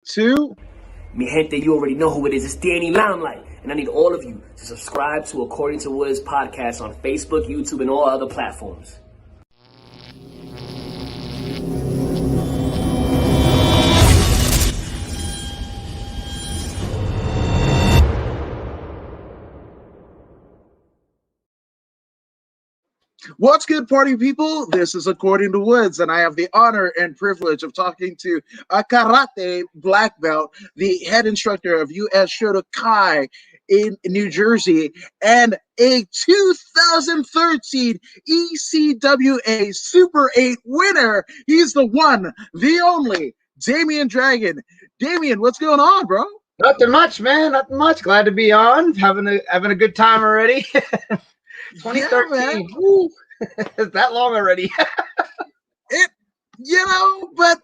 2. Mi gente, you already know who it is. It's Danny Limelight. And I need all of you to subscribe to According to Woods podcast on Facebook, YouTube, and all other platforms. What's good, party people? This is According to Woods, and I have the honor and privilege of talking to a karate black belt, the head instructor of US Shotokai in New Jersey, and a 2013 ECWA Super 8 winner. He's the one, the only, Damian Dragon. Damian, what's going on, bro? Nothing much, man. Nothing much. Glad to be on. Having a good time already. 2013. Yeah, that long already. But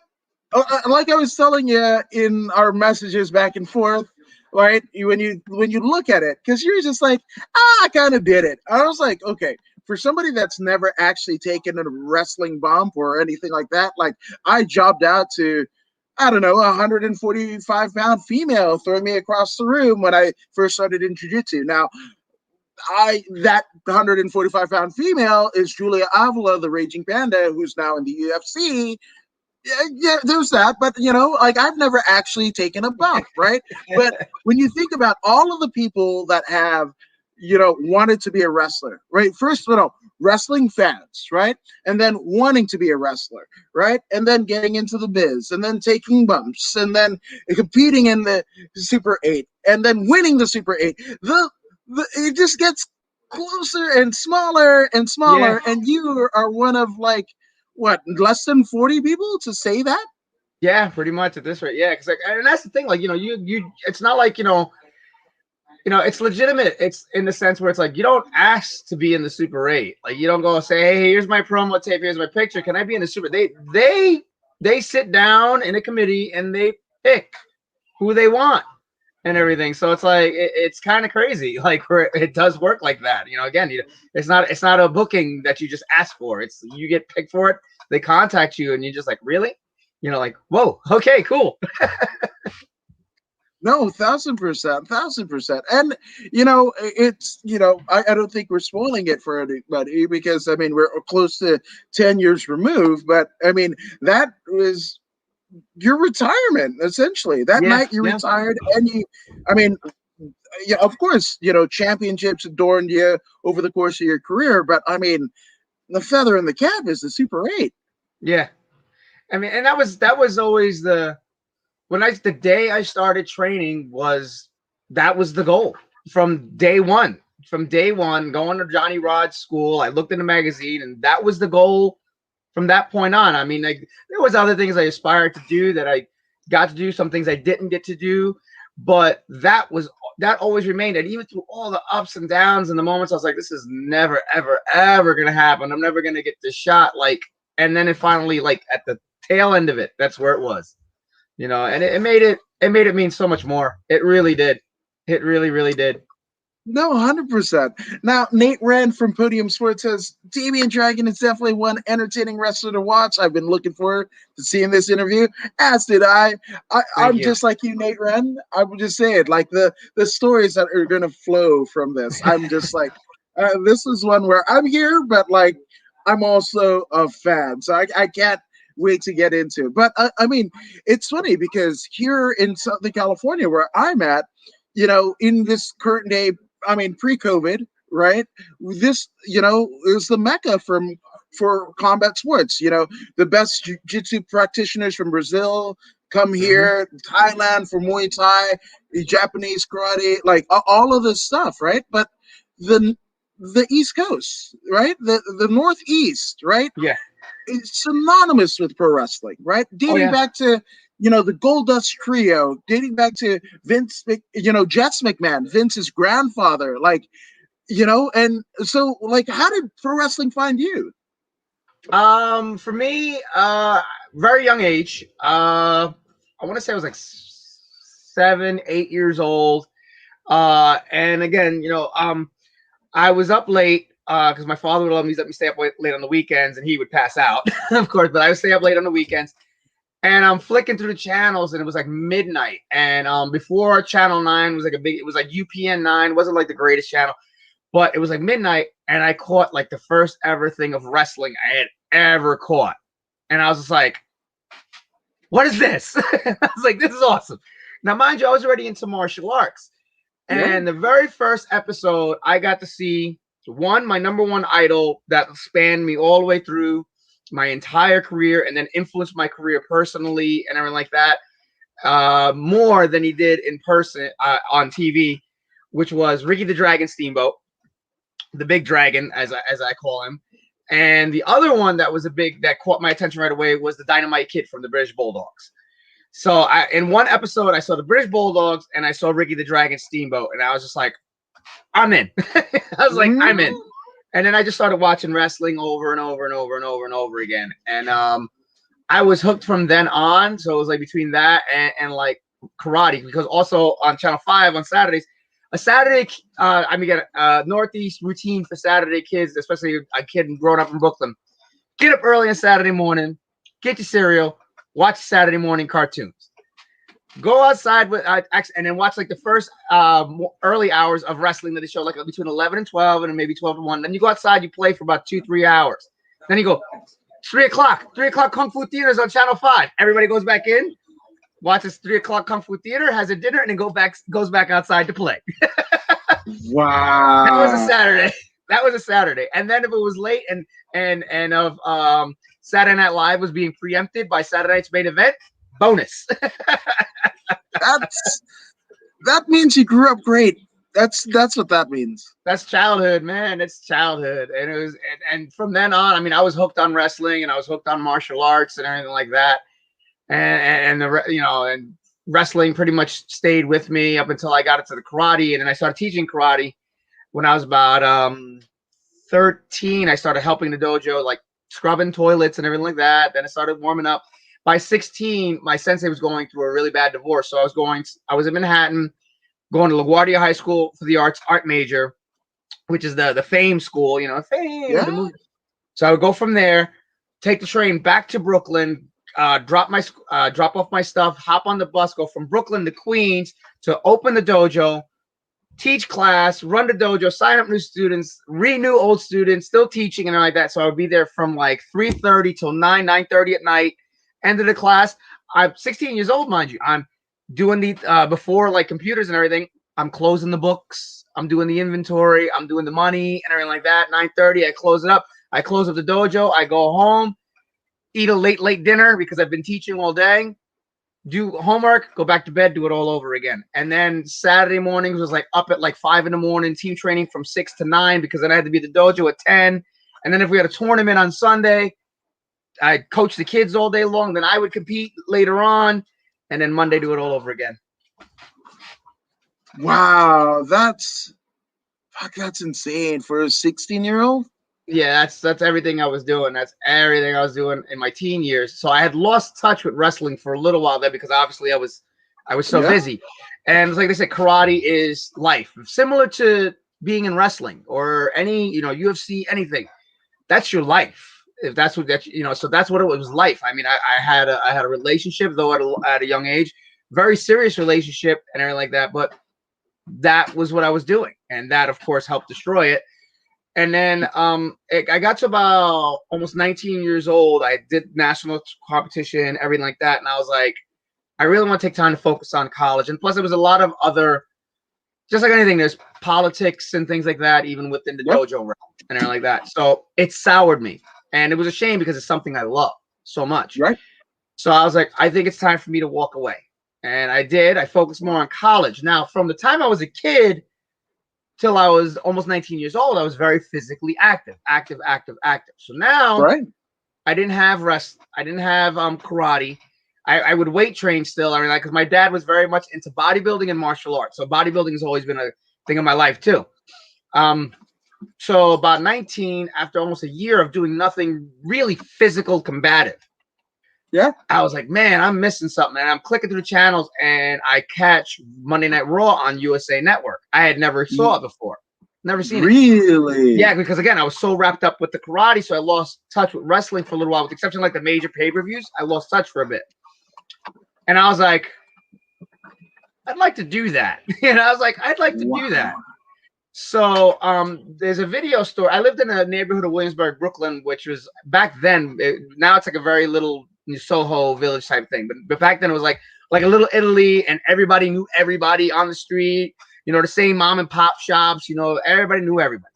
like I was telling you in our messages back and forth, right? When you look at it, because you're just like, I kind of did it. I was like, okay, for somebody that's never actually taken a wrestling bump or anything like that, like I jobbed out to, I don't know, a 145-pound female throwing me across the room when I first started in jiu-jitsu. Now, that 145-pound female is Julia Avila, the Raging Panda, who's now in the UFC. Yeah, there's that, but like I've never actually taken a bump, right? But when you think about all of the people that have, wanted to be a wrestler, right? First, wrestling fans, right? And then wanting to be a wrestler, right? And then getting into the biz, and then taking bumps, and then competing in the Super 8, and then winning the Super 8. It just gets closer and smaller and smaller, yeah. And you are one of less than 40 people to say that? Yeah, pretty much at this rate. Yeah, because and that's the thing. Like you it's not like it's legitimate. It's in the sense where it's like you don't ask to be in the Super 8. Like you don't go say, hey, here's my promo tape, here's my picture. Can I be in the Super? They sit down in a committee and they pick who they want and everything. So it's like it's kind of crazy, like where it does work like that. Again, it's not a booking that you just ask for. It's you get picked for it. They contact you, and you're just like, really, like, whoa, okay, cool. No, 1,000%. And it's I don't think we're spoiling it for anybody because I mean we're close to 10 years removed. But I mean that was your retirement essentially. That night you retired, and of course, championships adorned you over the course of your career, but I mean, the feather in the cap is the Super 8. Yeah, I mean, and that was always the day I started training that was the goal from day one. From day one, going to Johnny Rod's school, I looked in the magazine, and that was the goal. From that point on, I mean, there was other things I aspired to do that I got to do, some things I didn't get to do, but that always remained. And even through all the ups and downs and the moments, I was like, this is never, ever, ever going to happen. I'm never going to get this shot. And then it finally, at the tail end of it, that's where it was, and it made it mean so much more. It really did. It really, really did. No, 100%. Now, Nate Rand from Podium Sports says, Damian Dragon is definitely one entertaining wrestler to watch. I've been looking forward to seeing this interview, as did I. I'm just like you, Nate Rand. I would just say it, like the stories that are going to flow from this. I'm just like, this is one where I'm here, but I'm also a fan. So I can't wait to get into it. But I mean, it's funny because here in Southern California, where I'm at, in this current day, I mean, pre-COVID, right? This, is the mecca for combat sports. The best jiu-jitsu practitioners from Brazil come here, Thailand for Muay Thai, Japanese karate, all of this stuff, right? But the East Coast, right? The Northeast, right? Yeah. It's synonymous with pro wrestling, right? Dating back to the Goldust Trio, dating back to Vince, Jets McMahon, Vince's grandfather, and so, how did pro wrestling find you? For me, very young age. I want to say I was 7, 8 years old. And again, I was up late because my father would let me stay up late on the weekends, and he would pass out, of course. But I would stay up late on the weekends. And I'm flicking through the channels, and it was like midnight. And before Channel 9 was like it was like UPN 9. It wasn't like the greatest channel, but it was like midnight, and I caught like the first ever thing of wrestling I had ever caught. And I was just like, what is this? I was like, this is awesome. Now, mind you, I was already into martial arts. And the very first episode, I got to see my number one idol that spanned me all the way through my entire career and then influenced my career personally and everything like that, more than he did in person on TV, which was Ricky the Dragon Steamboat, the Big Dragon, as I call him. And the other one that caught my attention right away was the Dynamite Kid from the British Bulldogs. So in one episode, I saw the British Bulldogs and I saw Ricky the Dragon Steamboat, and I was just like, I'm in. I was like, I'm in. And then I just started watching wrestling over and over and over and over and over again. And I was hooked from then on. So it was like between that and like karate, because also on Channel 5 on Saturdays, Northeast routine for Saturday kids, especially a kid growing up in Brooklyn. Get up early on Saturday morning, get your cereal, watch Saturday morning cartoons. Go outside and then watch like the first early hours of wrestling that they show, like between 11 and 12 and maybe 12 to 1. Then you go outside, you play for about 2-3 hours. Then you go 3 o'clock Kung Fu Theaters on Channel 5. Everybody goes back in, watches 3 o'clock Kung Fu Theater, has a dinner, and then goes back outside to play. Wow. That was a Saturday. That was a Saturday. And then if it was late and Saturday Night Live was being preempted by Saturday Night's Main Event, bonus. That means you grew up great. That's what that means. That's childhood, man. It's childhood. And it was and from then on, I mean, I was hooked on wrestling and I was hooked on martial arts and everything like that. And wrestling pretty much stayed with me up until I got into the karate, and then I started teaching karate when I was about 13. I started helping the dojo, like scrubbing toilets and everything like that. Then I started warming up. By 16, my sensei was going through a really bad divorce. So I was in Manhattan, going to LaGuardia High School for the art major, which is the Fame school, Fame. Yeah. So I would go from there, take the train back to Brooklyn, drop off my stuff, hop on the bus, go from Brooklyn to Queens to open the dojo, teach class, run the dojo, sign up new students, renew old students, still teaching and all like that. So I would be there from like 3:30 till 9:30 at night. End of the class. I'm 16 years old, mind you. I'm doing the before like computers and everything. I'm closing the books. I'm doing the inventory. I'm doing the money and everything like that. 9:30, I close it up. I close up the dojo. I go home, eat a late dinner because I've been teaching all day. Do homework, go back to bed, do it all over again. And then Saturday mornings was like up at like 5 in the morning, team training from 6 to 9 because then I had to be at the dojo at 10. And then if we had a tournament on Sunday, I'd coach the kids all day long. Then I would compete later on, and then Monday do it all over again. Wow, that's insane for a 16-year-old. Yeah, that's everything I was doing. That's everything I was doing in my teen years. So I had lost touch with wrestling for a little while there because obviously I was so busy. And like they said, karate is life, similar to being in wrestling or any UFC, anything. That's your life. If that's what so that's what it was life. I mean, I had a relationship, though at a young age, very serious relationship and everything like that. But that was what I was doing, and that of course helped destroy it. And then I got to about almost 19 years old. I did national competition, everything like that, and I was like, I really want to take time to focus on college. And plus, there was a lot of other, just like anything, there's politics and things like that, even within the dojo realm and everything like that. So it soured me. And it was a shame because it's something I love so much. Right. So I was like, I think it's time for me to walk away. And I did. I focused more on college. Now, from the time I was a kid till I was almost 19 years old, I was very physically active. So now I didn't have I didn't have karate. I would weight train still. I mean, because my dad was very much into bodybuilding and martial arts. So bodybuilding has always been a thing in my life too. So about 19, after almost a year of doing nothing really physical combative, I was like, man, I'm missing something. And I'm clicking through the channels and I catch Monday Night Raw on USA Network. I had never saw it before. Never seen it. Really? Yeah, because again, I was so wrapped up with the karate, so I lost touch with wrestling for a little while. With the exception of like the major pay-per-views, I lost touch for a bit. And I was like, I'd like to do that. And I was like, I'd like to do that. So there's a video store. I lived in a neighborhood of Williamsburg, Brooklyn, which was back then. Now it's like a very little Soho village type thing. But back then it was like a little Italy, and everybody knew everybody on the street. You know, the same mom and pop shops. You know, everybody knew everybody.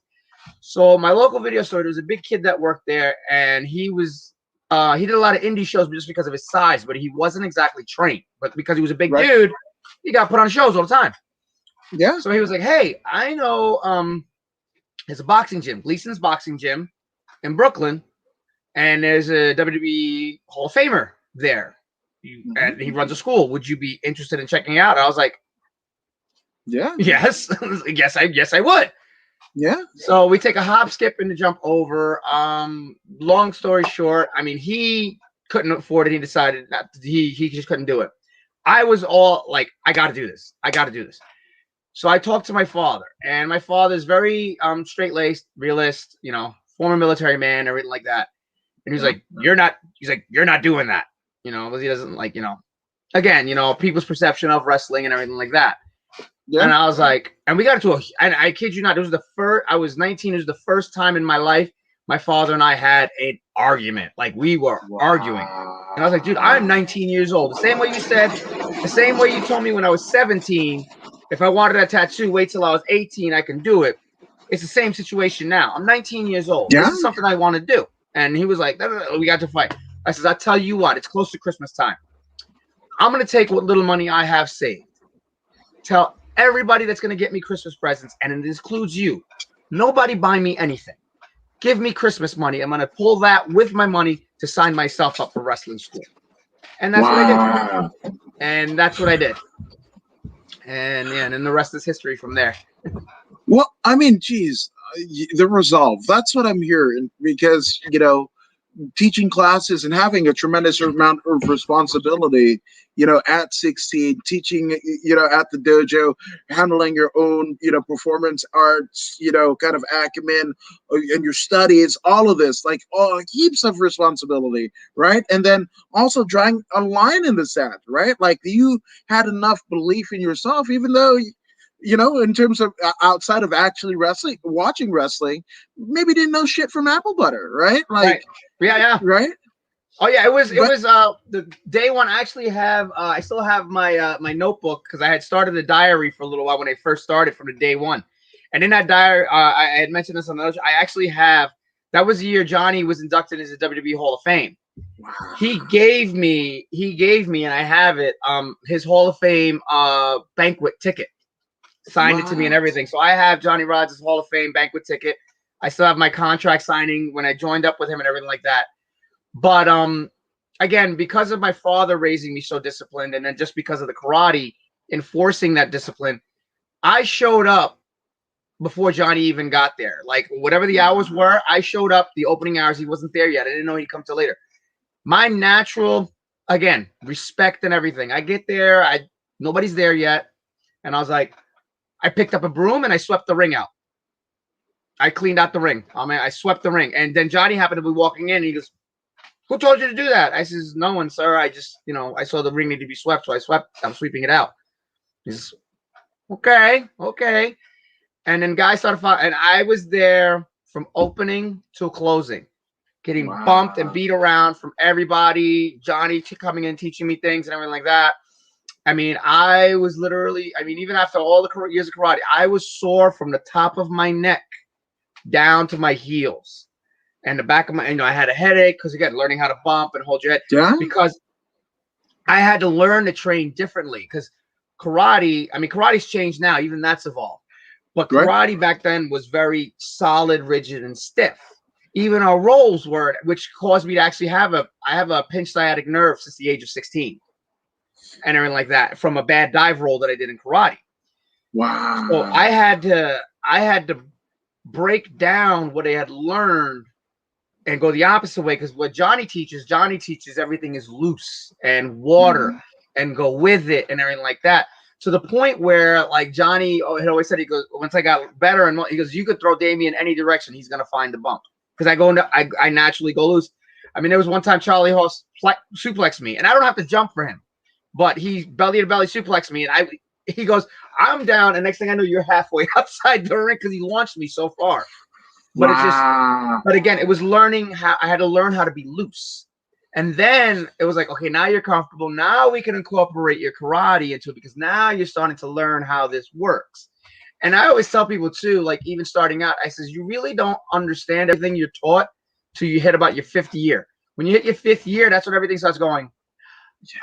So my local video store, there was a big kid that worked there, and he did a lot of indie shows just because of his size, but he wasn't exactly trained. But because he was a big dude, he got put on shows all the time. Yeah. So he was like, hey, I know there's a boxing gym, Gleason's Boxing Gym in Brooklyn, and there's a WWE Hall of Famer there. And he runs a school. Would you be interested in checking it out? I was like, yeah. Yes. Yes, I would. Yeah. So we take a hop, skip, and a jump over. Long story short, I mean, he couldn't afford it. He decided he just couldn't do it. I was all like, I got to do this. I got to do this. So I talked to my father, and my father's very straight-laced, realist, you know, former military man, everything like that. And he's like, you're not doing that. You know, because he doesn't like, you know, again, you know, people's perception of wrestling and everything like that. Yeah. And I was like, and we got into and I kid you not, it was the first, I was 19. It was the first time in my life my father and I had an argument. Like, we were arguing. And I was like, dude, I'm 19 years old. The same way you said, the same way you told me when I was 17, if I wanted a tattoo, wait till I was 18, I can do it. It's the same situation now. I'm 19 years old. Yeah. This is something I want to do. And he was like, we got to fight. I said, I'll tell you what, it's close to Christmas time. I'm going to take what little money I have saved. Tell everybody that's going to get me Christmas presents, and it includes you. Nobody buy me anything. Give me Christmas money. I'm going to pull that with my money to sign myself up for wrestling school. And that's what I did. And that's what I did. And yeah, and then the rest is history from there. Well, I mean, geez, the resolve. That's what I'm hearing, because, you know, teaching classes and having a tremendous amount of responsibility, you know, at 16, teaching, you know, at the dojo, handling your own, you know, performance arts, you know, kind of acumen and your studies, all of this, like, all heaps of responsibility, right? And then also drawing a line in the sand, right? Like, you had enough belief in yourself, even though, you know, in terms of outside of actually wrestling, watching wrestling, maybe didn't know shit from apple butter, right? Like, right. Yeah. Right. Oh yeah, it was the day one. I actually have I still have my my notebook, because I had started a diary for a little while when I first started from the day one. And in that diary, I had mentioned this on the other, I actually have, that was the year Johnny was inducted into the WWE Hall of Fame. Wow. He gave me, and I have it, his Hall of Fame banquet ticket. Signed it to me and everything. So I have Johnny Rodz' Hall of Fame banquet ticket. I still have my contract signing when I joined up with him and everything like that. But again, because of my father raising me so disciplined, and then just because of the karate enforcing that discipline, I showed up before Johnny even got there. Like, whatever the hours were, I showed up the opening hours. He wasn't there yet. I didn't know he'd come till later. My natural, again, respect and everything. I get there, nobody's there yet. And I was like, I picked up a broom and I swept the ring out. I cleaned out the ring. I swept the ring. And then Johnny happened to be walking in. And he goes, who told you to do that? I says, no one, sir. I just, you know, I saw the ring need to be swept, so I swept. I'm sweeping it out. He says, okay. And then guys started fighting. And I was there from opening to closing, getting bumped and beat around from everybody. Johnny coming in, teaching me things and everything like that. I mean, I was literally, even after all the years of karate, I was sore from the top of my neck down to my heels and the back of my, I had a headache because, again, learning how to bump and hold your head. Yeah. Because I had to learn to train differently, because karate's changed now. Even that's evolved. But karate back then was very solid, rigid, and stiff. Even our rolls were, which caused me to actually I have a pinched sciatic nerve since the age of 16. And everything like that, from a bad dive roll that I did in karate. Wow. So I had to break down what I had learned and go the opposite way, because what Johnny teaches everything is loose and water and go with it and everything like that. To the point where, like, Johnny had always said, he goes, once I got better, and he goes, you could throw Damian any direction, he's gonna find the bump, because I naturally go loose. There was one time Charlie Horse suplexed me, and I don't have to jump for him. but he belly to belly suplexed me, and he goes, I'm down, and next thing I know, you're halfway outside the ring because he launched me so far. But it's just, but again, it was learning how I had to learn how to be loose. And then it was like, okay, now you're comfortable. Now we can incorporate your karate into it because now you're starting to learn how this works. And I always tell people too, like even starting out, I says, you really don't understand everything you're taught till you hit about your 5th year. When you hit your 5th year, that's when everything starts going. It's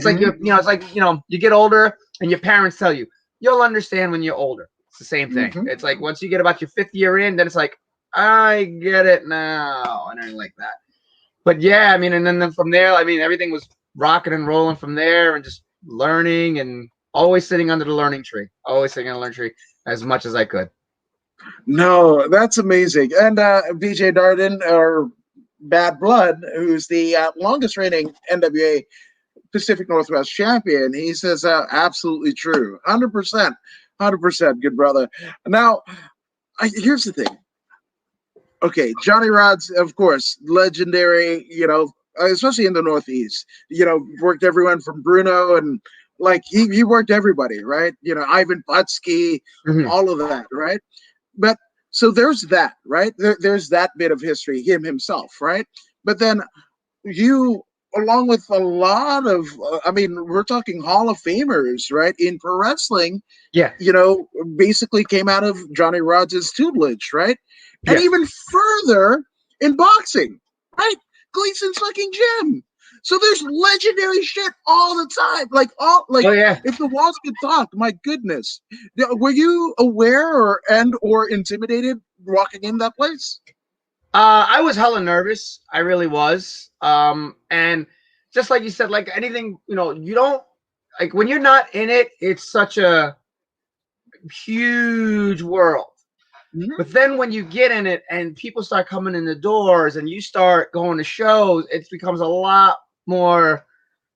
like it's like you get older and your parents tell you you'll understand when you're older. It's the same thing. It's like once you get about your 5th year in, then it's like I get it now and everything like that. But yeah, I mean, and then from there, I mean, everything was rocking and rolling from there, and just learning and always sitting under the learning tree, as much as I could. No, that's amazing. And BJ Darden, or Bad Blood, who's the longest reigning NWA Pacific Northwest champion, he says absolutely true. 100%. 100%, good brother. Now, here's the thing. Okay, Johnny Rodz, of course, legendary, especially in the Northeast, worked everyone from Bruno, and like he worked everybody, right? Ivan Putski, all of that, right? But so there's that, right? There's that bit of history, him himself, right? But then you, along with a lot of, we're talking Hall of Famers, right? In pro wrestling, yeah, basically came out of Johnny Rodz' tutelage, right? And yeah. even further in boxing, right? Gleason's fucking gym. So there's legendary shit all the time. If the walls could talk, my goodness. Were you aware or intimidated walking in that place? I was hella nervous. I really was. And just like you said, like anything, you don't, like when you're not in it, it's such a huge world. But then when you get in it and people start coming in the doors and you start going to shows, it becomes a lot more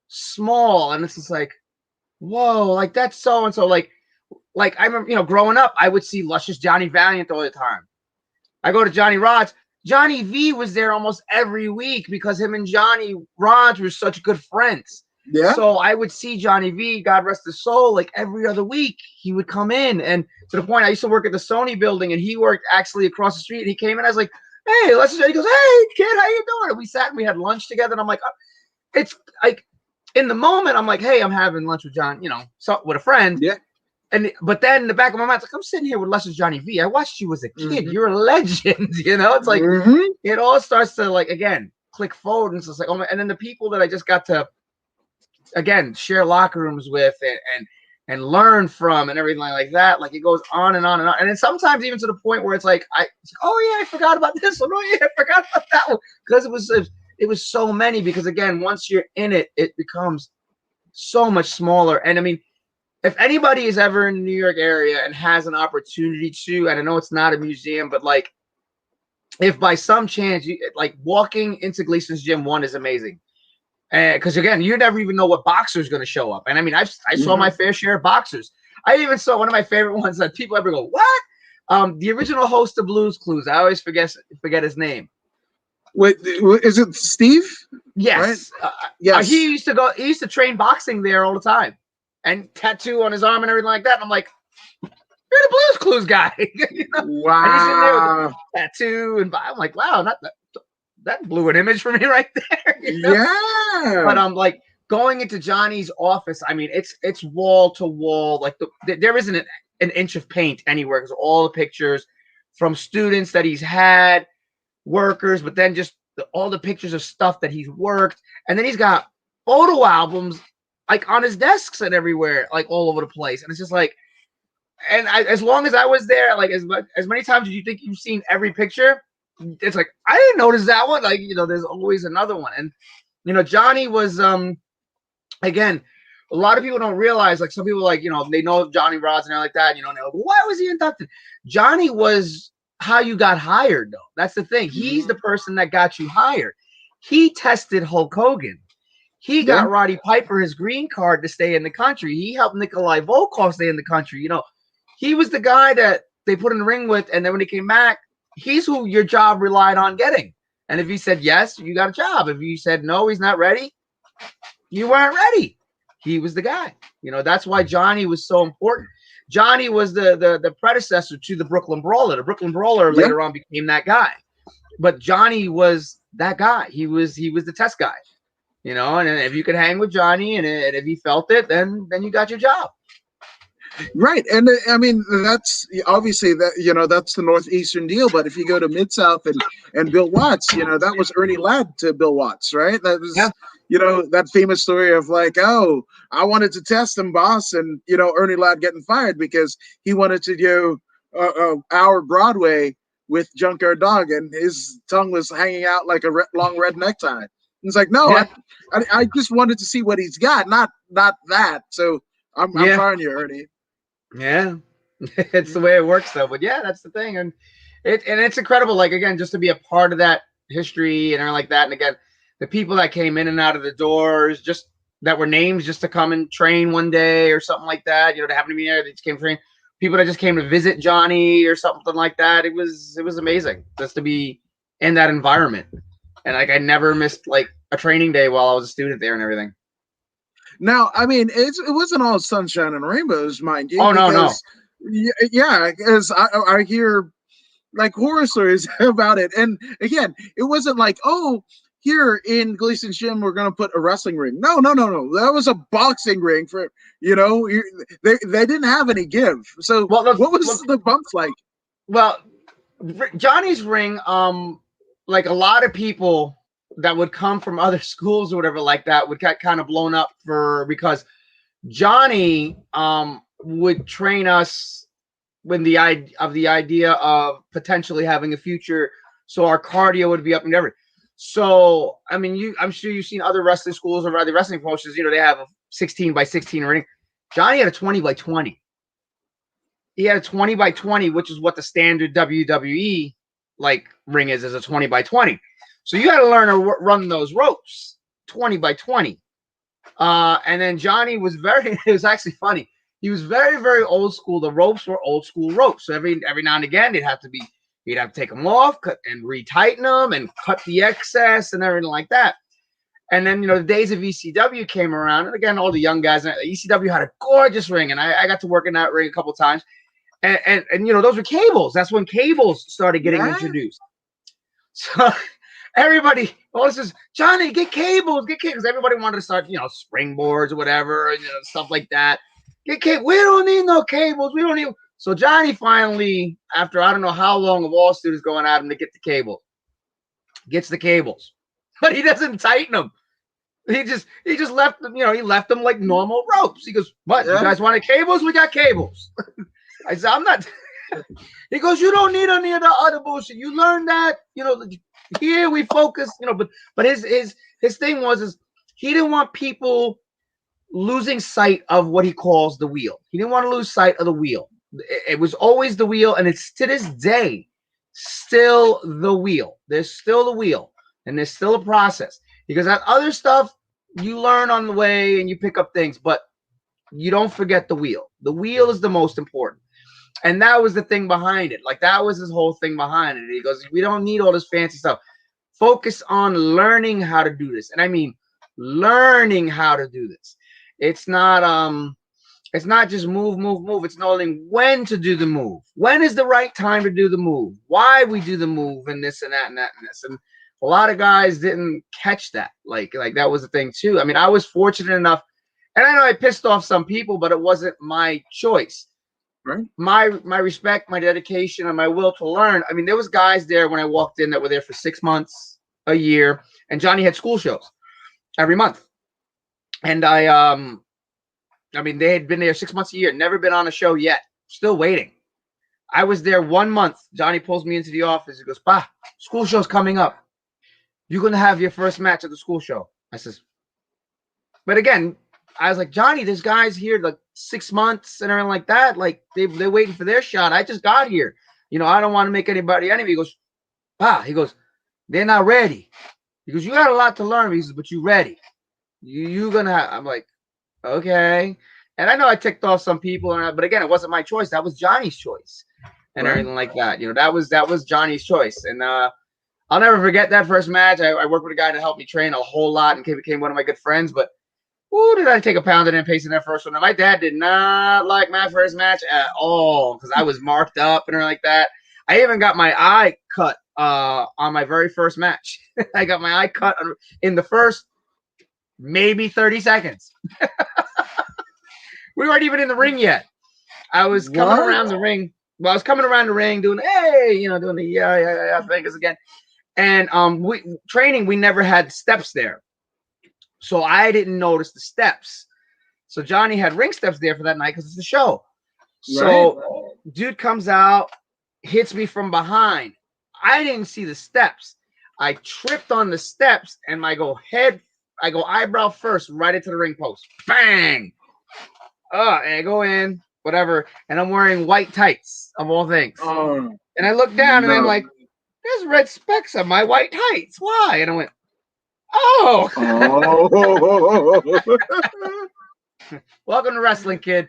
small. And it's just like, whoa, like that's so and so. Like I remember, growing up, I would see luscious Johnny Valiant all the time. I go to Johnny Rodz. Johnny V was there almost every week because him and Johnny Rodz were such good friends. Yeah. So I would see Johnny V, God rest his soul, like every other week he would come in. And to the point, I used to work at the Sony building and he worked actually across the street. And he came in, I was like, hey, let's just, he goes, hey, kid, how you doing? And we sat and we had lunch together. And I'm like, it's like in the moment, I'm like, hey, I'm having lunch with John, with a friend. Yeah. But then in the back of my mind, it's like, I'm sitting here with Luscious Johnny V. I watched you as a kid. You're a legend. It's like, it all starts to like, again, click forward. And it's just like, oh my, and then the people that I just got to, again, share locker rooms with and learn from and everything like that. Like it goes on and on and on. And then sometimes even to the point where it's like, oh yeah, I forgot about this one. Oh yeah, I forgot about that one. Because it was so many, because again, once you're in it, it becomes so much smaller. And I mean, if anybody is ever in the New York area and has an opportunity to, and I know it's not a museum, but like if by some chance you like walking into Gleason's Gym 1 is amazing. Because again, you never even know what boxer is going to show up. And I mean, I saw my fair share of boxers. I even saw one of my favorite ones that people ever go, what? The original host of Blues Clues. I always forget his name. Wait, is it Steve? Yes. Right? Yes. He used to train boxing there all the time, and tattoo on his arm and everything like that. And I'm like, you're the Blues Clues guy. Wow. And he's in there with the tattoo, and I'm like, wow, that blew an image for me right there. Yeah. But I'm like going into Johnny's office. I mean, it's wall to wall. Like there isn't an inch of paint anywhere because all the pictures from students that he's had, workers, but then just all the pictures of stuff that he's worked. And then he's got photo albums like on his desks and everywhere, like all over the place. And it's just like, and as long as I was there, like as many times as you think you've seen every picture, it's like, I didn't notice that one. Like, there's always another one. And, Johnny was, again, a lot of people don't realize, like some people like, they know Johnny Rodz and they're like that, and they're like, why was he inducted? Johnny was how you got hired, though. That's the thing. He's the person that got you hired. He tested Hulk Hogan. He got Roddy Piper his green card to stay in the country. He helped Nikolai Volkov stay in the country. He was the guy that they put in the ring with, and then when he came back, he's who your job relied on getting. And if he said yes, you got a job. If you said no, he's not ready, you weren't ready. He was the guy. You know, that's why Johnny was so important. Johnny was the predecessor to the Brooklyn Brawler. The Brooklyn Brawler later on became that guy. But Johnny was that guy. He was the test guy. You know, and if you could hang with Johnny and if he felt it, then you got your job. Right. And I mean, that's obviously that, you know, that's the Northeastern deal. But if you go to Mid-South and Bill Watts, you know, that was Ernie Ladd to Bill Watts, right? That was, you know, that famous story of like, oh, I wanted to test him, boss. And, you know, Ernie Ladd getting fired because he wanted to do our Broadway with Junkyard Dog and his tongue was hanging out like a long red necktie. It's like, no, I just wanted to see what he's got, not that. So I'm firing you, Ernie. Yeah, it's the way it works, though. But yeah, that's the thing, and it's incredible. Like again, just to be a part of that history and everything like that. And again, the people that came in and out of the doors, just that were names, just to come and train one day or something like that. You know, to happen to be there, they just came to train. People that just came to visit Johnny or something like that. It was amazing just to be in that environment. And like I never missed like a training day while I was a student there and everything. Now, I mean, it wasn't all sunshine and rainbows, mind you. Oh no. Yeah, because I hear like horror stories about it, and again, it wasn't like, oh, here in Gleason's gym we're gonna put a wrestling ring. No. That was a boxing ring for, you know, they didn't have any give. So what was the bumps like? Well, Johnny's ring, like a lot of people that would come from other schools or whatever like that would get kind of blown up because Johnny would train us with the idea of potentially having a future, so our cardio would be up and everything. So I mean, I'm sure you've seen other wrestling schools or other wrestling promotions. You know, they have a 16x16 ring. Johnny had a 20x20. He had a 20x20, which is what the standard WWE like ring is a 20x20. So you got to learn to run those ropes 20x20. And then Johnny was it was actually funny. He was very, very old school. The ropes were old school ropes. So every now and again, he'd have to take them off, cut and retighten them and cut the excess and everything like that. And then, you know, the days of ECW came around. And again, all the young guys, ECW had a gorgeous ring. And I got to work in that ring a couple of times. And you know, those were cables. That's when cables started getting introduced. So everybody always says, Johnny, get cables. Because everybody wanted to start, you know, springboards or whatever, you know, stuff like that. Get cables. We don't need no cables. We don't need. So Johnny finally, after I don't know how long of all students going at him to get the cable, gets the cables, but he doesn't tighten them. He just left them. You know, he left them like normal ropes. He goes, "What? You guys wanted cables? We got cables." I said, "I'm not." He goes, "You don't need any of the other bullshit. You learn that, you know." Here we focus, you know, but his thing was he didn't want people losing sight of what he calls the wheel. He didn't want to lose sight of the wheel. It was always the wheel, and it's to this day still the wheel. There's still the wheel, and there's still a process because that other stuff you learn on the way and you pick up things, but you don't forget the wheel. The wheel is the most important. And that was the thing behind it. Like that was his whole thing behind it. He goes, we don't need all this fancy stuff. Focus on learning how to do this. And I mean, learning how to do this. It's not just move. It's knowing when to do the move. When is the right time to do the move? Why we do the move and this and that and that and this. And a lot of guys didn't catch that. Like that was the thing too. I mean, I was fortunate enough, and I know I pissed off some people, but it wasn't my choice. Right. My respect, my dedication, and my will to learn. I mean, there was guys there when I walked in that were there for 6 months, a year, and Johnny had school shows every month. And I mean, they had been there 6 months a year, never been on a show yet, still waiting. I was there 1 month. Johnny pulls me into the office. He goes, "Pa, school show's coming up. You're gonna have your first match at the school show." I says, but again, I was like, Johnny, there's guys here like 6 months and everything like that. Like they're waiting for their shot. I just got here. You know, I don't want to make anybody enemy. He goes, "Pa," he goes, "they're not ready." He goes, "You got a lot to learn." He says, "But you ready. You gonna have." I'm like, okay. And I know I ticked off some people, but again, it wasn't my choice. That was Johnny's choice and everything like that. You know, that was Johnny's choice. And I'll never forget that first match. I worked with a guy to help me train a whole lot and became one of my good friends. But Ooh, did I take a pounding and pace in that first one? And my dad did not like my first match at all because I was marked up and everything like that. I even got my eye cut on my very first match. I got my eye cut in the first maybe 30 seconds. We weren't even in the ring yet. I was coming around the ring. Well, I was coming around the ring doing, hey, doing the yeah fingers again. And we never had steps there. So I didn't notice the steps. So Johnny had ring steps there for that night because it's the show. So dude comes out, hits me from behind. I didn't see the steps. I tripped on the steps and I go eyebrow first right into the ring post. Bang! And I go in, whatever, and I'm wearing white tights of all things. And I look down and I'm like, there's red specks on my white tights. Why? And I went, oh. Welcome to wrestling, kid.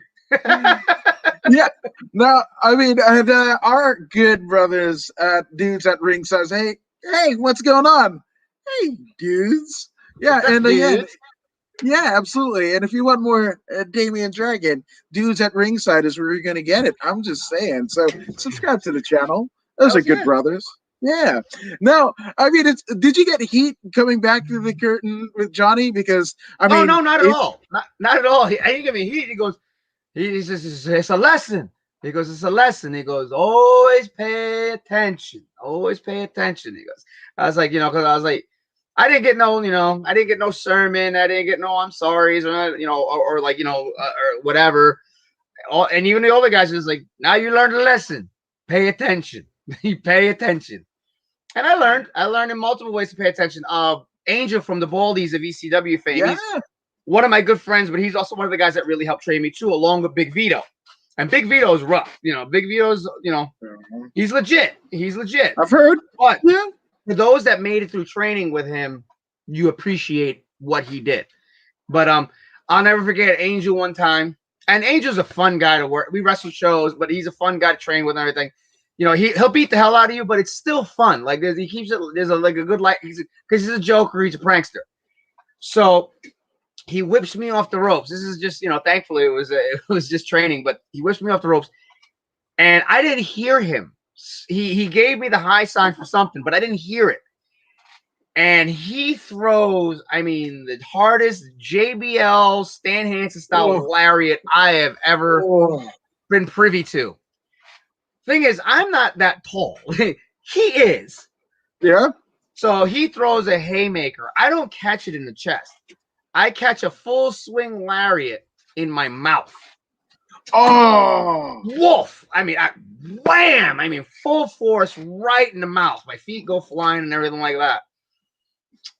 Yeah. No, I mean, our good brothers, dudes at ringside, hey, what's going on? Hey, dudes. Yeah, and again, yeah, absolutely. And if you want more Damian Dragon, dudes at ringside is where you're going to get it. I'm just saying. So subscribe to the channel. Those are good brothers. Yeah. No, I mean, did you get heat coming back through the curtain with Johnny? Because I mean, no, not at all. Not at all. He didn't give me heat. He goes, he says, it's a lesson. He goes, it's a lesson. He goes, always pay attention. Always pay attention. He goes, I was like, because I was like, I didn't get no, I didn't get no sermon. I didn't get no I'm sorry's or whatever. And even the older guys was like, now you learned a lesson. Pay attention. You pay attention. And I learned in multiple ways to pay attention. Angel from the Baldies of ECW fame. Yeah. He's one of my good friends, but he's also one of the guys that really helped train me too, along with Big Vito. And Big Vito's rough. Big Vito's, he's legit. He's legit. I've heard. But for those that made it through training with him, you appreciate what he did. But I'll never forget Angel one time. And Angel's a fun guy to work. We wrestle shows, but he's a fun guy to train with and everything. He'll beat the hell out of you, but it's still fun. Like he keeps it. There's a good light because he's a joker. He's a prankster. So he whips me off the ropes. This is just thankfully it was just training, but he whips me off the ropes, and I didn't hear him. He gave me the high sign for something, but I didn't hear it. And he throws, the hardest JBL Stan Hansen style lariat I have ever been privy to. Thing is, I'm not that tall. He is. Yeah. So he throws a haymaker. I don't catch it in the chest. I catch a full swing lariat in my mouth. Oh. Wolf. Wham. Full force right in the mouth. My feet go flying and everything like that.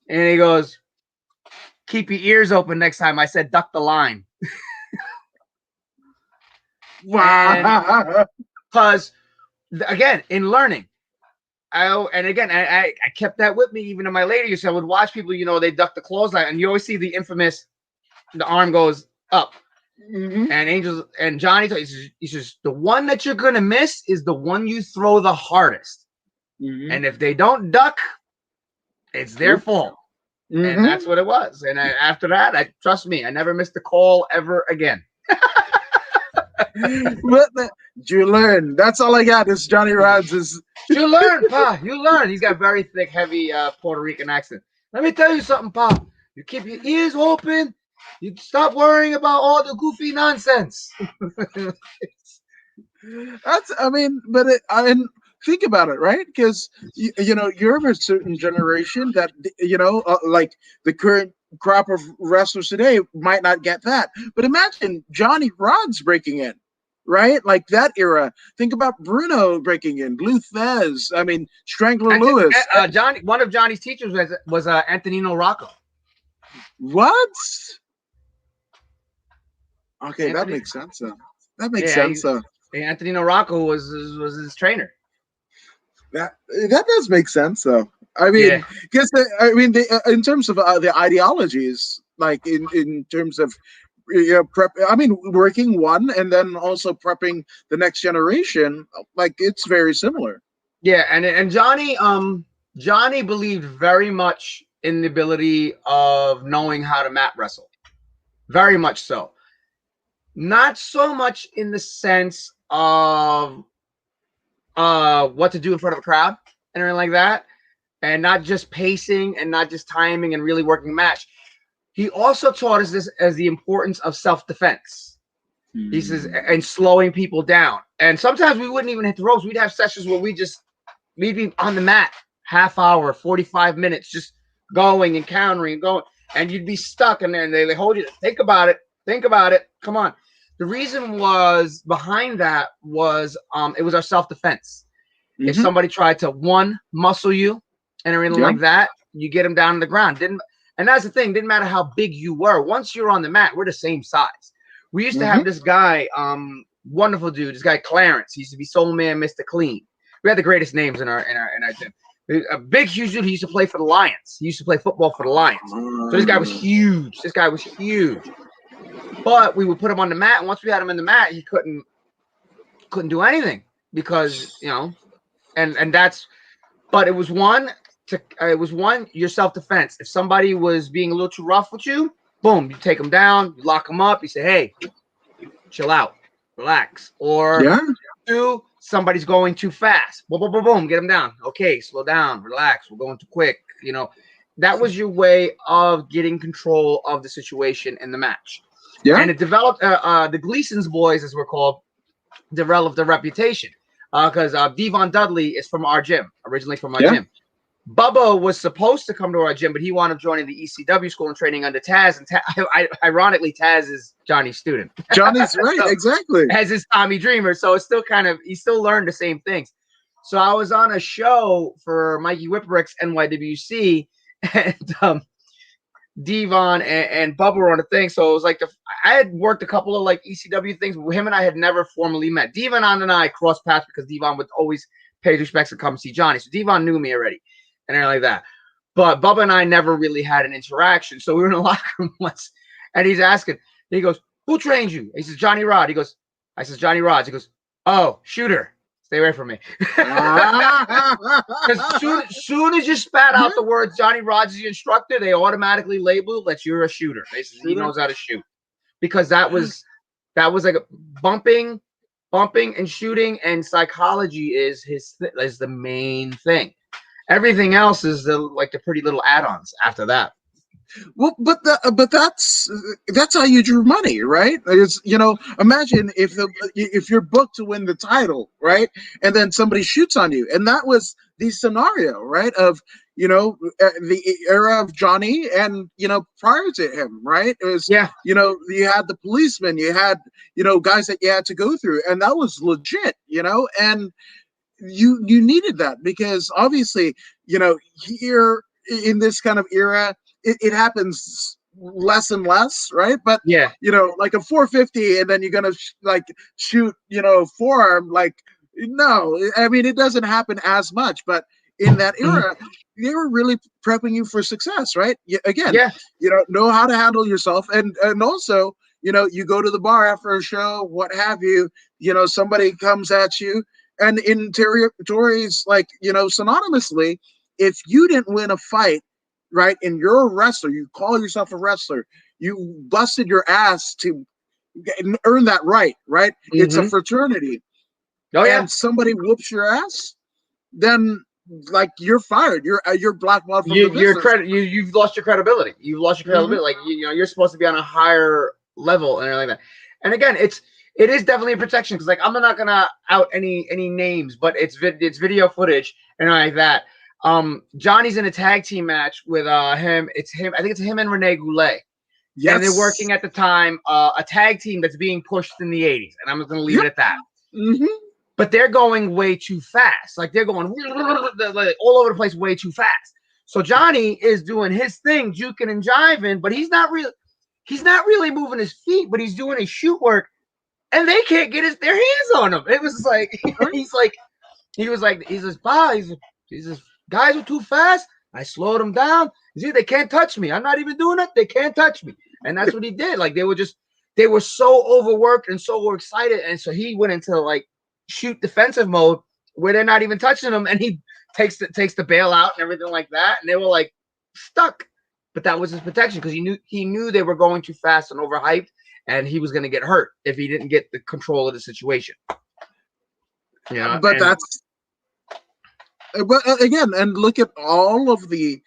And he goes, keep your ears open next time. I said, duck the line. Wow. Because, again, in learning, I kept that with me even in my later years. So I would watch people, they duck the clothesline, and you always see the infamous, the arm goes up. Mm-hmm. And Angels and Johnny, he says, the one that you're going to miss is the one you throw the hardest. Mm-hmm. And if they don't duck, it's their fault. Mm-hmm. And that's what it was. And after that, trust me, I never missed a call ever again. You learn. That's all I got. Is Johnny Rods is. You learn, Pa. You learn. He's got very thick, heavy Puerto Rican accent. Let me tell you something, Pa. You keep your ears open. You stop worrying about all the goofy nonsense. Think about it, right? Because you're of a certain generation that like the current crop of wrestlers today might not get that. But imagine Johnny Rods breaking in, right? Like that era. Think about Bruno breaking in, Lou Thez. Strangler Lewis. Johnny, one of Johnny's teachers was Antonino Rocco. What? Okay, that makes sense. That makes sense. Antonino Rocco was his trainer. That does make sense, though. Because in terms of the ideologies, like in terms of prep, working one and then also prepping the next generation, like it's very similar. Yeah, and Johnny believed very much in the ability of knowing how to mat wrestle. very much so. Not so much in the sense of what to do in front of a crowd and everything like that, and not just pacing and not just timing and really working a match. He also taught us this as the importance of self-defense. He says, and slowing people down. And sometimes we wouldn't even hit the ropes. We'd have sessions where we'd be on the mat half hour, 45 minutes, just going and countering and going, and you'd be stuck, and then they hold you. Think about it. Come on. The reason was behind that was it was our self-defense. If somebody tried to muscle you and everything like that, you get them down on the ground. And that's the thing, didn't matter how big you were. Once you're on the mat, we're the same size. We used to have this guy, wonderful dude, this guy Clarence. He used to be Soul Man, Mr. Clean. We had the greatest names in our gym. A big, huge dude. He used to play for the Lions. He used to play football for the Lions. So this guy was huge. But we would put him on the mat, and once we had him in the mat, he couldn't do anything because and that's. But it was your self-defense. If somebody was being a little too rough with you, boom, you take them down, you lock them up, you say, hey, chill out, relax. Or two, somebody's going too fast. Boom, boom, boom, boom, get them down. Okay, slow down, relax, we're going too quick. That was your way of getting control of the situation in the match. Yeah. And it developed, the Gleason's boys, as we're called, developed a reputation. Because Devon Dudley is from our gym, originally from our gym. Bubba was supposed to come to our gym, but he wound up joining the ECW school and training under Taz. And ironically, Taz is Johnny's student. Johnny's right, so, exactly. As is Tommy Dreamer. So it's still he still learned the same things. So I was on a show for Mikey Whipwreck's NYWC, and Devon and Bubba were on a thing. So it was like I had worked a couple of like ECW things, but him and I had never formally met. Devon and I crossed paths because Devon would always pay his respects to come see Johnny. So Devon knew me already. And everything like that. But Bubba and I never really had an interaction. So we were in the locker room once, and he's asking, he goes, who trained you? He says, Johnny Rod. I says, Johnny Rods. He goes, oh, Shooter. Stay away from me. Because soon as you spat out the words Johnny Rods is the instructor, they automatically label that you're a shooter. They say he knows how to shoot. Because that was like a bumping and shooting, and psychology is the main thing. Everything else is the pretty little add-ons after that. Well, but that's how you drew money, right? It's, imagine if you're booked to win the title, right, and then somebody shoots on you, and that was the scenario, right, of the era of Johnny and prior to him, right? It was you had the policemen, you had guys that you had to go through, and that was legit, and you needed that because obviously here in this kind of era it happens less and less, right? But like a 450 and then you're gonna shoot forearm, no, I mean it doesn't happen as much. But in that era they were really prepping you for success, right? Again, know how to handle yourself, and also you go to the bar after a show, what have you, somebody comes at you. And in territories synonymously, if you didn't win a fight, right, and you're a wrestler, you call yourself a wrestler, you busted your ass to earn that right? It's a fraternity. And somebody whoops your ass, then you're fired. You're blackballed from the business. You've lost your credibility. You've lost your credibility. You're supposed to be on a higher level and everything like that. And again, it is definitely a protection because I'm not gonna out any names, but it's video footage and like that. Johnny's in a tag team match with him. It's him. I think it's him and Rene Goulet. Yes. And they're working at the time a tag team that's being pushed in the 80s. And I'm just gonna leave it at that. But they're going way too fast. They're going all over the place way too fast. So Johnny is doing his thing, juking and jiving, but he's not really moving his feet, but he's doing his shoot work. And they can't get their hands on him. It was like he says, guys are too fast. I slowed them down. You see, they can't touch me. I'm not even doing it. They can't touch me. And that's what he did. They were so overworked and so excited. And so he went into shoot defensive mode where they're not even touching him. And he takes the bailout and everything like that. And they were stuck. but that was his protection because he knew they were going too fast and overhyped, and he was going to get hurt if he didn't get the control of the situation. Yeah, but again, and look at all of the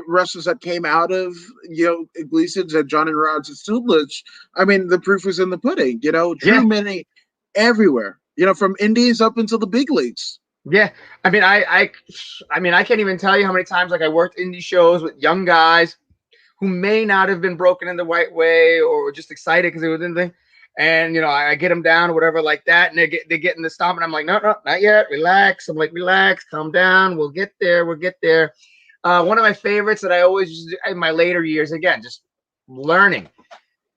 wrestlers that came out of Gleason's and Johnny Rods and Stublich. I mean, the proof was in the pudding. Drew Many everywhere. From indies up until the big leagues. Yeah, I mean, I can't even tell you how many times I worked indie shows with young guys who may not have been broken in the right way or were just excited because they were in the. And I get them down or whatever like that, and they get in the stomp, and I'm like, no, not yet. Relax. I'm like, relax, calm down. We'll get there. One of my favorites that I always use in my later years, again, just learning.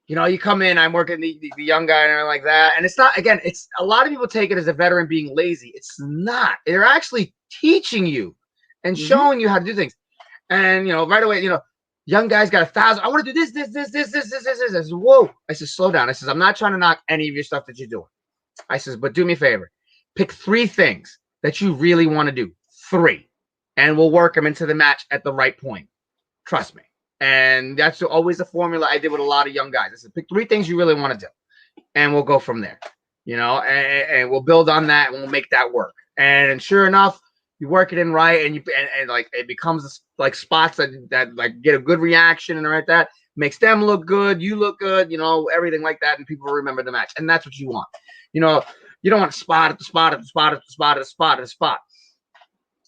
You come in, I'm working the young guy and everything like that, and it's not. Again, it's a lot of people take it as a veteran being lazy. It's not. They're actually teaching you and showing you how to do things. And right away, young guys got 1,000. I want to do this. I said, whoa. I said, slow down. I says, I'm not trying to knock any of your stuff that you're doing. I says, but do me a favor. Pick 3 things that you really want to do. 3. And we'll work them into the match at the right point. Trust me. And that's always the formula I did with a lot of young guys. I said, pick 3 things you really want to do. And we'll go from there. And we'll build on that and we'll make that work. And sure enough, you work it in right, and it becomes like spots that like get a good reaction and like that, makes them look good, you look good, everything like that, and people remember the match, and that's what you want. You don't want to spot at the spot at the spot at the spot at the spot at the spot.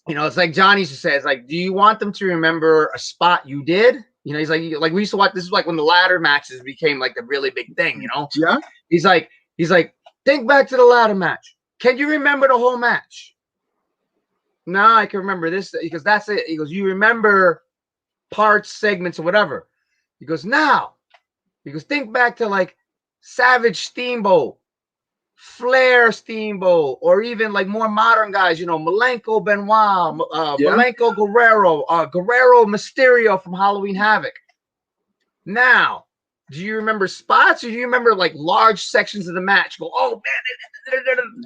It's like Johnny used to say, it's like, do you want them to remember a spot you did? He's like we used to watch. This is like when the ladder matches became like the really big thing. Yeah. He's like, think back to the ladder match. Can you remember the whole match? No, I can remember this because that's it. He goes, you remember parts, segments, or whatever. He goes, now. He goes, think back to like Savage Steamboat, Flair Steamboat, or even like more modern guys, Malenko Benoit, Malenko Guerrero, Guerrero Mysterio from Halloween Havoc. Now, do you remember spots or do you remember like large sections of the match? Go, oh man,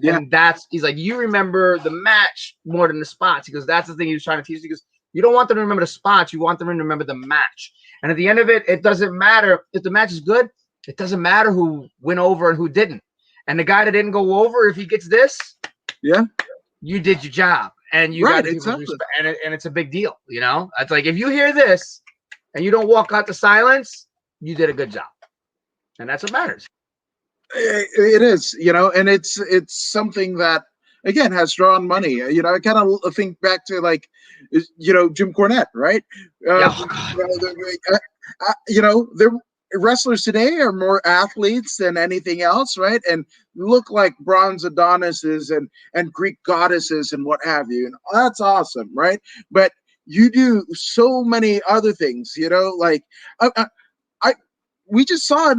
yeah. And he's like, you remember the match more than the spots. He goes, that's the thing he was trying to teach. He goes, you don't want them to remember the spots, you want them to remember the match. And at the end of it, it doesn't matter if the match is good. It doesn't matter who went over and who didn't. And the guy that didn't go over, if he gets this, yeah, you did your job, and you got exactly. And it's a big deal. It's like if you hear this and you don't walk out the silence, you did a good job, and that's what matters. It is, and it's something that again has drawn money. I kind of think back to like, Jim Cornette, right? They're wrestlers today are more athletes than anything else, right? And look like bronze Adonises and Greek goddesses and what have you. And that's awesome, right? But you do so many other things, like we just saw,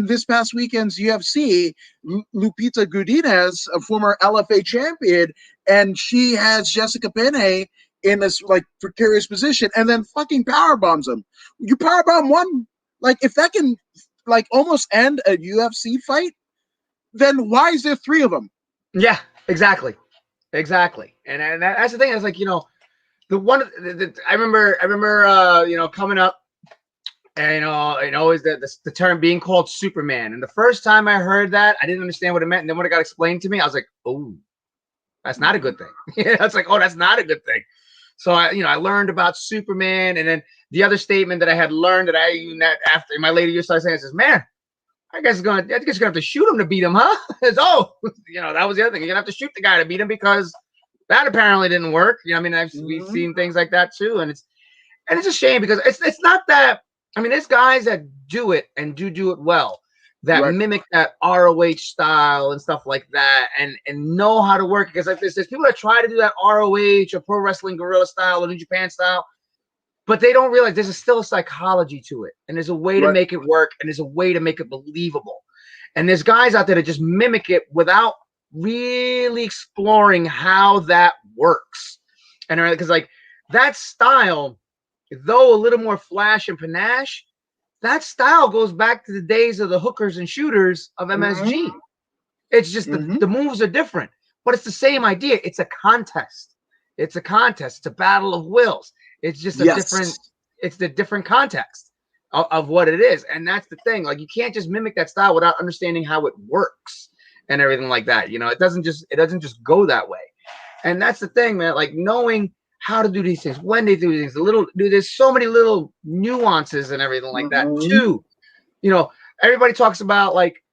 this past weekend's UFC, Lupita Godinez, a former LFA champion, and she has Jessica Penne in this like precarious position and then fucking power bombs him. You power bomb one, like if that can like almost end a UFC fight, then why is there 3 of them? Yeah, exactly. And that's the thing. It's like, the one I remember coming up, and always the term being called Superman. And the first time I heard that, I didn't understand what it meant. And then when it got explained to me, I was like, oh, that's not a good thing. That's like, oh, that's not a good thing. So I learned about Superman, and then the other statement that I had learned that after in my later years started saying, I says, man, I guess you're gonna have to shoot him to beat him, huh? That was the other thing. You're gonna have to shoot the guy to beat him because that apparently didn't work. We've seen things like that too, and it's a shame because it's not that. There's guys that do it and do it well, that mimic that ROH style and stuff like that, and know how to work it. Because like there's people that try to do that ROH or Pro Wrestling Guerrilla style or New Japan style, but they don't realize there's still a psychology to it, and there's a way to make it work, and there's a way to make it believable. And there's guys out there that just mimic it without really exploring how that works. And because like that style, though a little more flash and panache, that style goes back to the days of the hookers and shooters of MSG. It's just the moves are different, but it's the same idea. It's a contest. It's a battle of wills. It's just a different. it's the different context of what it is. And that's the thing. Like, you can't just mimic that style without understanding how it works and everything like that. You know, it doesn't just go that way. And that's the thing, man. Like, knowing how to do these things, when they do these things, there's so many little nuances and everything like that too. You know, everybody talks about like,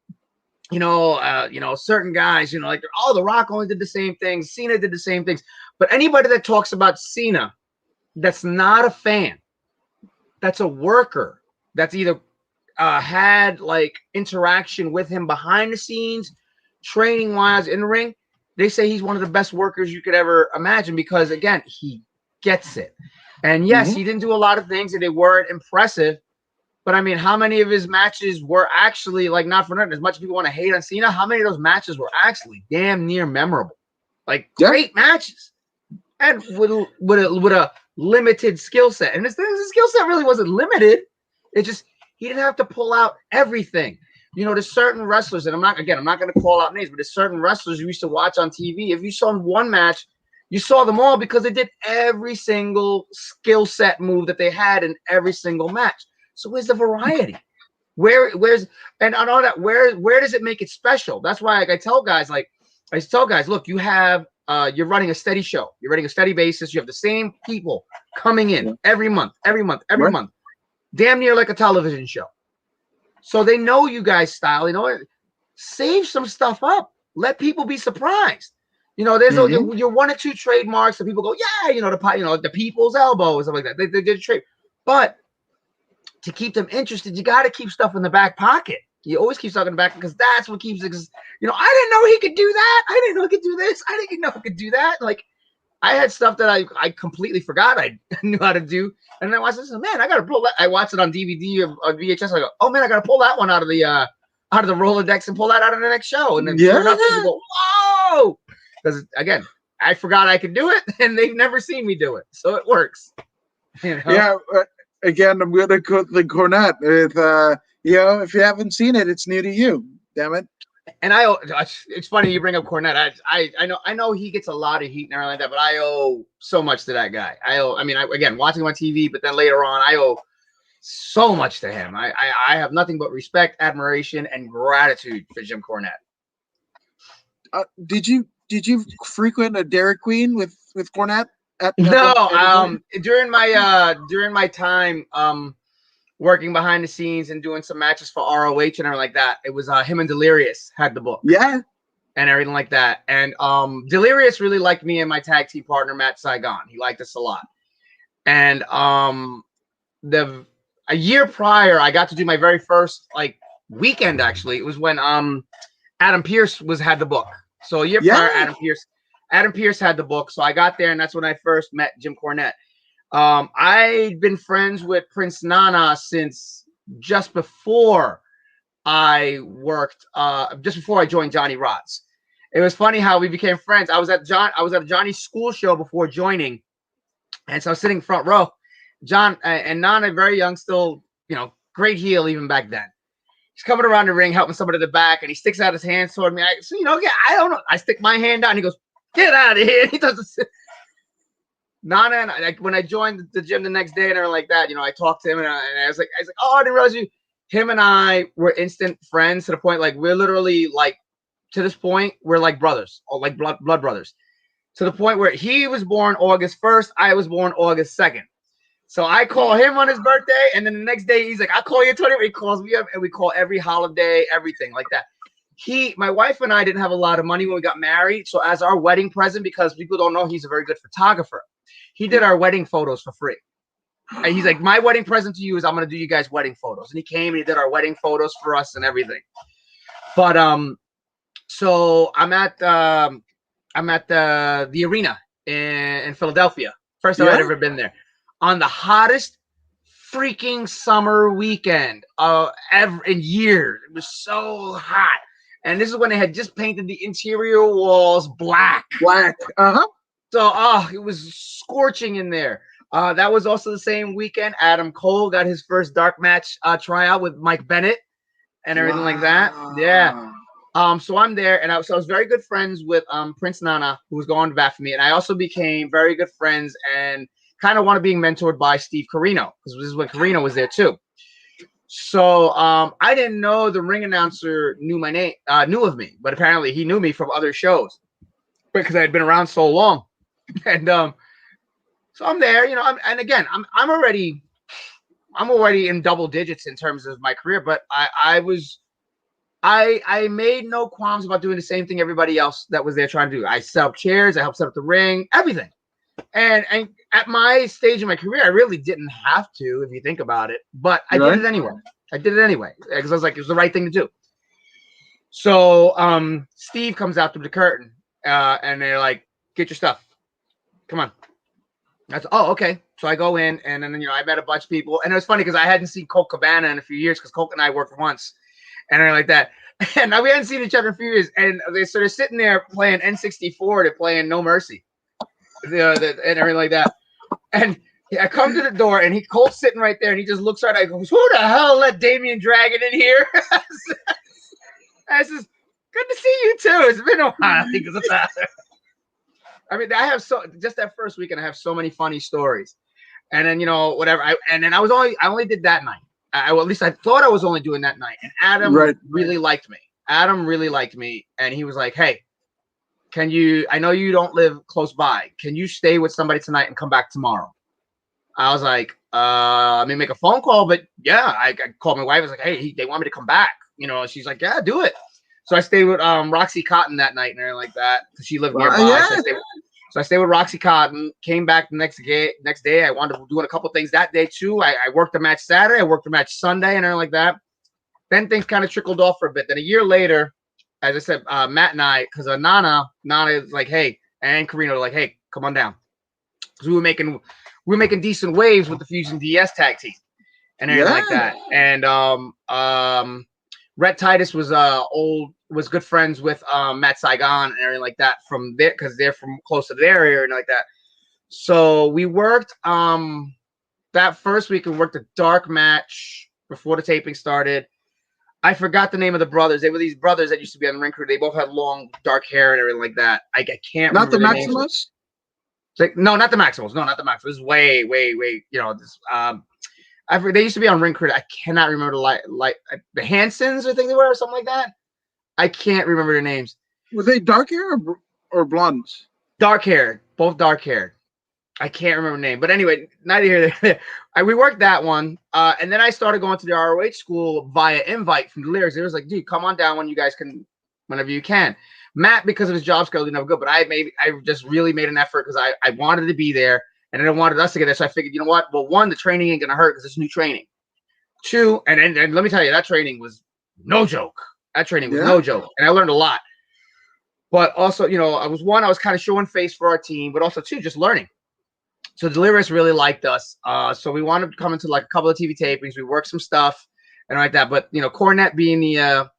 certain guys, like, oh, The Rock only did the same things, Cena did the same things. But anybody that talks about Cena, that's not a fan, that's a worker, that's either had like interaction with him behind the scenes, training wise, in the ring, they say he's one of the best workers you could ever imagine, because again, he gets it. And yes, he didn't do a lot of things and they weren't impressive, but I mean, how many of his matches were actually, like, not for nothing, as much as people want to hate on Cena, how many of those matches were actually damn near memorable? Like, great matches, and with a limited skill set. And his skill set really wasn't limited. It just, he didn't have to pull out everything. There's certain wrestlers, and I'm not going to call out names, but there's certain wrestlers you used to watch on TV. If you saw one match, you saw them all because they did every single skill set move that they had in every single match. So where's the variety? Where's and on all that, where does it make it special? That's why, like, I tell guys, look, you have you're running a steady show. You're running a steady basis. You have the same people coming in every month, damn near like a television show. So they know you guys' style. Save some stuff up. Let people be surprised. There's your one or two trademarks that people go, yeah, the people's elbow and stuff like that. They did trade, but to keep them interested, you got to keep stuff in the back pocket. You always keep stuff in the back, because that's what keeps it. I didn't know he could do that. I didn't know he could do this. I didn't know he could do that. Like, I had stuff that I completely forgot I knew how to do. And then I watched this, man, I got to pull that. I watched it on DVD or VHS. I go, oh man, I got to pull that one out of the Rolodex and pull that out of the next show. And then sure enough, people go, whoa, because again, I forgot I could do it, and they've never seen me do it, so it works. Yeah. Again, I'm going to quote the Cornette with, if you haven't seen it, it's new to you. Damn it. And it's funny you bring up Cornette. I know he gets a lot of heat and everything like that, but I owe so much to that guy. Again, watching him on TV, but then later on, I owe so much to him. I have nothing but respect, admiration, and gratitude for Jim Cornette. Did you frequent a Dairy Queen with Cornette? No, during my time working behind the scenes and doing some matches for ROH and everything like that, it was him and Delirious had the book. Yeah. And everything like that. And Delirious really liked me and my tag team partner, Matt Saigon. He liked us a lot. And a year prior, I got to do my very first weekend, actually. It was when Adam Pearce had the book. So a year prior, Adam Pearce had the book. So I got there, and that's when I first met Jim Cornette. I'd been friends with Prince Nana since just before I joined Johnny Rods. It was funny how we became friends. I was at Johnny's school show before joining, and so I was sitting front row. John and Nana, very young, still, great heel even back then. He's coming around the ring, helping somebody at the back, and he sticks out his hand toward me. I don't know. I stick my hand out, and he goes, "Get out of here!" He doesn't. Nana and I, when I joined the gym the next day and everything like that, I talked to him, and I was like, "Oh, I didn't realize you." Him and I were instant friends to the point, we're literally to this point, we're like brothers, or like blood brothers, to the point where he was born August 1st, I was born August 2nd. So I call him on his birthday, and then the next day he's like, "I'll call you 20." He calls me up, and we call every holiday, everything like that. My wife and I didn't have a lot of money when we got married, so as our wedding present, because people don't know he's a very good photographer, he did our wedding photos for free. And he's like, "My wedding present to you is I'm going to do you guys wedding photos." And he came and he did our wedding photos for us and everything. But so I'm at the arena in Philadelphia. First time I'd ever been there. On the hottest freaking summer weekend ever in years. It was so hot. And this is when they had just painted the interior walls black. Uh-huh. So it was scorching in there. That was also the same weekend Adam Cole got his first dark match tryout with Mike Bennett and everything like that. Yeah. So I'm there, and I was very good friends with Prince Nana, who was going to bat for me, and I also became very good friends and kind of wanted being mentored by Steve Carino, because this is when Carino was there too. So I didn't know the ring announcer knew my name, knew of me, but apparently he knew me from other shows because I had been around so long. And so I'm there, you know, I'm already in double digits in terms of my career, but I made no qualms about doing the same thing everybody else that was there trying to do. I set up chairs, I helped set up the ring, everything. And at my stage in my career, I really didn't have to, if you think about it, but I did it anyway. Because I was like, it was the right thing to do. So Steve comes out through the curtain, and they're like, "Get your stuff, come on." Okay. So I go in, and then I met a bunch of people, and it was funny because I hadn't seen Colt Cabana in a few years because Colt and I worked once, and they're like that. And we hadn't seen each other in a few years, and they sort of sitting there playing N64, they're playing No Mercy. And everything like that. And I come to the door, and Colt's sitting right there, and he just looks right at me and goes, "Who the hell let Damian Dragon in here?" I says, "Good to see you too. It's been a while." I mean, I have just that first weekend, I have so many funny stories. And then whatever. I only did that night. At least I thought I was only doing that night. And Adam really liked me. And he was like, "Hey, I know you don't live close by. Can you stay with somebody tonight and come back tomorrow?" I was like, I may make a phone call, but yeah, I called my wife. I was like, "Hey, they want me to come back." She's like, "Yeah, do it." So I stayed with Roxy Cotton that night and everything like that because she lived nearby. Yeah. So I stayed with Roxy Cotton, came back the next day. I wound up doing a couple things that day too. I worked a match Saturday, I worked a match Sunday and everything like that. Then things kind of trickled off for a bit. Then a year later, as I said, Matt and I, because Nana is like, "Hey," and Carino are like, "Hey, come on down." Because we were making decent waves with the Fusion DS tag team and everything like that. And Rhett Titus was good friends with Matt Saigon and everything like that from there because they're from close to their area and like that. So we worked that first week. We worked a dark match before the taping started. I forgot the name of the brothers. They were these brothers that used to be on the ring crew. They both had long dark hair and everything like that. I can't not remember the the Maximals. No, not the Maximals. No, not the Maximals. This is way. They used to be on ring crew. I cannot remember the Hansons, I think they were, or something like that. I can't remember their names. Were they dark hair or blondes? Dark hair, both dark hair. I can't remember the name, but anyway, neither here nor there. We worked that one, and then I started going to the ROH school via invite from the Lyrics. It was like, "Dude, come on down whenever you can." Matt, because of his job schedule, didn't have good, but I just really made an effort because I wanted to be there, and I wanted us to get there. So I figured, you know what? Well, one, the training ain't gonna hurt because it's new training. Two, and let me tell you, that training was no joke. No joke, and I learned a lot. But also, I was kind of showing face for our team, but also two, just learning. So Delirious really liked us. So we wanted to come into like a couple of TV tapings. We worked some stuff and like that. But Cornette being the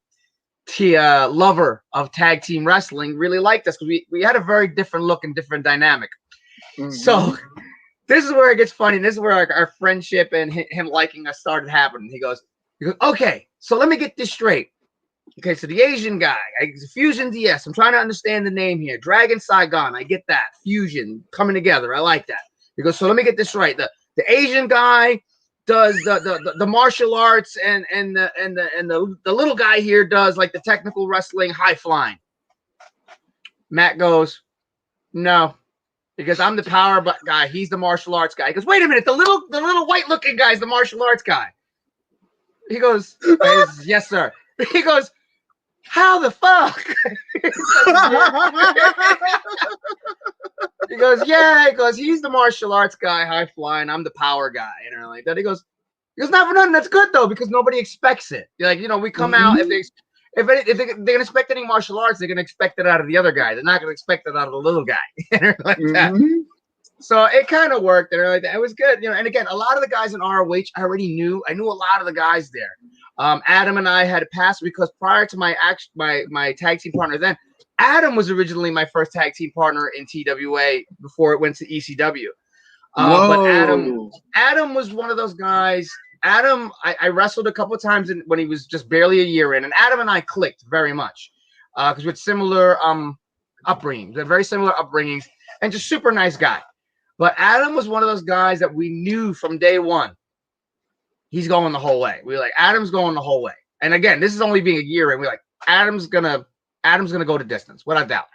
lover of tag team wrestling really liked us because we had a very different look and different dynamic. Mm-hmm. So this is where it gets funny. This is where our friendship and him liking us started happening. He goes, "Okay, so let me get this straight. Okay, so the Asian guy, Fusion DS. I'm trying to understand the name here. Dragon Saigon. I get that. Fusion coming together. I like that." He goes, "So let me get this right. The Asian guy does the martial arts, and the little guy here does like the technical wrestling, high flying." Matt goes, "No, because I'm the power guy. He's the martial arts guy." He goes, "Wait a minute. The little white looking guy is the martial arts guy." He goes, "Yes, sir." He goes, "How the fuck?" He goes, "Yeah." He goes, "He's the martial arts guy, high flying. I'm the power guy," and everything like that. He goes, "Not for nothing. That's good though because nobody expects it. Like we come out if they're gonna expect any martial arts, they're gonna expect it out of the other guy. They're not gonna expect it out of the little guy." Like that. So it kind of worked, and like that. It was good, And again, a lot of the guys in ROH I already knew. I knew a lot of the guys there. Adam and I had passed because prior to my tag team partner then, Adam was originally my first tag team partner in TWA before it went to ECW. But Adam was one of those guys. Adam, I wrestled a couple of times when he was just barely a year in, and Adam and I clicked very much because with similar upbringings, they're very similar upbringings, and just super nice guy. But Adam was one of those guys that we knew from day one. He's going the whole way. We were like, Adam's going the whole way. And again, this is only being a year, and we're like, Adam's gonna go the distance, without doubt.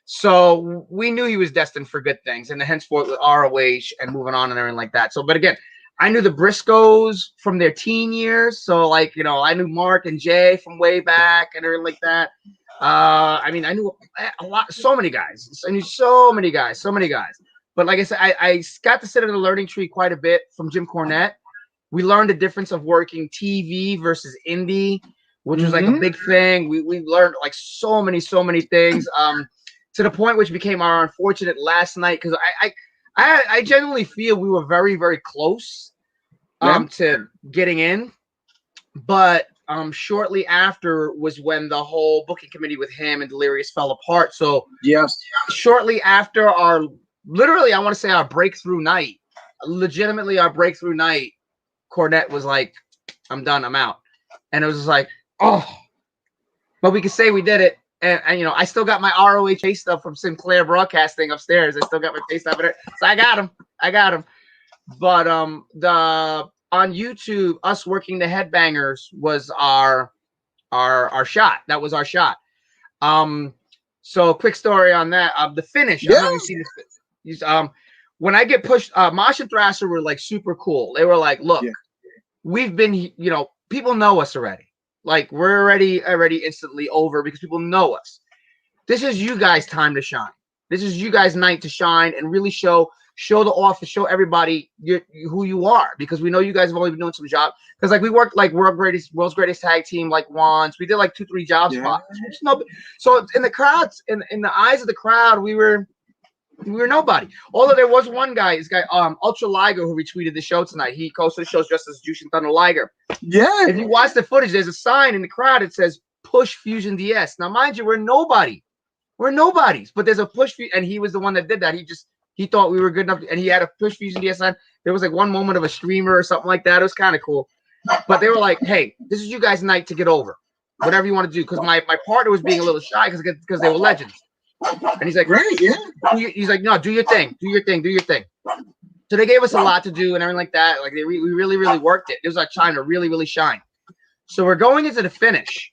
So we knew he was destined for good things, and henceforth with ROH and moving on and everything like that. So, but again, I knew the Briscoes from their teen years. So, like, you know, I knew Mark and Jay from way back and everything like that. I mean, I knew a lot, so many guys. I knew so many guys. But like I said, I got to sit in the learning tree quite a bit from Jim Cornette. We learned the difference of working TV versus indie, which was like a big thing. We learned like so many things. To the point which became our unfortunate last night, because I genuinely feel we were very, very close to getting in, but shortly after was when the whole booking committee with him and Delirious fell apart. So shortly after our, literally, I want to say our breakthrough night, legitimately our breakthrough night, Cornette was like, "I'm done, I'm out," and it was just like, oh, but we could say we did it. And you know, I still got my ROH stuff from Sinclair Broadcasting upstairs. I still got my face stuff in it. So I got him. But on YouTube, us working the headbangers was our shot. That was our shot. So quick story on that. The finish. I don't know if you've seen this. When I get pushed, Mosh and Thrasher were like super cool. They were like, look, we've been, you know, people know us already. Like, we're already instantly over because people know us. This is you guys' time to shine. This is you guys' night to shine and really show the office, show everybody who you are, because we know you guys have only been doing some jobs. Because like we worked like world's greatest tag team like once. We did like 2-3 job spots. So in the crowds, in the eyes of the crowd, we were nobody. Although there was one guy, this guy, Ultra Liger, who retweeted the show tonight. He hosted the show just as Jushin Thunder Liger. Yeah. If you watch the footage, there's a sign in the crowd. It says "Push Fusion DS." Now, mind you, we're nobody. We're nobodies. But there's a push, and he was the one that did that. He thought we were good enough, and he had a Push Fusion DS sign. There was like one moment of a streamer or something like that. It was kind of cool. But they were like, "Hey, this is you guys' night to get over. Whatever you want to do." Because my partner was being a little shy because they were legends. And he's like, "Great, yeah." He's like, "No, do your thing. So they gave us a lot to do and everything like that. Like we really, really worked it. It was like trying to really, really shine. So we're going into the finish,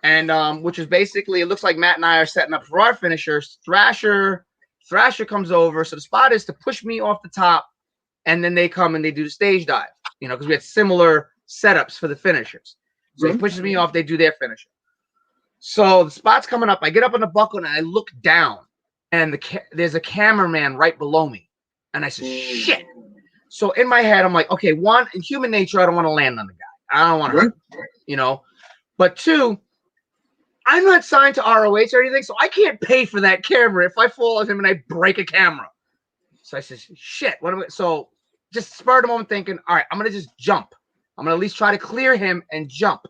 and which is basically, it looks like Matt and I are setting up for our finishers. Thrasher comes over. So the spot is to push me off the top, and then they come and they do the stage dive. You know, because we had similar setups for the finishers. So he pushes me off. They do their finisher. So the spot's coming up. I get up on the buckle and I look down, and there's a cameraman right below me. And I said, shit. So in my head, I'm like, okay, one, in human nature, I don't want to land on the guy. I don't want to hurt him, you know. But two, I'm not signed to ROH or anything, so I can't pay for that camera if I fall on him and I break a camera. So I said, shit. So just spur of the moment thinking, all right, I'm going to just jump. I'm going to at least try to clear him and jump.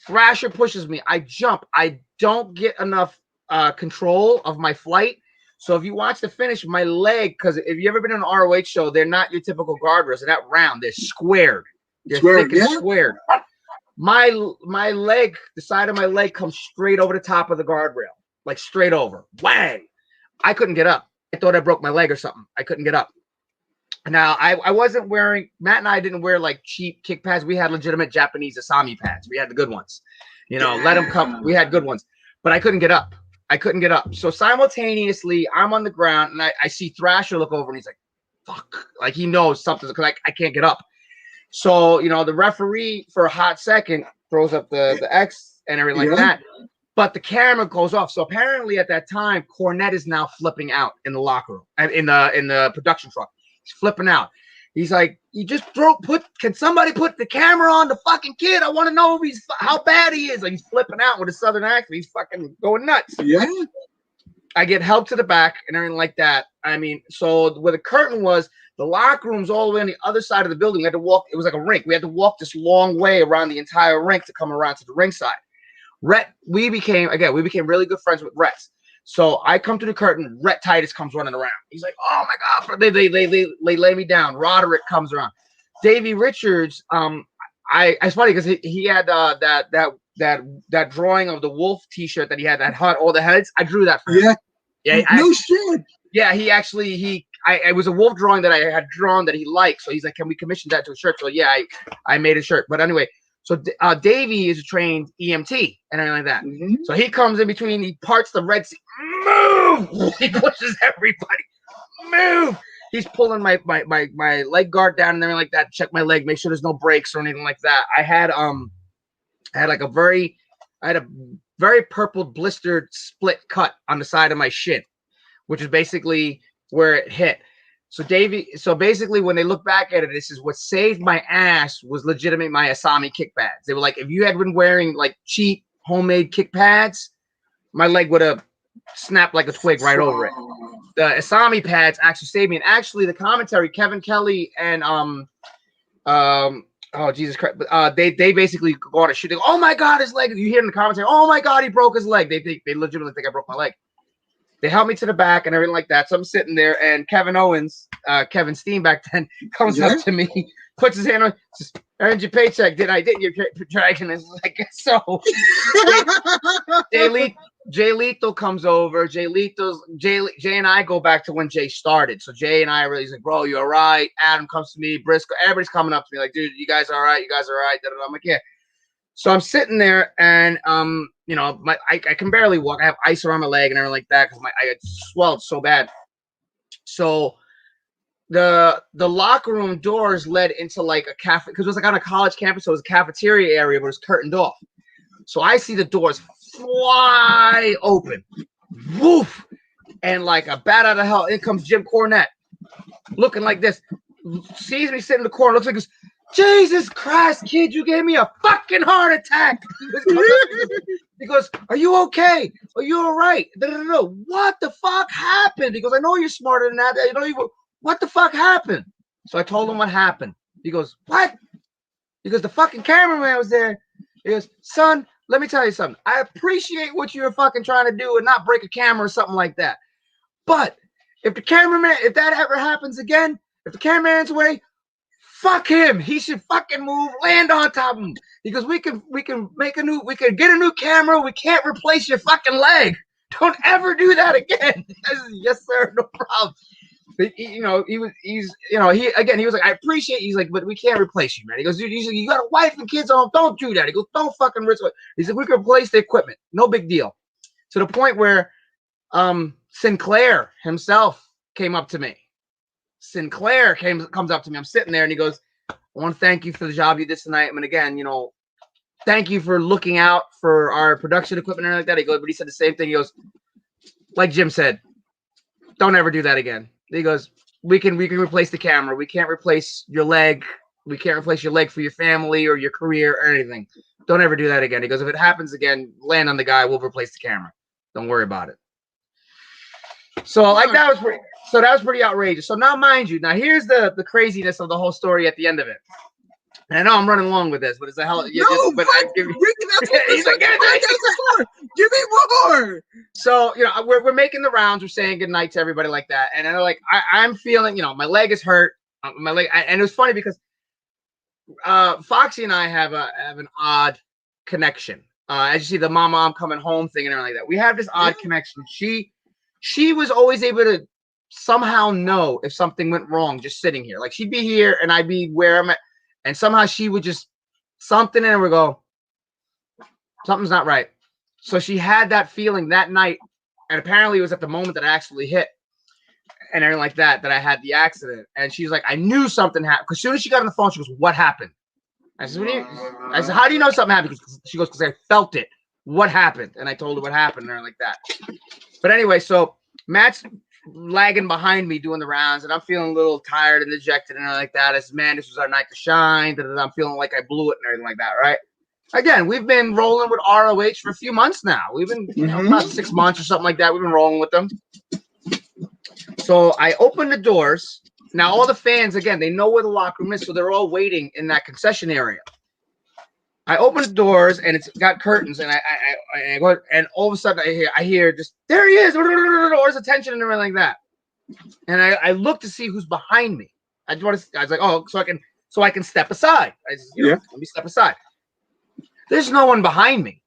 Thrasher pushes me. I jump. I don't get enough control of my flight. So if you watch the finish, my leg, because if you've ever been in an ROH show, they're not your typical guardrails. They're not round. They're squared. They're thick and squared. My leg, the side of my leg comes straight over the top of the guardrail, like straight over. Whang! I couldn't get up. I thought I broke my leg or something. I couldn't get up. Now, I wasn't wearing, Matt and I didn't wear like cheap kick pads. We had legitimate Japanese Asami pads. We had the good ones. You know, let them come. We had good ones. But I couldn't get up. So simultaneously, I'm on the ground, and I see Thrasher look over, and he's like, fuck. Like he knows something, because I can't get up. So, you know, the referee for a hot second throws up the X and everything like that. But the camera goes off. So apparently at that time, Cornette is now flipping out in the locker room, and in the production truck. He's flipping out. He's like, can somebody put the camera on the fucking kid? I want to know how bad he is. Like, he's flipping out with a southern accent. He's fucking going nuts. Yeah. I get help to the back and everything like that. I mean, so where the curtain was, the locker room's all the way on the other side of the building. We had to walk. It was like a rink. We had to walk this long way around the entire rink to come around to the ringside. We became really good friends with Rhett. So I come to the curtain. Rhett Titus comes running around. He's like, "Oh my god!" They lay me down. Roderick comes around. Davey Richards. It's funny because he had that drawing of the wolf T-shirt that he had that had all the heads. I drew that for him. Yeah. No shit. Yeah, he it was a wolf drawing that I had drawn that he liked. So he's like, can we commission that to a shirt? So yeah, I made a shirt. But anyway, so Davey is a trained EMT and everything like that. So he comes in between, he parts the Red Sea. Move! He pushes everybody. Move! He's pulling my leg guard down and everything like that. Check my leg, make sure there's no breaks or anything like that. I had a very purple blistered split cut on the side of my shin, which is basically where it hit. So basically when they look back at it, this is what saved my ass was legitimate my Asami kick pads. They were like, if you had been wearing like cheap homemade kick pads, my leg would have snapped like a twig right over it. The Asami pads actually saved me. And actually the commentary, Kevin Kelly and oh Jesus Christ! They basically go on a shoot. They go, oh my God, his leg! You hear in the commentary, oh my God, he broke his leg. They legitimately think I broke my leg. They helped me to the back and everything like that. So I'm sitting there, and Kevin Owens, Kevin Steen back then, comes up to me, puts his hand on, says, earned your paycheck, didn't your Dragon? It's like, so Jay Lethal comes over. Jay and I go back to when Jay started. So Jay and I really, he's like, bro, you all right? Adam comes to me, Briscoe, everybody's coming up to me like, dude, you guys all right? You guys all right? I'm like, yeah. So I'm sitting there, and you know, I can barely walk. I have ice around my leg and everything like that because I had swelled so bad. So the locker room doors led into like a cafe because it was like on a college campus, so it was a cafeteria area, but it was curtained off. So I see the doors fly open, woof, and like a bat out of hell, in comes Jim Cornette, looking like this, sees me sitting in the corner, looks like this. Jesus Christ, kid, you gave me a fucking heart attack. He goes, are you okay? Are you all right? No. What the fuck happened? He goes, I know you're smarter than that. You know, what the fuck happened? So I told him what happened. He goes, what? He goes, the fucking cameraman was there. He goes, son, let me tell you something. I appreciate what you're fucking trying to do and not break a camera or something like that. But if that ever happens again, if the cameraman's away, fuck him. He should fucking move, land on top of him. He goes, we can get a new camera. We can't replace your fucking leg. Don't ever do that again. Yes, sir, no problem. But, he was like, I appreciate you. He's like, but we can't replace you, man. He goes, dude, you got a wife and kids on. Don't do that. He goes, don't fucking risk it. He said, we can replace the equipment. No big deal. To the point where Sinclair himself came up to me. Sinclair comes up to me. I'm sitting there and he goes, I want to thank you for the job you did tonight. I mean, again, thank you for looking out for our production equipment and everything like that. He goes, but he said the same thing. He goes, like Jim said, don't ever do that again. He goes, we can replace the camera. We can't replace your leg. We can't replace your leg for your family or your career or anything. Don't ever do that again. He goes, if it happens again, land on the guy. We'll replace the camera. Don't worry about it. So like that was pretty outrageous. So now, mind you, here's the craziness of the whole story at the end of it. And I know I'm running along with this, but it's a hell. Give me more. So we're making the rounds. We're saying goodnight to everybody like that, and I'm feeling, my leg is hurt. My leg, and it was funny because Foxy and I have an odd connection. As you see, the mom coming home thing and everything like that. We have this odd connection. She was always able to somehow know if something went wrong just sitting here. Like she'd be here and I'd be where I'm at, and somehow she would just something in her would go, something's not right. So she had that feeling that night, and apparently it was at the moment that I actually hit and everything like that I had the accident. And she's like, I knew something happened. Because as soon as she got on the phone, she goes, what happened? I said, how do you know something happened? She goes, because I felt it. What happened? And I told her what happened and everything like that. But anyway, so Matt's lagging behind me doing the rounds, and I'm feeling a little tired and dejected and everything like that. I said, man, this was our night to shine. I'm feeling like I blew it and everything like that, right? Again, we've been rolling with ROH for a few months now. We've been about 6 months or something like that. We've been rolling with them. So I opened the doors. Now all the fans, again, they know where the locker room is, so they're all waiting in that concession area. I open the doors and it's got curtains, and I go, and all of a sudden I hear just, there he is, there's attention and everything like that. And I look to see who's behind me. I was like, oh, so I can step aside. I just, let me step aside. There's no one behind me,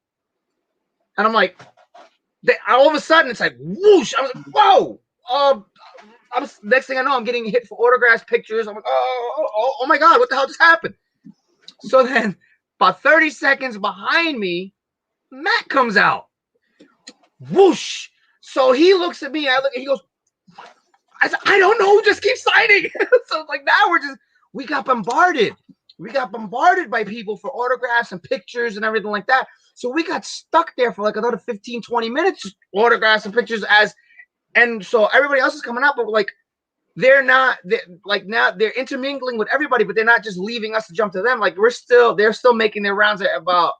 and I'm like, all of a sudden it's like whoosh. I was like, whoa, next thing I know, I'm getting hit for autographs, pictures. I'm like, oh my God, what the hell just happened? So then about 30 seconds behind me, Matt comes out. Whoosh. So he looks at me. I look and he goes, I said, I don't know. Just keep signing. So like now we got bombarded. We got bombarded by people for autographs and pictures and everything like that. So we got stuck there for like another 15, 20 minutes, autographs and pictures and so everybody else is coming out, but like now they're intermingling with everybody, but they're not just leaving us to jump to them. Like they're still making their rounds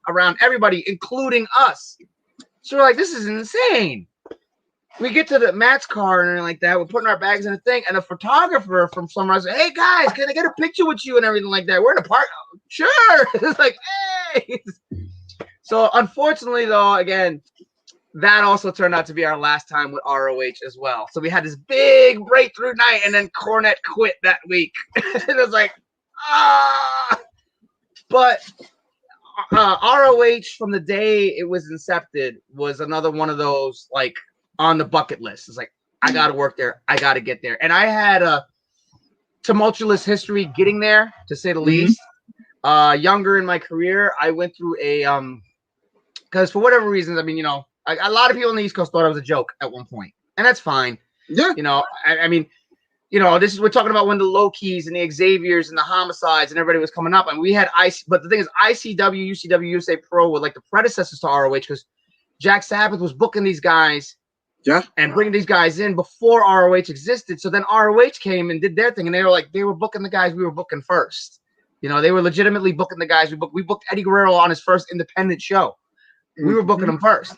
around everybody, including us. So we're like, this is insane. We get to the Matt's car and like that. We're putting our bags in a thing, and a photographer from somewhere said, "Hey guys, can I get a picture with you?" and everything like that. We're in a park. Oh, sure. It's like, hey. So unfortunately, though, again, that also turned out to be our last time with ROH as well. So we had this big breakthrough night, and then Cornette quit that week. It was like, But ROH from the day it was incepted was another one of those like on the bucket list. It's like, I got to work there. I got to get there. And I had a tumultuous history getting there, to say the least. Younger in my career, I went through because for whatever reasons, I mean, a lot of people on the East Coast thought I was a joke at one point, and that's fine. Yeah. I mean, we're talking about when the Loki's and the Xaviers and the Homicides and everybody was coming up, and we had but the thing is, ICW, UCW, USA Pro were like the predecessors to ROH because Jack Sabbath was booking these guys. Yeah. And bringing these guys in before ROH existed. So then ROH came and did their thing, and they were booking the guys we were booking first. They were legitimately booking the guys we booked. We booked Eddie Guerrero on his first independent show. We were booking him first.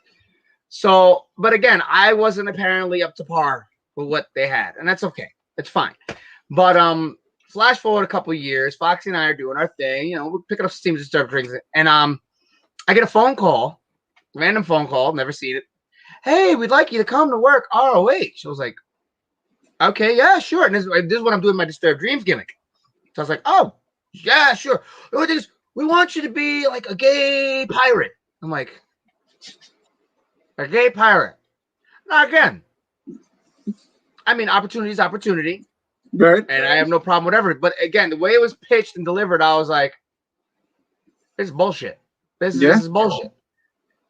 So, but again, I wasn't apparently up to par with what they had, and that's okay. It's fine. But flash forward a couple of years, Foxy and I are doing our thing. We're picking up steam to start drinks, and I get a phone call, random phone call, never seen it. Hey, we'd like you to come to work ROH. I was like, okay, yeah, sure. And this is what I'm doing my Disturbed Dreams gimmick. So I was like, oh, yeah, sure. We want you to be like a gay pirate. I'm like, a gay pirate. Now, again, I mean, opportunity is opportunity. Right. And I have no problem with whatever. But again, the way it was pitched and delivered, I was like, this is bullshit. This is bullshit.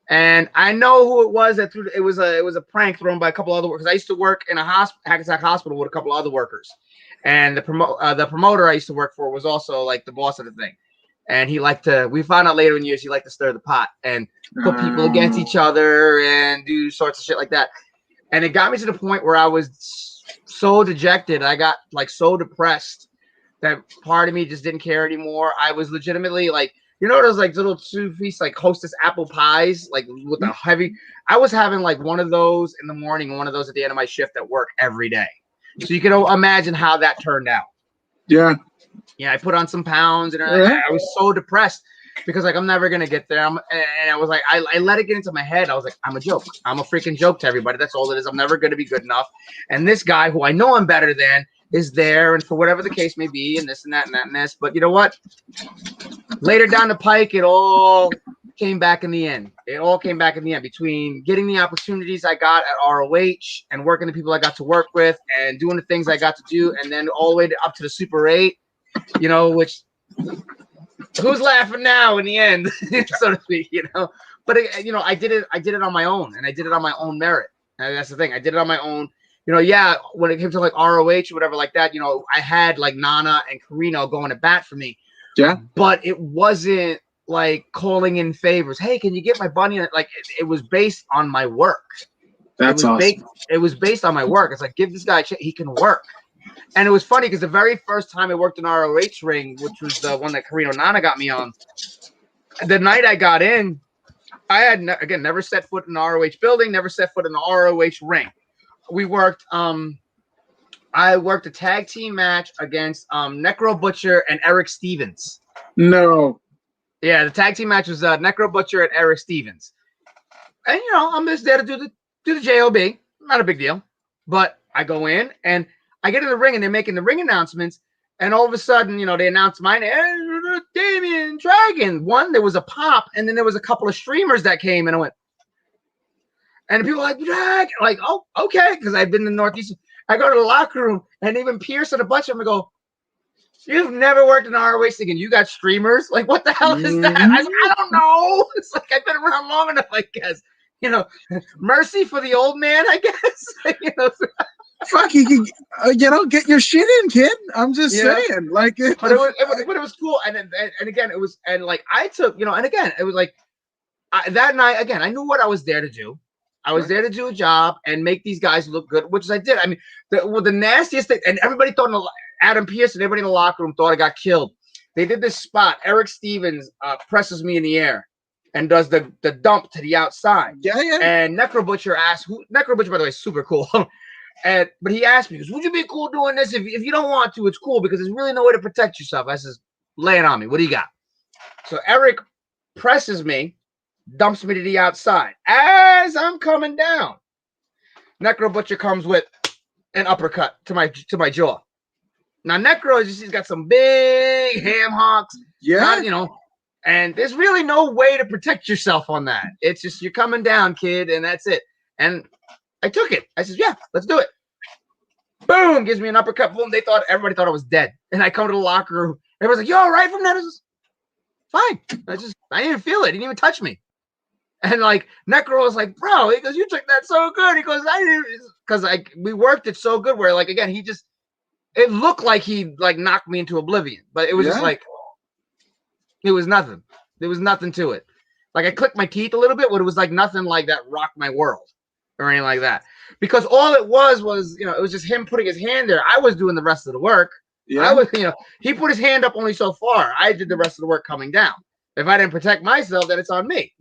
And I know who it was that threw it. Was a prank thrown by a couple other workers. I used to work in a Hackensack hospital with a couple other workers, and the promoter I used to work for was also like the boss of the thing. And he liked to. We found out later in years he liked to stir the pot and put people against each other and do sorts of shit like that. And it got me to the point where I was so dejected. I got like so depressed that part of me just didn't care anymore. I was legitimately like. Those like little 2-piece like Hostess apple pies, like with the heavy. I was having like one of those in the morning and one of those at the end of my shift at work every day. So you can imagine how that turned out. Yeah. Yeah, I put on some pounds and I was so depressed because like I'm never gonna get there. And I was like, I let it get into my head. I was like, I'm a joke. I'm a freaking joke to everybody. That's all it is. I'm never gonna be good enough. And this guy who I know I'm better than is there, and for whatever the case may be, and this and that and that and this. But you know what? Later down the pike, it all came back in the end. It all came back in the end between getting the opportunities I got at ROH and working the people I got to work with and doing the things I got to do, and then all the way up to the Super 8, which who's laughing now in the end, so to speak, But I did it on my own, and I did it on my own merit. And that's the thing. I did it on my own. When it came to like ROH or whatever like that, I had like Nana and Carino going to bat for me. Yeah. But it wasn't like calling in favors. Hey, can you get my bunny? Like it was based on my work. That's awesome. It was based on my work. It's like, give this guy a chance. He can work. And it was funny because the very first time I worked in ROH ring, which was the one that Carino Nana got me on, the night I got in, I had never set foot in an ROH building, never set foot in an ROH ring. We worked I worked a tag team match against Necro Butcher and Eric Stevens. No. Yeah, the tag team match was Necro Butcher and Eric Stevens. And I'm just there to do the JOB. Not a big deal. But I go in and I get in the ring and they're making the ring announcements, and all of a sudden, they announce my name, Damian Dragon. There was a pop, and then there was a couple of streamers that came, and I went, and people were like, Drag, like, oh, okay, because I'd been in the Northeast. I go to the locker room, and even Pierce and a bunch of them go, "You've never worked in ROH thinking you got streamers? Like, what the hell is that?" I don't know. It's like I've been around long enough, I guess. Mercy for the old man, I guess. Fuck, you can, get your shit in, kid. I'm just saying, like, but it was cool, and again, it was, and like I took, and again, it was like that night again. I knew what I was there to do. I was there to do a job and make these guys look good, which I did. I mean, the nastiest thing, and everybody thought Adam Pearce and everybody in the locker room thought I got killed. They did this spot. Eric Stevens presses me in the air and does the dump to the outside. Yeah. And Necro Butcher asked, Necro Butcher, by the way, is super cool. But he asked me, "Would you be cool doing this? If you don't want to, it's cool because there's really no way to protect yourself." I says, "Lay it on me. What do you got?" So Eric presses me, dumps me to the outside. As I'm coming down, Necro Butcher comes with an uppercut to my jaw. Now Necro, he's got some big ham hocks. Yeah. And there's really no way to protect yourself on that. It's just you're coming down, kid, and that's it. And I took it. I said, "Yeah, let's do it." Boom, gives me an uppercut. Boom. Everybody thought I was dead. And I come to the locker room. Everybody's like, "You all right from that?" I was fine. I didn't feel it. He didn't even touch me. And like Necro was like, "Bro," he goes, "You took that so good." He goes, "I didn't," because we worked it so good where like again, it looked like he like knocked me into oblivion, but it was just like it was nothing. There was nothing to it. Like I clicked my teeth a little bit, but it was like nothing like that rocked my world or anything like that. Because all it was it was just him putting his hand there. I was doing the rest of the work. Yeah. I was, he put his hand up only so far. I did the rest of the work coming down. If I didn't protect myself, then it's on me,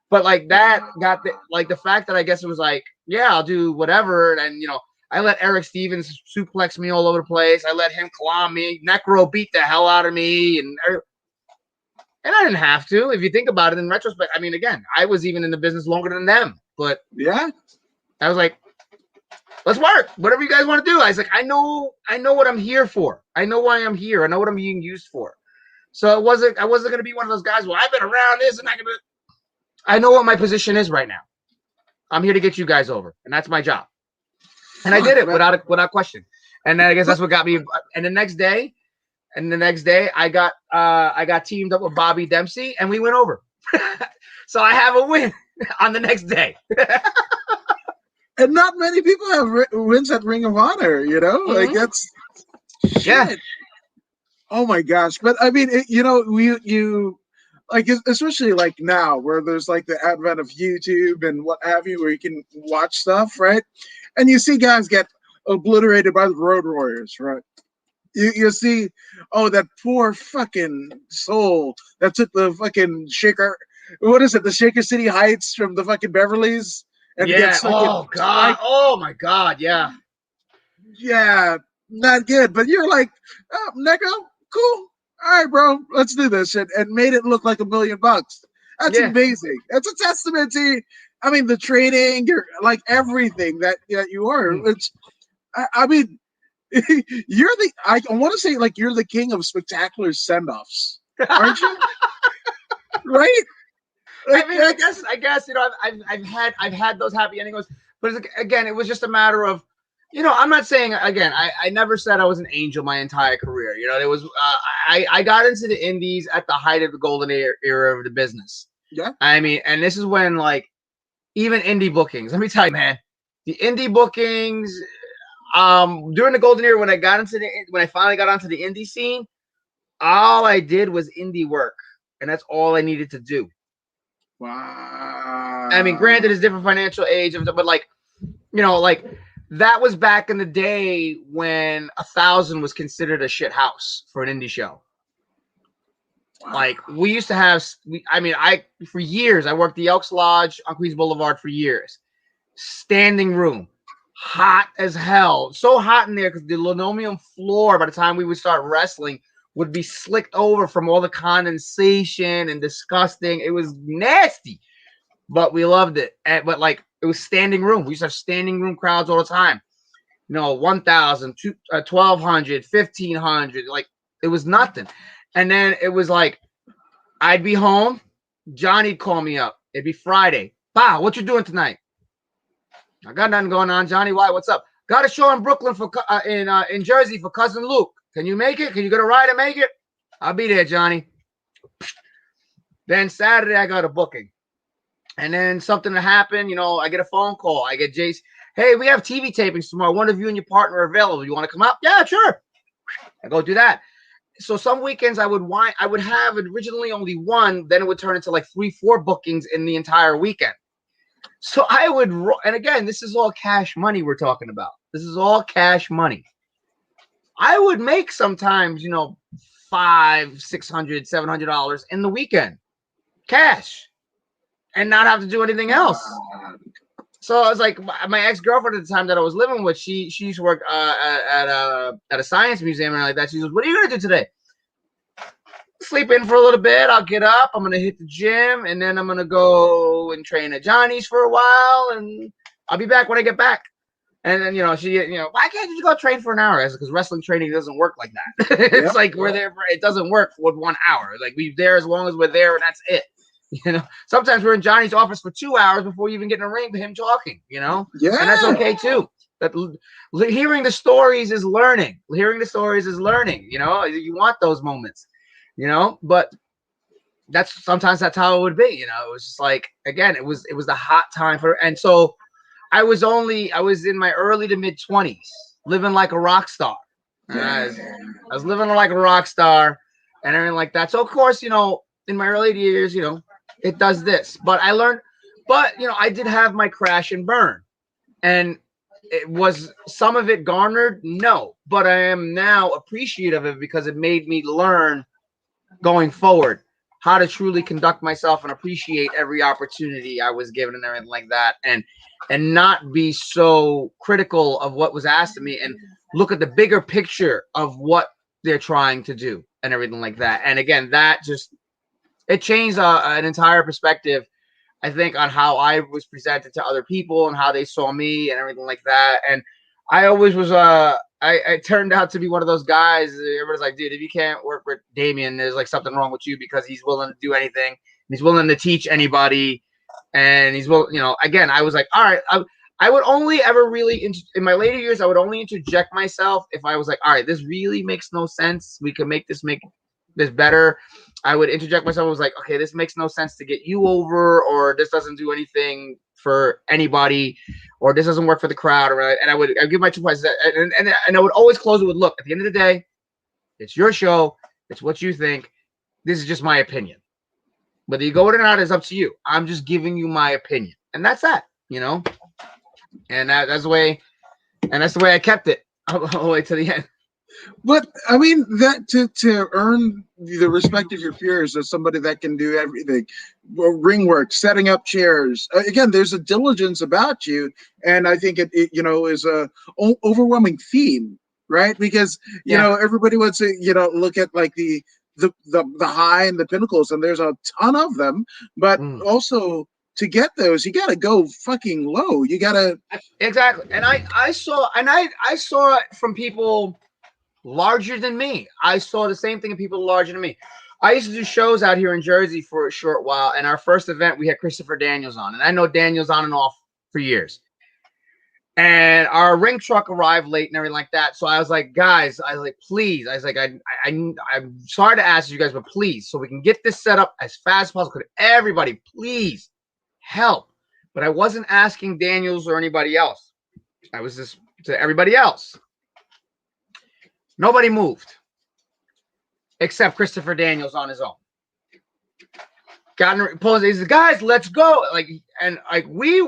But like that got the fact that I guess it was like, yeah, I'll do whatever. And, I let Eric Stevens suplex me all over the place. I let him clom me. Necro beat the hell out of me. And I didn't have to. If you think about it in retrospect, I mean, again, I was even in the business longer than them. But yeah, I was like, let's work. Whatever you guys want to do. I was like, I know what I'm here for. I know why I'm here. I know what I'm being used for. So I wasn't going to be one of those guys. Well, I've been around this and I know what my position is right now. I'm here to get you guys over, and that's my job. And I did it without question. And then I guess that's what got me. And the next day, I got teamed up with Bobby Dempsey, and we went over. So I have a win on the next day. And not many people have wins at Ring of Honor, Mm-hmm. Like that's shit. Oh my gosh! But I mean, you like, especially like now, where there's like the advent of YouTube and what have you, where you can watch stuff, right? And you see guys get obliterated by the Road Warriors, right? You see, that poor fucking soul that took the fucking Shaker. What is it? The Shaker City Heights from the fucking Beverlys. And God. Oh my God. Yeah. Yeah. Not good. But you're like, "Oh, Neko, cool. All right, bro. Let's do this shit," and made it look like $1 million. That's amazing. That's a testament to, the training, like everything that you are. It's, I mean, I want to say like you're the king of spectacular send-offs, aren't you? Right? I mean, I guess I've had those happy endings, but again, it was just a matter of, I'm not saying again. I never said I was an angel my entire career. There was I got into the indies at the height of the golden era of the business. Yeah. I mean, and this is when like even indie bookings. Let me tell you, man, the indie bookings during the golden era when I finally got onto the indie scene, all I did was indie work, and that's all I needed to do. Wow. I mean, granted, it's different financial age, but like, like that was back in the day when 1,000 was considered a shit house for an indie show. Wow. Like we used to have, for years, I worked the Elks Lodge on Queens Boulevard for years. Standing room, hot as hell. So hot in there because the linoleum floor, by the time we would start wrestling, would be slicked over from all the condensation and disgusting. It was nasty, but we loved it. But like it was standing room. We used to have standing room crowds all the time. 1,000, 1,200, 1,500. Like it was nothing. And then it was like I'd be home. Johnny'd call me up. It'd be Friday. "Bah, what you doing tonight?" "I got nothing going on, Johnny. Why? What's up?" Got a show in Brooklyn for in Jersey for cousin Luke. Can you make it? Can you get a ride and make it? I'll be there, Johnny. Then Saturday I got a booking. And then something happened, you know, I get a phone call. I get Jace, hey, we have TV tapings tomorrow. One of you and your partner are available. You want to come out? Yeah, sure. I go do that. So some weekends I would have originally only one, then it would turn into like 3-4 bookings in the entire weekend. So I would, and again, this is all cash money we're talking about. This is all cash money. I would make sometimes, you know, $500, $600, $700 in the weekend, cash, and not have to do anything else. So I was like, my ex-girlfriend at the time that I was living with, she used to work at a science museum and like that. She goes, what are you gonna do today? Sleep in for a little bit. I'll get up. I'm gonna hit the gym, and then I'm gonna go and train at Johnny's for a while, and I'll be back when I get back. And then, you know, she, you know, why can't you go train for an hour? Because wrestling training doesn't work like that. It's like we're there for, it doesn't work for 1 hour. Like we're there as long as we're there, and that's it. You know, sometimes we're in Johnny's office for 2 hours before you even get in a ring with him talking, you know? Yeah. And that's okay too. That hearing the stories is learning. Hearing the stories is learning, you know? You want those moments, you know? But sometimes that's how it would be, you know? It was just like, again, it was the hot time for, and so I was in my early to mid 20s, living like a rock star. I was living like a rock star and everything like that. So of course, you know, in my early years, you know, it does this, but I learned, but you know, I did have my crash and burn, and it was some of it garnered, no, but I am now appreciative of it because it made me learn going forward how to truly conduct myself and appreciate every opportunity I was given and everything like that, and not be so critical of what was asked of me, and look at the bigger picture of what they're trying to do and everything like that. And again, that just, it changed an entire perspective, I think, on how I was presented to other people and how they saw me and everything like that. And I always was, I turned out to be one of those guys. Everybody's like, dude, if you can't work with Damian, there's like something wrong with you, because he's willing to do anything. He's willing to teach anybody. And he's, well, you know, again, I was like, all right, I would only ever really, in my later years, I would only interject myself if I was like, all right, this really makes no sense. We can make this better. I would interject myself. I was like, okay, this makes no sense to get you over, or this doesn't do anything for anybody, or this doesn't work for the crowd, or, and I'd give my 2 points, and I would always close it with, look, at the end of the day, it's your show, it's what you think. This is just my opinion. Whether you go with it or not is up to you. I'm just giving you my opinion, and that's that, you know. And that's the way I kept it all the way to the end. But I mean, that to earn the respect of your peers as somebody that can do everything, ring work, setting up chairs. Again, there's a diligence about you, and I think it you know, is a overwhelming theme, right? Because you know, everybody wants to, you know, look at like the high and the pinnacles, and there's a ton of them, but also to get those, you gotta go fucking low. You gotta, exactly. And I saw it from people larger than me. I saw the same thing in people larger than me. I used to do shows out here in Jersey for a short while, and our first event we had Christopher Daniels on, and I know Daniels on and off for years. And our ring truck arrived late and everything like that. So I was like, guys, I was like, please. I was like, I'm sorry to ask you guys, but please, so we can get this set up as fast as possible. Could everybody please help? But I wasn't asking Daniels or anybody else. I was just to everybody else. Nobody moved except Christopher Daniels on his own. Got in pose. He said, guys, let's go. Like, and like me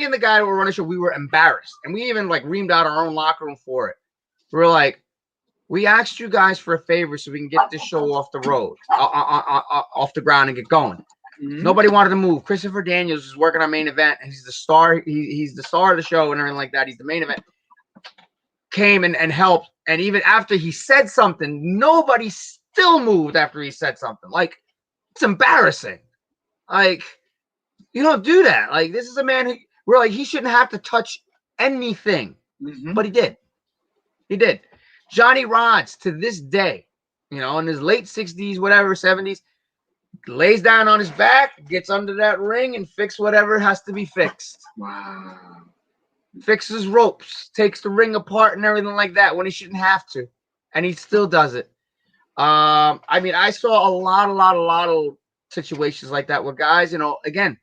and the guy who were running the show, we were embarrassed. And we even like reamed out our own locker room for it. We were like, we asked you guys for a favor so we can get this show off the road, off the ground, and get going. Nobody wanted to move. Christopher Daniels is working on main event, and he's the star. He's the star of the show and everything like that. He's the main event. Came and helped. And even after he said something, nobody still moved after he said something. Like, it's embarrassing. Like, you don't do that. Like, this is a man who, we're like, he shouldn't have to touch anything. But he did. He did. Johnny Rods, to this day, you know, in his late 60s, whatever, 70s, lays down on his back, gets under that ring, and fix whatever has to be fixed. Wow. fixes ropes, takes the ring apart and everything like that when he shouldn't have to, and he still does it. I mean, I saw a lot of situations like that with guys, again,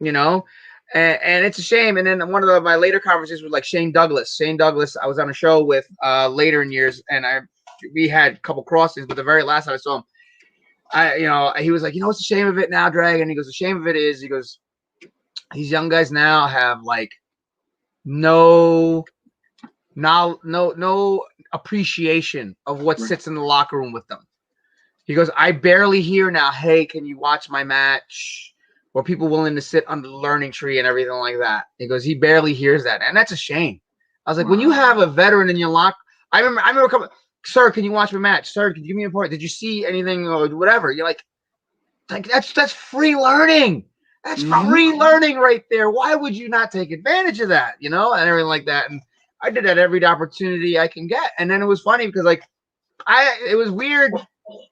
and it's a shame. And then one of my later conversations was like Shane Douglas. I was on a show with later in years, and we had a couple crossings, but the very last time I saw him, he was like, what's the shame of it now, Dragon? He goes, the shame of it is, he goes, these young guys now have like no appreciation of what sits in the locker room with them. He goes, I barely hear now, hey, can you watch my match? Or people willing to sit under the learning tree and everything like that. He goes, he barely hears that. And that's a shame. I was like, when you have a veteran in your locker, I remember coming, sir, can you watch my match? Sir, can you give me a report? Did you see anything or whatever? You're like that's free learning. That's free learning right there. Why would you not take advantage of that? And everything like that. And I did that every opportunity I can get. And then it was funny because it was weird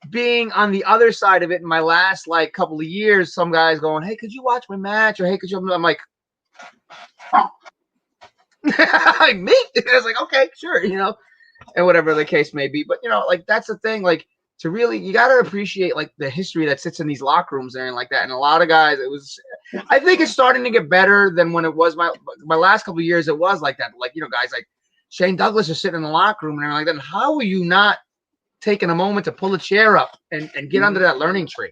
being on the other side of it in my last couple of years. Some guys going, hey, could you watch my match? Or hey, could you? I'm like, like me? I was like, okay, sure, and whatever the case may be. But that's the thing, to really, you got to appreciate the history that sits in these locker rooms and like that. And a lot of guys, I think it's starting to get better than when it was my last couple of years. It was like that. Guys like Shane Douglas are sitting in the locker room and everything like that. And how are you not taking a moment to pull a chair up and get under that learning tree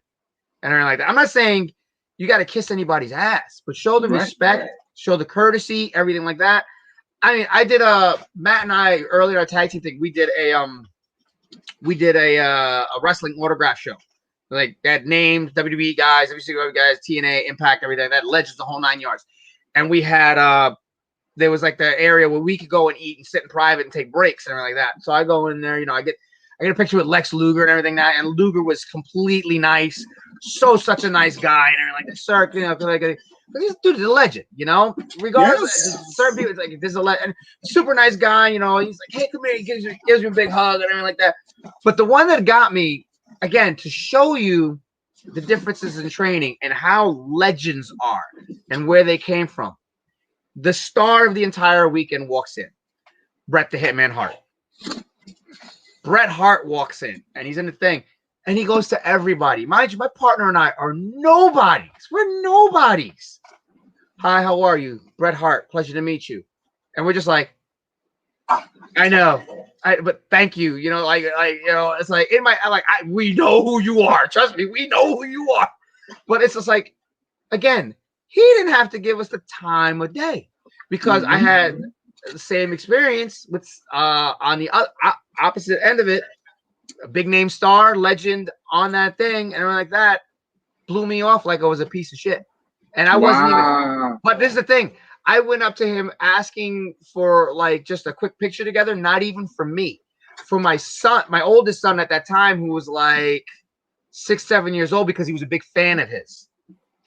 and everything like that? I'm not saying you got to kiss anybody's ass, but show the respect, show the courtesy, everything like that. I mean, I did Matt and I earlier our tag team thing. We did a wrestling autograph show. That names, WWE guys, WCW guys, TNA, Impact, everything. That Legends, the whole 9 yards. And we had there was the area where we could go and eat and sit in private and take breaks and everything like that. So I go in there, I get a picture with Lex Luger and everything like that. And Luger was completely nice, such a nice guy and everything like that. Sir, this dude is a legend, regardless. Certain people, it's this is a legend, super nice guy, he's like, hey, come here, he gives me a big hug and everything like that. But the one that got me, again, to show you the differences in training and how legends are and where they came from. The star of the entire weekend walks in, Bret the Hitman Hart. Bret Hart walks in, and he's in the thing, and he goes to everybody. Mind you, my partner and I are nobodies. We're nobodies. Hi, how are you? Bret Hart, pleasure to meet you. And we're just like, I know, but thank you. It's like in my, we know who you are. Trust me, we know who you are. But it's just again, he didn't have to give us the time of day because I had the same experience with on the opposite end of it, a big name star, legend on that thing, and everything like that blew me off like I was a piece of shit. And I wasn't even. But this is the thing. I went up to him asking for just a quick picture together, not even for me, for my son, my oldest son at that time, who was 6, 7 years old, because he was a big fan of his.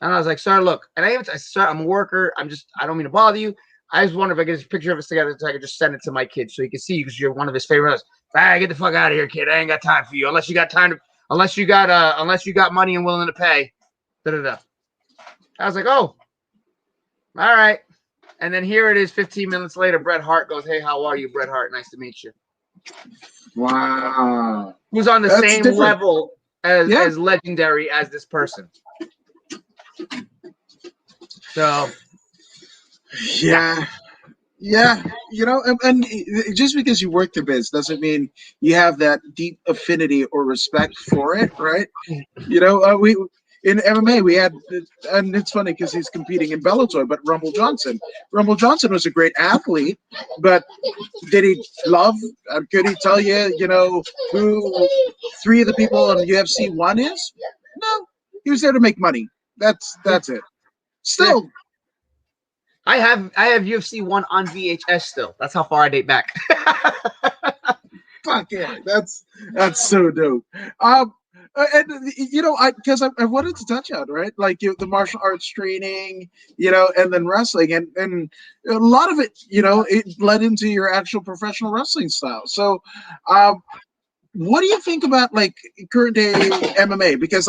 And I was like, sir, look, and I said, sir, I'm a worker. I don't mean to bother you. I just wonder if I get a picture of us together so I could just send it to my kid so he can see you because you're one of his favorites. Get the fuck out of here, kid. I ain't got time for you unless you got money and willing to pay. I was like, oh, all right. And then here it is 15 minutes later. Bret Hart goes, hey, how are you, Bret Hart? Nice to meet you. Wow. Who's on the same level as legendary as this person. So. Yeah. And just because you work the biz doesn't mean you have that deep affinity or respect for it, right? We in MMA we had, and it's funny because he's competing in Bellator, but Rumble Johnson was a great athlete, but did he love? Could he tell you, who 3 of the people on UFC 1 is? No, he was there to make money. That's it. Still. I have UFC 1 on VHS still. That's how far I date back. Fuck yeah, that's so dope. Because I wanted to touch on the martial arts training, and then wrestling, and a lot of it, it led into your actual professional wrestling style. So, what do you think about current day MMA? Because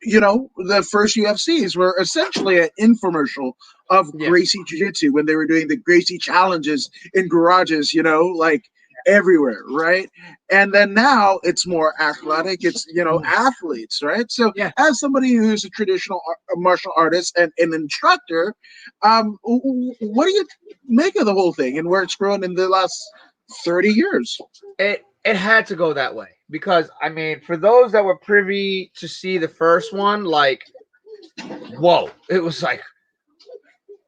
the first UFCs were essentially an infomercial of Yeah. Gracie Jiu-Jitsu when they were doing the Gracie challenges in garages, like everywhere, right? And then now it's more athletic. It's, athletes, right? So Yeah. as somebody who's a traditional martial artist and an instructor, what do you make of the whole thing and where it's grown in the last 30 years? It had to go that way because I mean, for those that were privy to see the first one, like, whoa, it was like,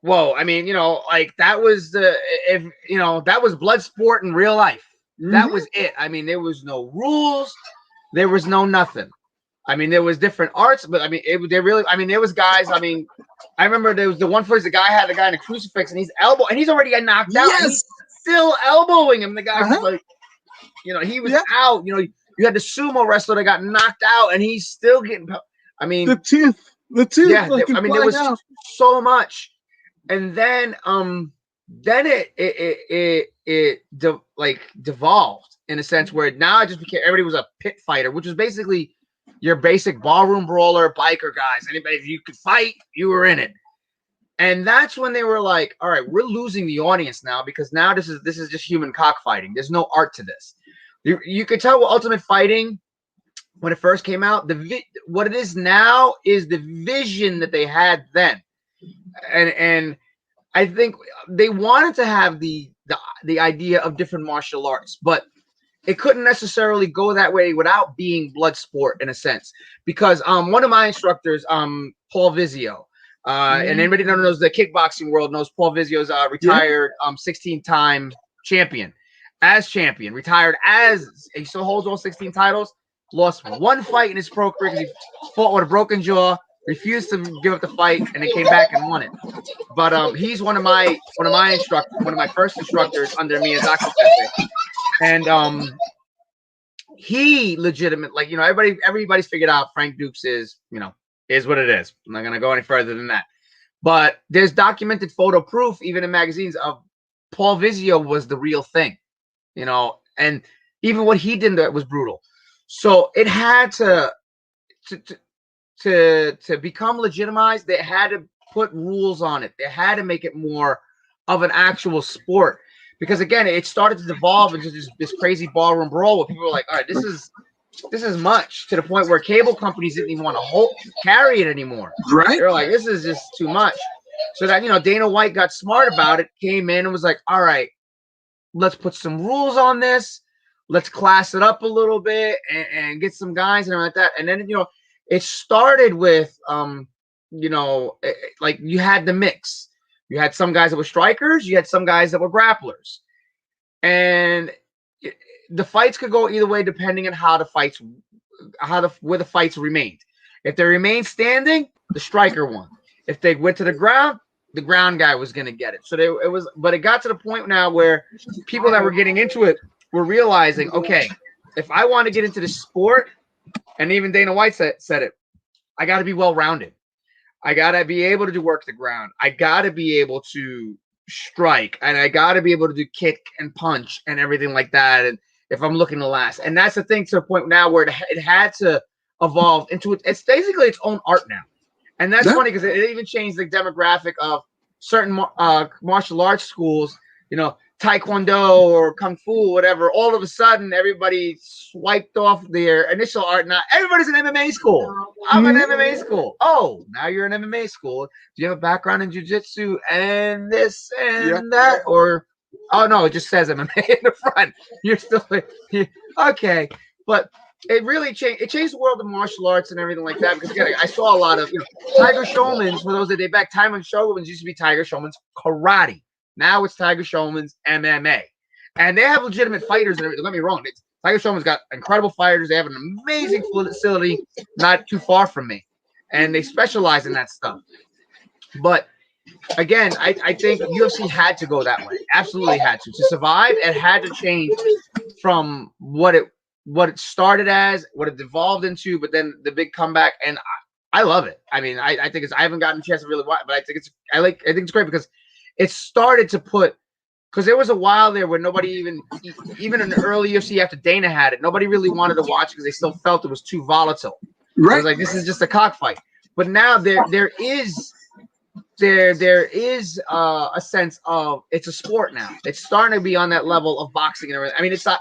whoa. I mean, like that was that was blood sport in real life. That was it. I mean, there was no rules, there was no nothing. I mean, there was different arts, but I mean, there was guys. I mean, I remember there was the one footage the guy had the guy in a crucifix and he's already got knocked out. Yes. And he's still elbowing him. The guy's Uh-huh. like, he was out. You had the sumo wrestler that got knocked out, and he's still getting. I mean, the tooth. Yeah, I mean, there was so much, and then it devolved in a sense where now it just became everybody was a pit fighter, which was basically your basic ballroom brawler, biker guys. Anybody, if you could fight, you were in it. And that's when they were like, all right, we're losing the audience now because now this is just human cockfighting. There's no art to this. You could tell with Ultimate Fighting when it first came out, what it is now is the vision that they had then. And I think they wanted to have the idea of different martial arts, but it couldn't necessarily go that way without being blood sport in a sense. Because one of my instructors, Paul Vizio, and anybody that knows the kickboxing world knows Paul Vizio's retired 16-time champion. As champion, retired as he still holds all 16 titles, lost one fight in his pro career because he fought with a broken jaw, refused to give up the fight, and then came back and won it. But he's one of my first instructors under Miyazaki Sensei. And he legitimate, like, everybody's figured out Frank Dukes is what it is. I'm not gonna go any further than that. But there's documented photo proof, even in magazines, of Paul Vizio was the real thing. And even what he did that was brutal. So it had to become legitimized. They had to put rules on it. They had to make it more of an actual sport because again, it started to devolve into this crazy ballroom brawl where people were like, all right, this is much, to the point where cable companies didn't even want to carry it anymore. Right? They're like, this is just too much. So that Dana White got smart about it, came in and was like, all right, let's put some rules on this. Let's class it up a little bit and get some guys and everything like that. And then, it started with, like you had the mix. You had some guys that were strikers. You had some guys that were grapplers. And the fights could go either way depending on where the fights remained. If they remained standing, the striker won. If they went to the ground guy was going to get it. So but it got to the point now where people that were getting into it were realizing, okay, if I want to get into this sport, and even Dana White said it, I got to be well-rounded. I got to be able to do work the ground. I got to be able to strike, and I got to be able to do kick and punch and everything like that. And if I'm looking to last, and that's the thing to the point now where it had to evolve into it's basically its own art now. And that's funny because it even changed the demographic of certain martial arts schools, Taekwondo or Kung Fu, whatever. All of a sudden, everybody swiped off their initial art. Now, everybody's an MMA school. I'm an MMA school. Oh, now you're an MMA school. Do you have a background in jiu-jitsu and this and that? Or, oh, no, it just says MMA in the front. You're still, okay. But it really changed. It changed the world of martial arts and everything like that. Because again, I saw a lot of Tiger Showman's. For those that date back, Tiger Showman's used to be Tiger Showman's karate. Now it's Tiger Showman's MMA, and they have legitimate fighters. And everything. Don't get me wrong. Tiger Showman's got incredible fighters. They have an amazing facility not too far from me, and they specialize in that stuff. But again, I think UFC had to go that way. Absolutely had to survive. It had to change from what it started as, what it devolved into, but then the big comeback. And I love it. I mean, I think I haven't gotten a chance to really watch, but I think it's great because it started to because there was a while there where nobody even in the early UFC after Dana had it, nobody really wanted to watch because they still felt it was too volatile. It Right. was like, this is just a cockfight. But now there is a sense of it's a sport now. It's starting to be on that level of boxing and everything. I mean, it's not.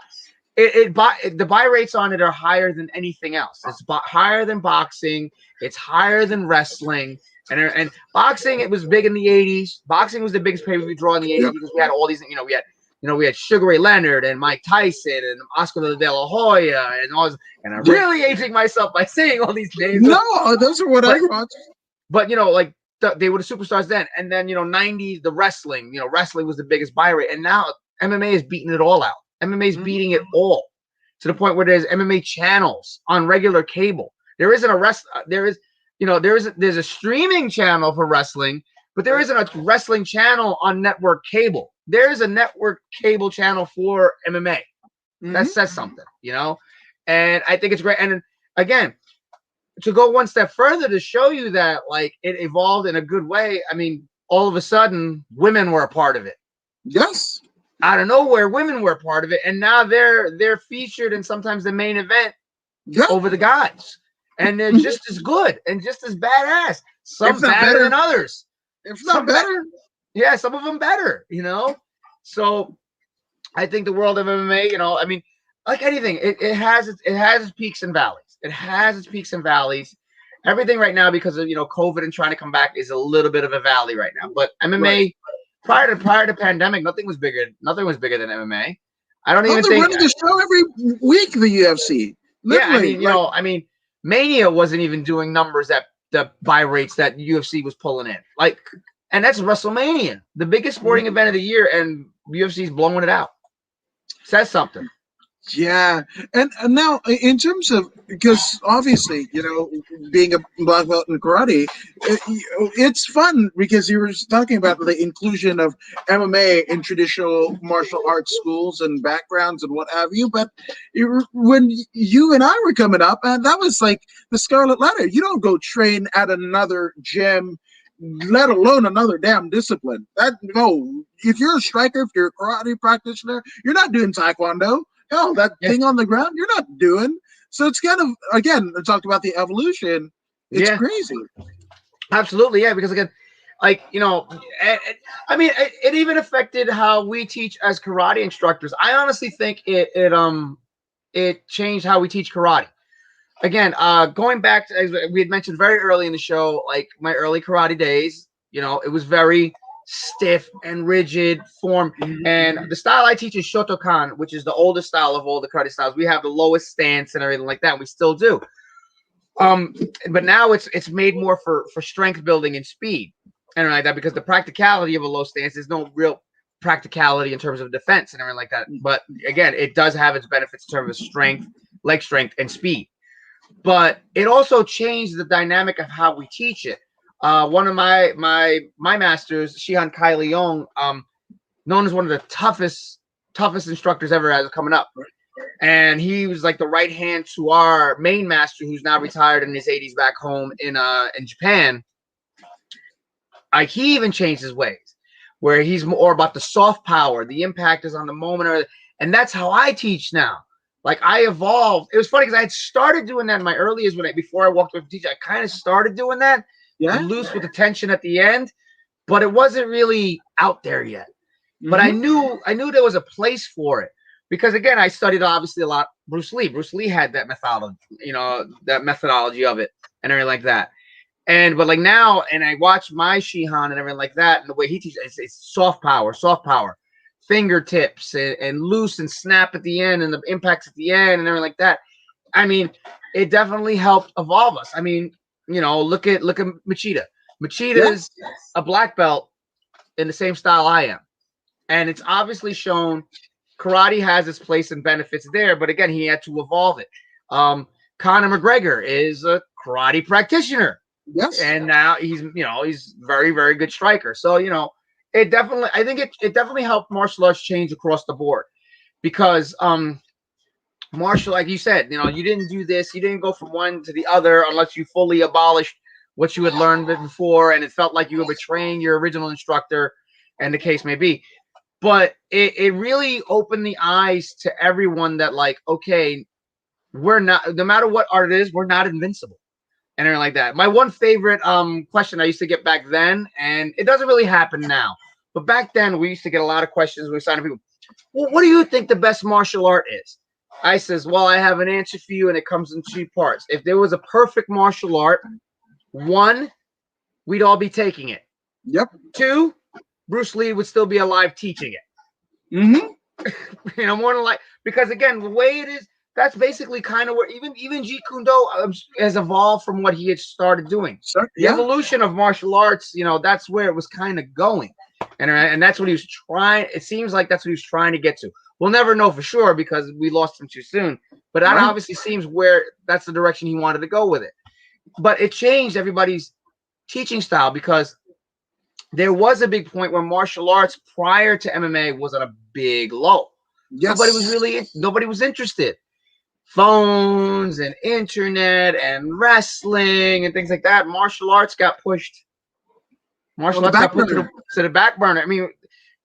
The buy rates on it are higher than anything else. It's higher than boxing. It's higher than wrestling. And boxing, it was big in the 80s. Boxing was the biggest pay-per-view draw in the 80s Yep. because we had all these, we had Sugar Ray Leonard and Mike Tyson and Oscar de la Hoya and all this, and I'm really aging myself by saying all these names. No, those are what I watched. But like they were the superstars then. And then 90s, the wrestling, wrestling was the biggest buy rate. And now MMA is beating it all out. MMA is beating it all to the point where there's MMA channels on regular cable. There isn't there's a streaming channel for wrestling, but there isn't a wrestling channel on network cable. There is a network cable channel for MMA. That says something, and I think it's great. And again, to go one step further to show you that like it evolved in a good way. I mean, all of a sudden, women were a part of it. Yes. Out of nowhere, women were a part of it, and now they're featured in sometimes the main event over the guys, and they're just as good and just as badass. Some better than others. If not better, yeah, some of them better. So I think the world of MMA, I mean, like anything, it has its peaks and valleys. It has its peaks and valleys. Everything right now because of COVID and trying to come back is a little bit of a valley right now, but MMA. Right. Prior to pandemic, nothing was bigger than MMA. I don't even think they're running the show every week. The UFC. Literally. Yeah, I mean, Mania wasn't even doing numbers that the buy rates that UFC was pulling in. Like, and that's WrestleMania, the biggest sporting event of the year, and UFC's blowing it out. Says something. Yeah, and now in terms of, because obviously being a black belt in karate, it's fun because you were talking about the inclusion of MMA in traditional martial arts schools and backgrounds and what have you. But when you and I were coming up, and that was like the scarlet letter. You don't go train at another gym, let alone another damn discipline. If you're a striker, if you're a karate practitioner, you're not doing taekwondo. Hell, that thing on the ground, you're not doing. So it's kind of, again, I talked about the evolution. It's crazy. Absolutely, yeah, because again, like, I mean, it even affected how we teach as karate instructors. I honestly think it changed how we teach karate. Again, going back to, as we had mentioned very early in the show, like my early karate days, it was very stiff and rigid form, and the style I teach is Shotokan, which is the oldest style of all the karate styles. We have the lowest stance and everything like that. We still do, but now it's made more for strength building and speed and like that, because the practicality of a low stance, there's no real practicality in terms of defense and everything like that. But again, it does have its benefits in terms of strength, leg strength, and speed. But it also changed the dynamic of how we teach it. One of my masters, Shihan Kai Leong, known as one of the toughest instructors ever as coming up. And he was like the right hand to our main master, who's now retired in his 80s back home in Japan. He even changed his ways, where he's more about the soft power. The impact is on the moment, and that's how I teach now. Like, I evolved. It was funny because I had started doing that in my early years before I walked away from teaching. I kind of started doing that. Yeah, loose with the tension at the end, but it wasn't really out there yet. But I knew there was a place for it, because again, I studied obviously a lot Bruce Lee. Bruce Lee had that methodology, that methodology of it and everything like that. But like now, and I watch my Shihan and everything like that, and the way he teaches, it's soft power, fingertips and loose and snap at the end, and the impacts at the end and everything like that. I mean, it definitely helped evolve us. I mean, look at Machida. Machida's a black belt in the same style I am. And it's obviously shown karate has its place and benefits there, but again, he had to evolve it. Conor McGregor is a karate practitioner. Yes. And now he's very, very good striker. So, it definitely, I think it definitely helped martial arts change across the board, because martial, like you said, you didn't do this, you didn't go from one to the other unless you fully abolished what you had learned before, and it felt like you were betraying your original instructor, and the case may be. But it really opened the eyes to everyone that, like, okay, we're not, no matter what art it is, we're not invincible. and everything like that. My one favorite question I used to get back then, and it doesn't really happen now, but back then we used to get a lot of questions. We signed people. Well, what do you think the best martial art is? I says, well, I have an answer for you, and it comes in two parts. If there was a perfect martial art, one, we'd all be taking it. Yep. Two, Bruce Lee would still be alive teaching it. Mm-hmm. You know, more than like, because again, the way it is, that's basically kind of where even Jeet Kune Do has evolved from what he had started doing. Sure, the evolution of martial arts, you know, that's where it was kind of going, and that's what he was trying. It seems like that's what he was trying to get to. We'll never know for sure because we lost him too soon. But that obviously seems where that's the direction he wanted to go with it. But it changed everybody's teaching style because there was a big point where martial arts prior to MMA was at a big low. Yes. Nobody was interested. Phones and internet and wrestling and things like that. Martial arts got pushed. Martial arts got put to the back burner. I mean,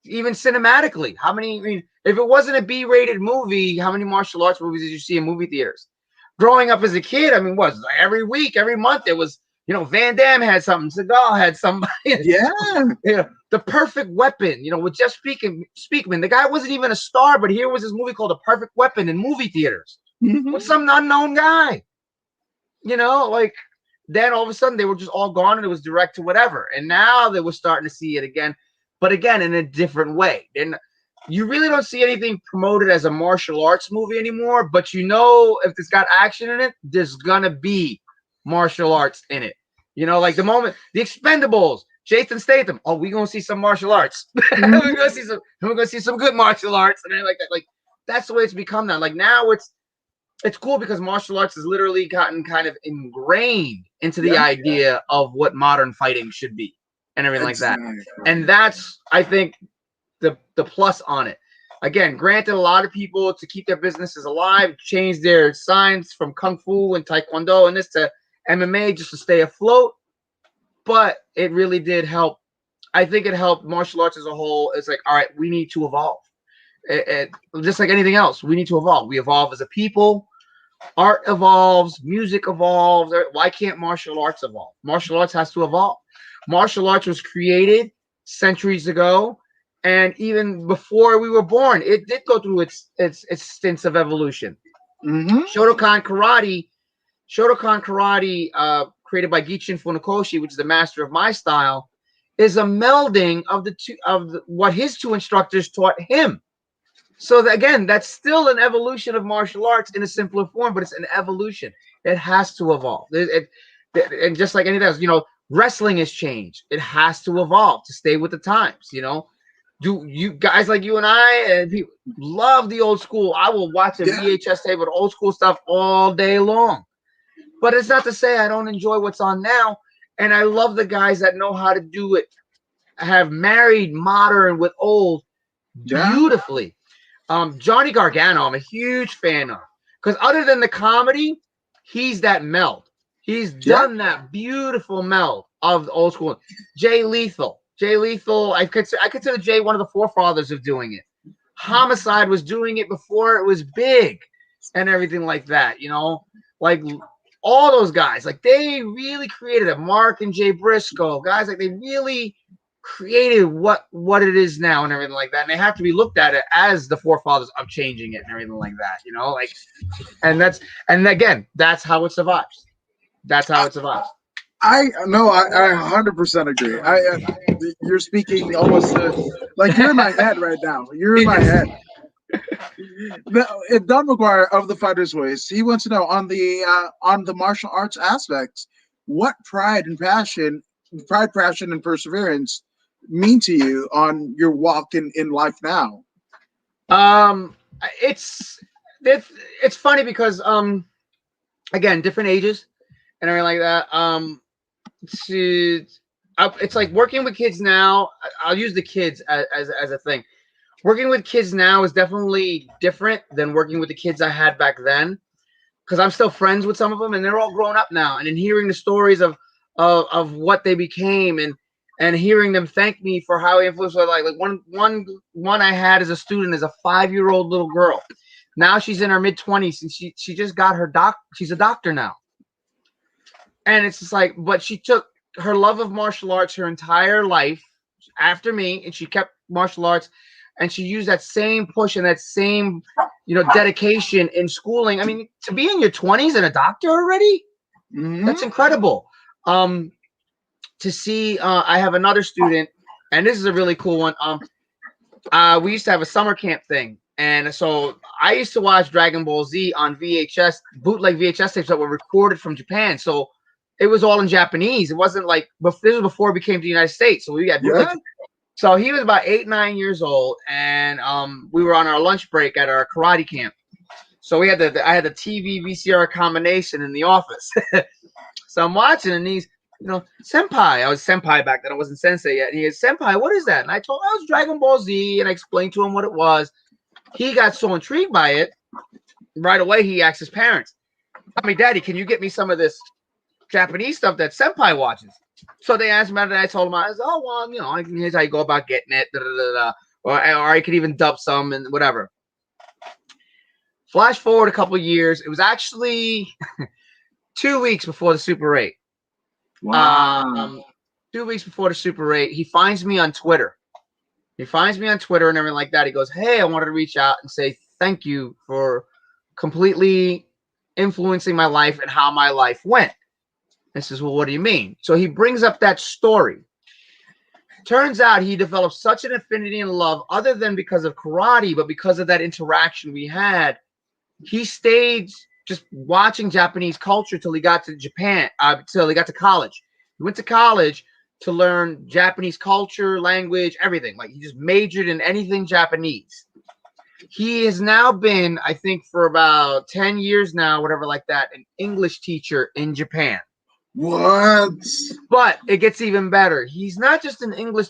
even cinematically, how many? I mean, if it wasn't a B-rated movie, how many martial arts movies did you see in movie theaters? Growing up as a kid, I mean, like every week, every month, it was, you know, Van Damme had something, Seagal had somebody. Yeah. You know, The Perfect Weapon, you know, with Jeff Speakman. The guy wasn't even a star, but here was this movie called The Perfect Weapon in movie theaters with some unknown guy. You know, like then all of a sudden they were just all gone and it was direct to whatever. And now they were starting to see it again, but again, in a different way. And you really don't see anything promoted as a martial arts movie anymore, but you know, if it's got action in it, there's gonna be martial arts in it. You know, like the The Expendables, Jason Statham. Oh, we're gonna see some martial arts. we're gonna see some good martial arts, and I like that. Like that's the way it's become now. Like now it's cool because martial arts has literally gotten kind of ingrained into the idea of what modern fighting should be and everything like that. And that's, I think, the plus on it. Again, granted, a lot of people, to keep their businesses alive, change their signs from Kung Fu and Taekwondo and this to MMA just to stay afloat. But it really did help. I think it helped martial arts as a whole. It's like, all right, we need to evolve. Just like anything else, we need to evolve. We evolve as a people. Art evolves. Music evolves. Why can't martial arts evolve? Martial arts has to evolve. Martial arts was created centuries ago. And even before we were born, it did go through its stints of evolution. Shotokan karate, created by Gichin Funakoshi, which is the master of my style, is a melding of what his two instructors taught him. So that, again, that's still an evolution of martial arts in a simpler form, but it's an evolution. It has to evolve. And just like anything else, you know, wrestling has changed. It has to evolve to stay with the times. You know, do you guys like you and I and people love the old school? I will watch a VHS tape with old school stuff all day long. But it's not to say I don't enjoy what's on now. And I love the guys that know how to do it, have married modern with old beautifully. Johnny Gargano, I'm a huge fan of. Because other than the comedy, he's that meld. He's done that beautiful meld of the old school. Jay Lethal, I consider Jay one of the forefathers of doing it. Homicide was doing it before it was big and everything like that, you know? Like all those guys, like they really created it. Mark and Jay Briscoe, guys, like they really created what it is now and everything like that. And they have to be looked at it as the forefathers of changing it and everything like that, you know? Like, and again, that's how it survives. That's how it survives. I 100% agree. You're speaking almost like you're in my head right now. You're in my head. Don McGuire of the Fighter's Voice, he wants to know on the martial arts aspects, what pride, passion, and perseverance mean to you on your walk in life now? It's funny because again, different ages and everything like that. It's like working with kids now. I'll use the kids as a thing. Working with kids now is definitely different than working with the kids I had back then, because I'm still friends with some of them and they're all grown up now. And in hearing the stories of what they became and hearing them thank me for how I influenced her, like one I had as a student is a 5-year-old little girl. Now she's in her mid-20s and she just got her she's a doctor now. And it's just like, but she took her love of martial arts her entire life after me, and she kept martial arts, and she used that same push and that same, dedication in schooling. I mean, to be in your 20s and a doctor already, that's incredible. To see, I have another student, and this is a really cool one. We used to have a summer camp thing. And so I used to watch Dragon Ball Z on VHS, bootleg VHS tapes that were recorded from Japan. So it was all in Japanese. It wasn't like, this was before it became the United States. So we got bootleg. So he was about 8, 9 years old, and we were on our lunch break at our karate camp. So I had the TV VCR combination in the office. So I'm watching, and he's, senpai. I was senpai back then. I wasn't sensei yet. And he goes, senpai, what is that? And I told him it was Dragon Ball Z, and I explained to him what it was. He got so intrigued by it, right away he asked his parents, Daddy, can you get me some of this Japanese stuff that senpai watches? So they asked me about it, and I told him, I was, oh, well, here's how you go about getting it, or I could even dub some and whatever. Flash forward a couple of years. It was actually 2 weeks before the Super 8. Wow. 2 weeks before the Super 8, he finds me on Twitter. He finds me on Twitter and everything like that. He goes, hey, I wanted to reach out and say thank you for completely influencing my life and how my life went. I says, well, what do you mean? So he brings up that story. Turns out he developed such an affinity and love, other than because of karate, but because of that interaction we had. He stayed just watching Japanese culture till he got to Japan, till he got to college. He went to college to learn Japanese culture, language, everything. Like, he just majored in anything Japanese. He has now been, I think, for about 10 years now, whatever like that, an English teacher in Japan. What? But it gets even better. He's not just an English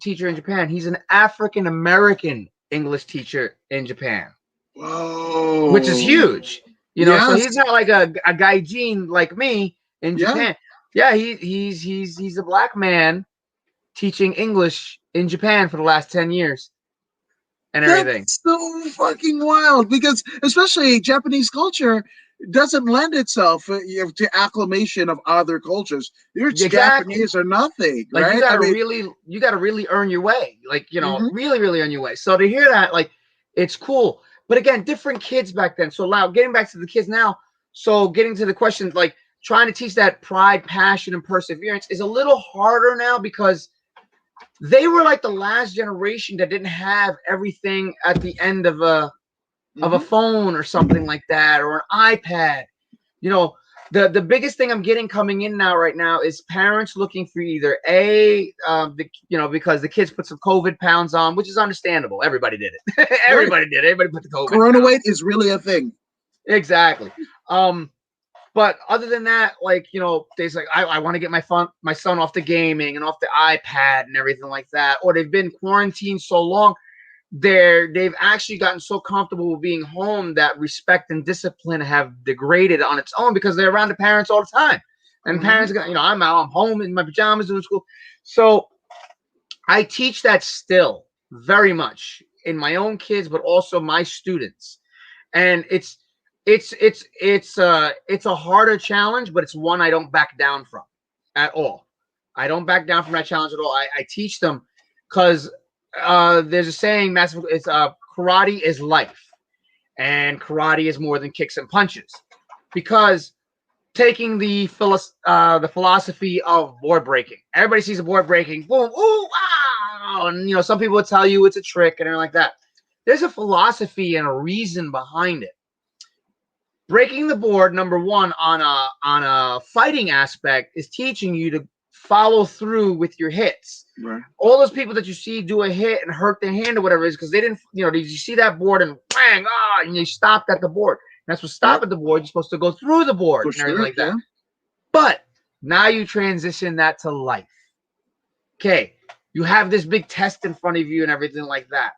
teacher in Japan. He's an African-American English teacher in Japan. Whoa. Which is huge. So he's not like a gaijin like me in Japan. Yeah, he's a black man teaching English in Japan for the last 10 years and everything. That's so fucking wild, because especially Japanese culture doesn't lend itself to acclimation of other cultures. You're Japanese or nothing, like, right? You gotta really earn your way. Like, really, really earn your way. So to hear that, like, it's cool. But again, different kids back then. So now getting back to the kids now, so getting to the questions, like trying to teach that pride, passion, and perseverance is a little harder now, because they were like the last generation that didn't have everything at the end of a phone or something like that, or an iPad. The biggest thing I'm getting coming in right now is parents looking for either because the kids put some COVID pounds on, which is understandable. Everybody did it. Everybody did it. Everybody put the COVID. Corona weight is really a thing. Exactly. But other than that, like, they's like, I want to get my son off the gaming and off the iPad and everything like that. Or they've been quarantined so long, they've actually gotten so comfortable with being home that respect and discipline have degraded on its own, because they're around the parents all the time. And parents, I'm home in my pajamas doing school. So I teach that still very much in my own kids, but also my students. And it's a harder challenge, but it's one I don't back down from at all. I don't back down from that challenge at all. I teach them, because there's a saying, it's karate is life, and karate is more than kicks and punches. Because taking the philosophy of board breaking, everybody sees a board breaking, boom, ooh, wow, and some people will tell you it's a trick and everything like that. There's a philosophy and a reason behind it. Breaking the board, number one, on a fighting aspect, is teaching you to follow through with your hits. Right. All those people that you see do a hit and hurt their hand or whatever is because they didn't, did you see that board and bang, and you stopped at the board. And that's what stop at the board. You're supposed to go through the board and everything like that. But now you transition that to life. Okay, you have this big test in front of you and everything like that.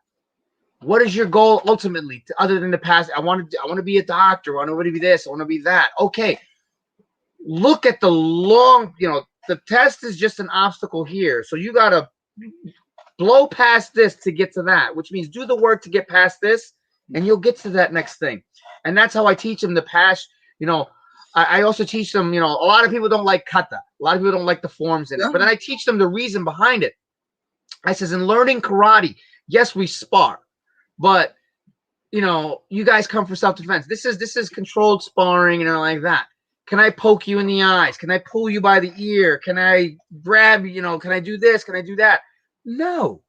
What is your goal ultimately, other than the past? I want to be a doctor. I want to be this. I want to be that. Okay, look at the long, the test is just an obstacle here. So you got to blow past this to get to that, which means do the work to get past this, and you'll get to that next thing. And that's how I teach them the past. I also teach them, you know, a lot of people don't like kata. A lot of people don't like the forms in it. But then I teach them the reason behind it. I says, in learning karate, yes, we spar. But, you know, you guys come for self-defense. This is controlled sparring and like that. Can I poke you in the eyes? Can I pull you by the ear? Can I grab, you know, can I do this? Can I do that? No.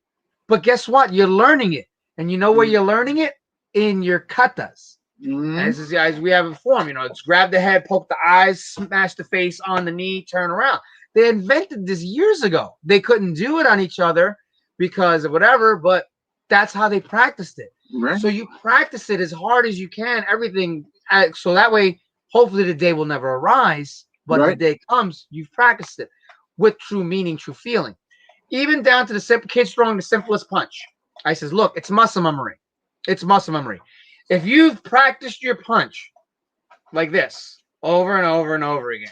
But guess what? You're learning it. And you know where you're learning it? In your katas. As we have a form, you know, it's grab the head, poke the eyes, smash the face on the knee, turn around. They invented this years ago. They couldn't do it on each other because of whatever, but that's how they practiced it. Right. So you practice it as hard as you can, everything. So that way, hopefully the day will never arise, but Right. if the day comes, you've practiced it with true meaning, true feeling. Even down to the simple kids throwing the simplest punch. I says, look, it's muscle memory. It's muscle memory. If you've practiced your punch like this over and over and over again,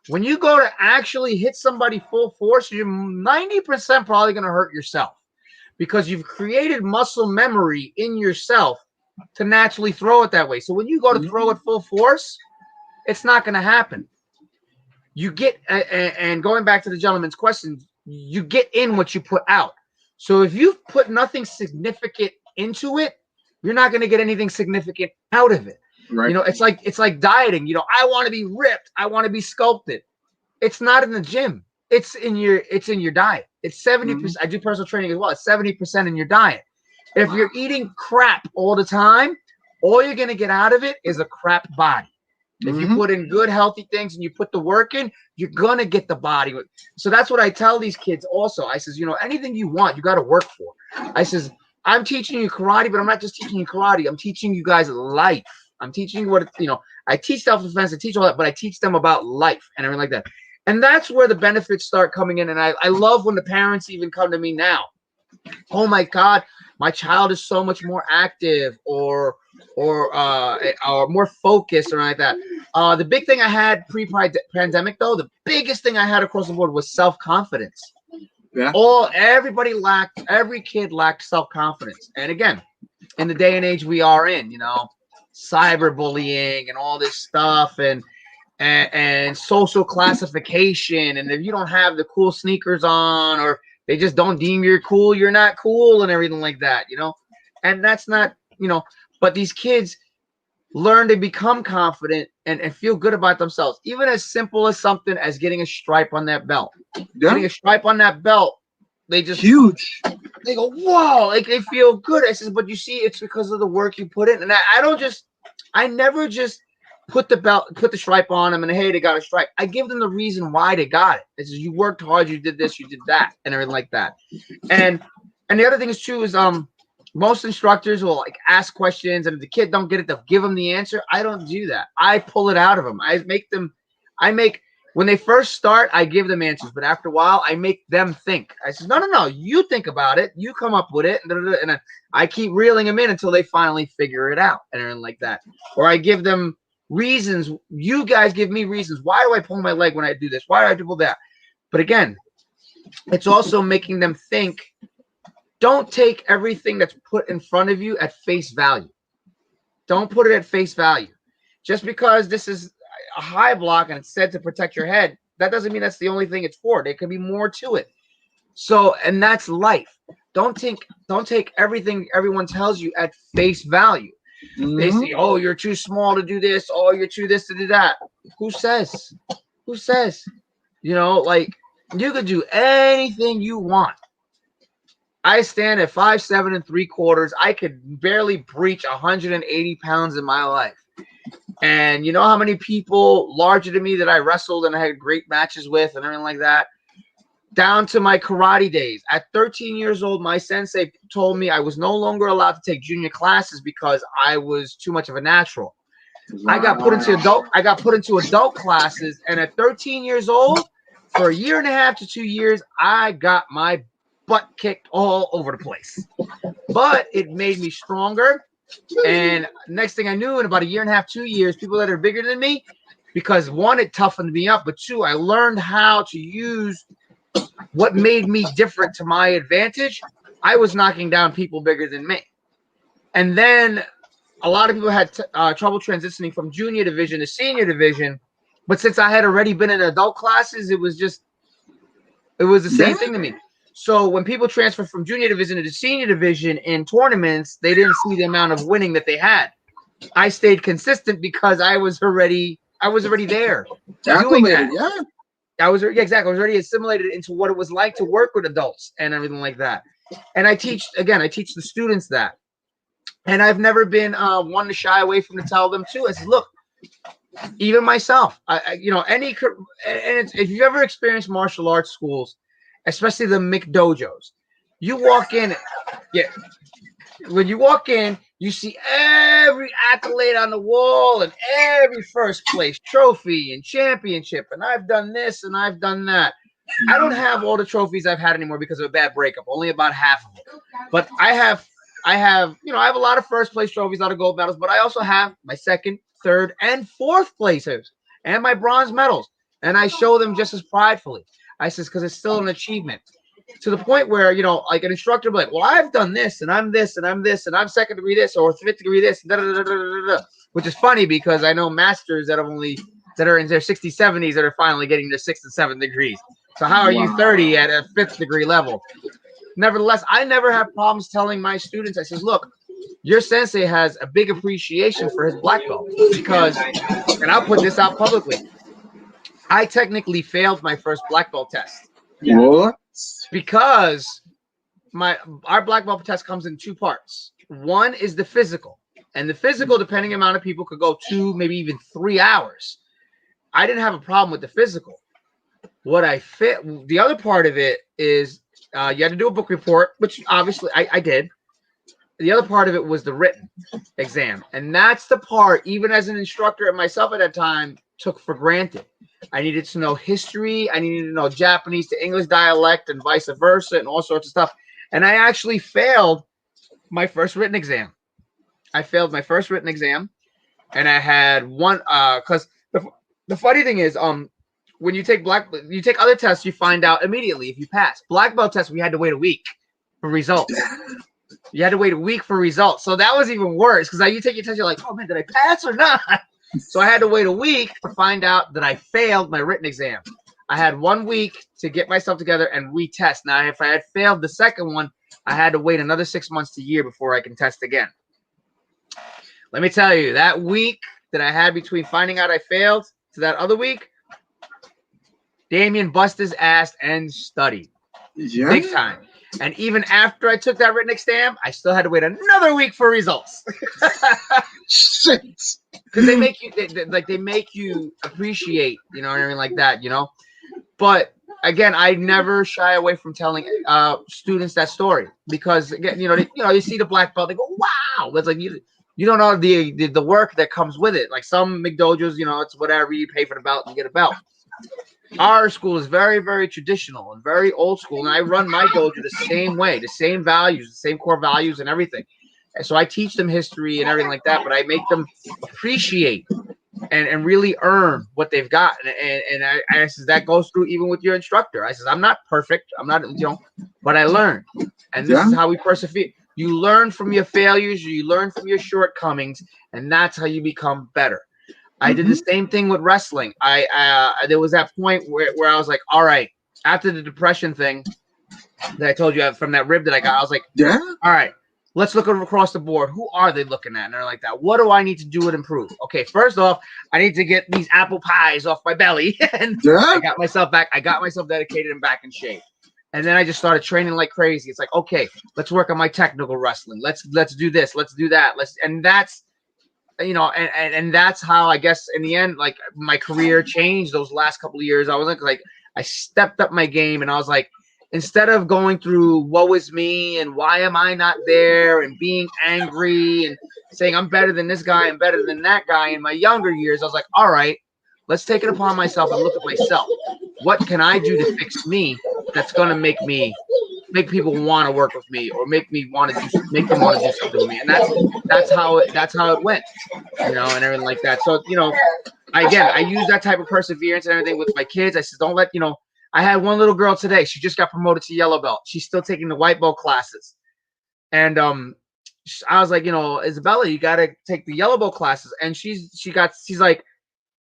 when you go to actually hit somebody full force, you're 90% probably going to hurt yourself because you've created muscle memory in yourself to naturally throw it that way. So when you go to throw it full force, it's not going to happen. You get, and going back to the gentleman's question, you get in what you put out. So if you've put nothing significant into it, you're not going to get anything significant out of it. Right. You know, it's like dieting. You know, I want to be ripped. I want to be sculpted. It's not in the gym. It's in your diet. It's 70%. I do personal training as well. It's 70% in your diet. If you're eating crap all the time, all you're going to get out of it is a crap body. If you put in good, healthy things and you put the work in, you're going to get the body. So that's what I tell these kids also. I says, you know, anything you want, you got to work for. I says, I'm teaching you karate, but I'm not just teaching you karate. I'm teaching you guys life. I'm teaching you what, you know, I teach self-defense, I teach all that, but I teach them about life and everything like that. And that's where the benefits start coming in. And I love when the parents even come to me now. Oh my God, my child is so much more active or more focused or like that. The big thing I had pre-pandemic though, the biggest thing I had across the board was self-confidence. Yeah. Every kid lacked self-confidence. And again, in the day and age we are in, you know, cyberbullying and all this stuff and social classification. And if you don't have the cool sneakers on or they just don't deem you're cool, you're not cool and everything like that, you know, and that's not, you know, but these kids learn to become confident and feel good about themselves, even as simple as something as getting a stripe on that belt. Yeah. Getting a stripe on that belt, they just Huge. They go, whoa, like they feel good. I says, but you see, it's because of the work you put in. And I never just put the stripe on them and hey, they got a stripe. I give them the reason why they got it. It says you worked hard, you did this, you did that, and everything like that. And the other thing is too is most instructors will like ask questions, and if the kid don't get it, they'll give them the answer. I don't do that. I pull it out of them. When they first start, I give them answers, but after a while, I make them think. I says, no, you think about it. You come up with it, and I keep reeling them in until they finally figure it out, and everything like that. Or I give them reasons. You guys give me reasons. Why do I pull my leg when I do this? Why do I do that? But again, it's also making them think. Don't take everything that's put in front of you at face value. Don't put it at face value. Just because this is a high block and it's said to protect your head, that doesn't mean that's the only thing it's for. There could be more to it. So, and that's life. Don't take everything everyone tells you at face value. They say, oh, you're too small to do this. Oh, you're too this to do that. Who says? Who says? You know, like you could do anything you want. I stand at 5'7" 3/4. I could barely breach 180 pounds in my life. And you know how many people larger than me that I wrestled and I had great matches with and everything like that? Down to my karate days. At 13 years old, my sensei told me I was no longer allowed to take junior classes because I was too much of a natural. Wow. I got put into adult classes, and at 13 years old, for 1.5 to 2 years, I got my butt kicked all over the place. But it made me stronger. And next thing I knew, in about 1.5 to 2 years, people that are bigger than me, because one, it toughened me up, but two, I learned how to use what made me different to my advantage. I was knocking down people bigger than me. And then a lot of people had trouble transitioning from junior division to senior division, but since I had already been in adult classes, it was the same thing to me. So when people transfer from junior division to senior division in tournaments, they didn't see the amount of winning that they had. I stayed consistent because I was already there doing that. Yeah. I was already assimilated into what it was like to work with adults and everything like that. And I teach the students that. And I've never been one to shy away from to tell them too. I said, look, even myself, if you've ever experienced martial arts schools, especially the McDojos, you walk in, when you walk in, you see every accolade on the wall and every first place trophy and championship. And I've done this and I've done that. I don't have all the trophies I've had anymore because of a bad breakup. Only about half of them. But I have a lot of first place trophies, a lot of gold medals. But I also have my second, third, and fourth places and my bronze medals. And I show them just as pridefully. I says because it's still an achievement. To the point where, like an instructor will be like, well, I've done this, and I'm this, and I'm this, and I'm second degree this, or fifth degree this, which is funny because I know masters that are in their 60s, 70s that are finally getting their 6th and 7th degrees. So how are you 30 at a 5th degree level? Nevertheless, I never have problems telling my students, I says, look, your sensei has a big appreciation for his black belt because, and I'll put this out publicly, I technically failed my first black belt test. What? Because our black belt test comes in 2 parts. One is the physical, and the physical, depending on the amount of people, could go 2, maybe even 3 hours. I didn't have a problem with the physical. The other part of it is you had to do a book report, which obviously I did. The other part of it was the written exam, and that's the part, even as an instructor and myself at that time, took for granted. I needed to know history. I needed to know Japanese to English dialect and vice versa and all sorts of stuff. And I actually failed my first written exam. And I had one because the funny thing is when you take other tests, you find out immediately if you pass. Black belt tests, we had to wait a week for results. You had to wait a week for results. So that was even worse because you take your test, you're like, oh man, did I pass or not? So I had to wait a week to find out that I failed my written exam. I had 1 week to get myself together and retest. Now, if I had failed the second one, I had to wait another 6 months to a year before I can test again. Let me tell you, that week that I had between finding out I failed to that other week, Damian bust his ass and studied. Yeah. Big time. And even after I took that written exam, I still had to wait another week for results. Shit. Because they make you appreciate, what I mean, like that, But again, I never shy away from telling students that story because again, you see the black belt, they go, wow. It's like you don't know the work that comes with it. Like some McDojos, it's whatever, you pay for the belt and you get a belt. Our school is very, very traditional and very old school, and I run my dojo the same way, the same values, the same core values and everything. And so I teach them history and everything like that, but I make them appreciate and really earn what they've got. And I says that goes through even with your instructor. I says I'm not perfect, I'm not, but I learn, and this is how we persevere. You learn from your failures, you learn from your shortcomings, and that's how you become better. I did the same thing with wrestling. There was that point where I was like, all right, after the depression thing that I told you from that rib that I got, I was like, all right, let's look across the board. Who are they looking at? And they're like that. What do I need to do to improve? Okay, first off, I need to get these apple pies off my belly. And I got myself back. I got myself dedicated and back in shape. And then I just started training like crazy. It's like, okay, let's work on my technical wrestling. Let's do this. Let's do that. And that's, and that's how I guess in the end, like my career changed those last couple of years. I was like I stepped up my game and I was like, instead of going through woe is me and why am I not there and being angry and saying I'm better than this guy and better than that guy in my younger years, I was like, all right, let's take it upon myself and look at myself. What can I do to fix me that's going to make people want to work with me or make them want to do something with me? And that's how it went, and everything like that. So, I use that type of perseverance and everything with my kids. I said, don't let, I had one little girl today. She just got promoted to yellow belt. She's still taking the white belt classes. And I was like, Isabella, you got to take the yellow belt classes. And she's like,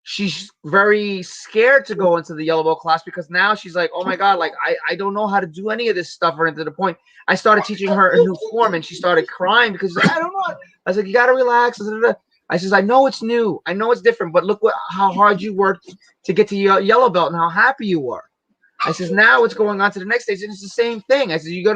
she's very scared to go into the yellow belt class because now she's like, oh my God, like I don't know how to do any of this stuff. Or to the point I started teaching her a new form and she started crying because she's like, I don't know. I was like, you got to relax. I says, I know it's new. I know it's different, but look how hard you worked to get to yellow belt and how happy you were. I says, now it's going on to the next stage, and it's the same thing. I said, you're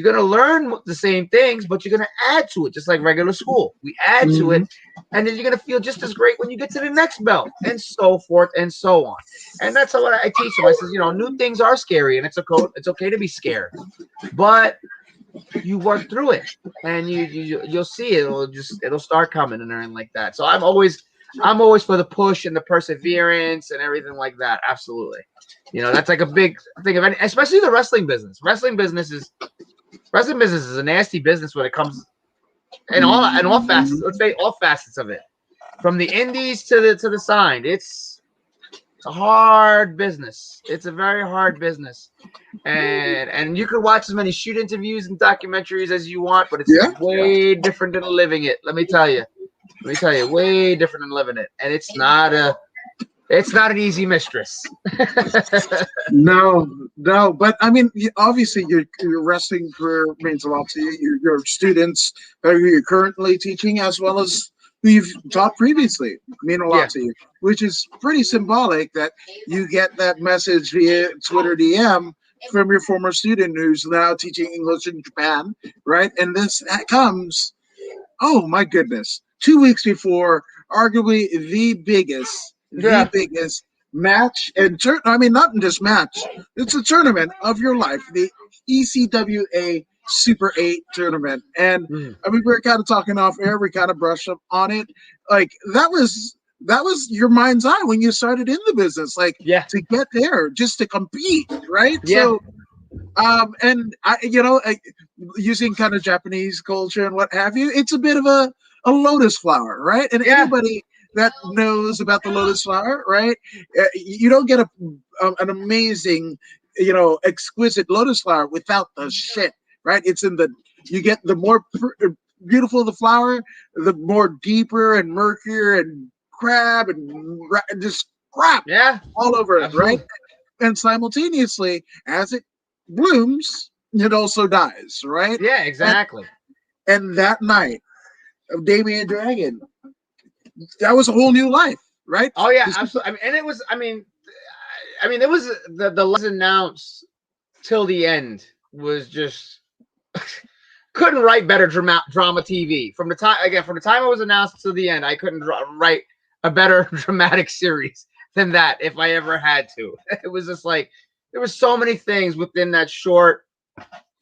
gonna learn the same things, but you're gonna add to it, just like regular school. We add to it, and then you're gonna feel just as great when you get to the next belt, and so forth and so on. And that's what I teach them. I says, new things are scary, and it's okay to be scared, but you work through it, and you'll see it. It'll start coming and everything like that. So I'm always for the push and the perseverance and everything like that. Absolutely. That's like a big thing of especially the wrestling business. Wrestling business is a nasty business when it comes in all facets. Let's say all facets of it, from the indies to the sign. It's a hard business. It's a very hard business, and you can watch as many shoot interviews and documentaries as you want, but it's way different than living it. Let me tell you, way different than living it, and it's not an easy mistress. No, but I mean, obviously, your wrestling career means a lot to you. Your students who you're currently teaching, as well as who you've taught previously, mean a lot to you, which is pretty symbolic that you get that message via Twitter DM from your former student who's now teaching English in Japan, right? And this comes, oh my goodness, 2 weeks before arguably the biggest match and not just match, it's a tournament of your life, the ECWA Super 8 tournament. And I mean, we were kind of talking off air, we kind of brushed up on it. Like that was your mind's eye when you started in the business, like to get there, just to compete, right? So and using kind of Japanese culture and what have you, it's a bit of a lotus flower, right? And anybody that knows about the lotus flower, right? You don't get an amazing, exquisite lotus flower without the shit, right? You get the more beautiful the flower, the more deeper and murkier and crab and just crap all over it, right? And simultaneously, as it blooms, it also dies, right? Yeah, exactly. And that night of Damian Dragon, that was a whole new life, right? Oh yeah, absolutely. It was the last announced till the end was just couldn't write better drama TV from the time it was announced to the end. I couldn't write a better dramatic series than that if I ever had to. It was just like there was so many things within that short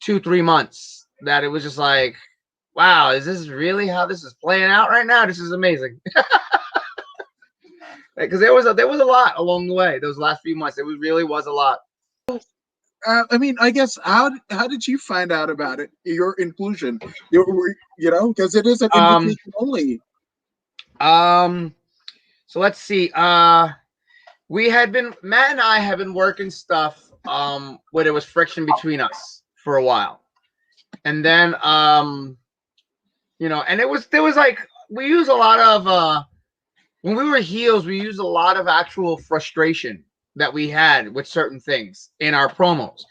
2-3 months that it was just like, wow, is this really how this is playing out right now? This is amazing. Because there was a lot along the way. Those last few months, really was a lot. I mean, I guess how did you find out about it? Your inclusion, because it is an invitation only. So let's see. Matt and I have been working stuff where there was friction between us for a while, and then and there was like we use a lot of when we were heels, we used a lot of actual frustration that we had with certain things in our promos.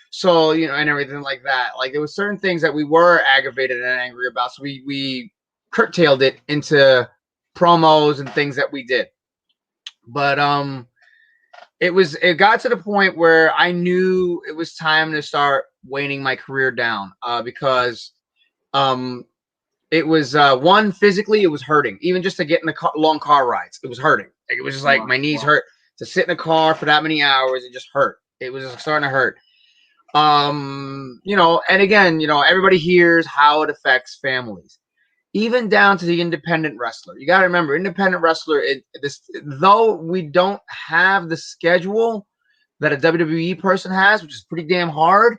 So, and everything like that. Like there was certain things that we were aggravated and angry about. So we curtailed it into promos and things that we did. But it got to the point where I knew it was time to start waning my career down because it was one, physically it was hurting. Even just to get in the long car rides, it was hurting. Like, it was just like my knees hurt. To sit in a car for that many hours, it just hurt. It was just starting to hurt. And again, everybody hears how it affects families, even down to the independent wrestler. You got to remember, independent wrestler, though we don't have the schedule that a WWE person has, which is pretty damn hard.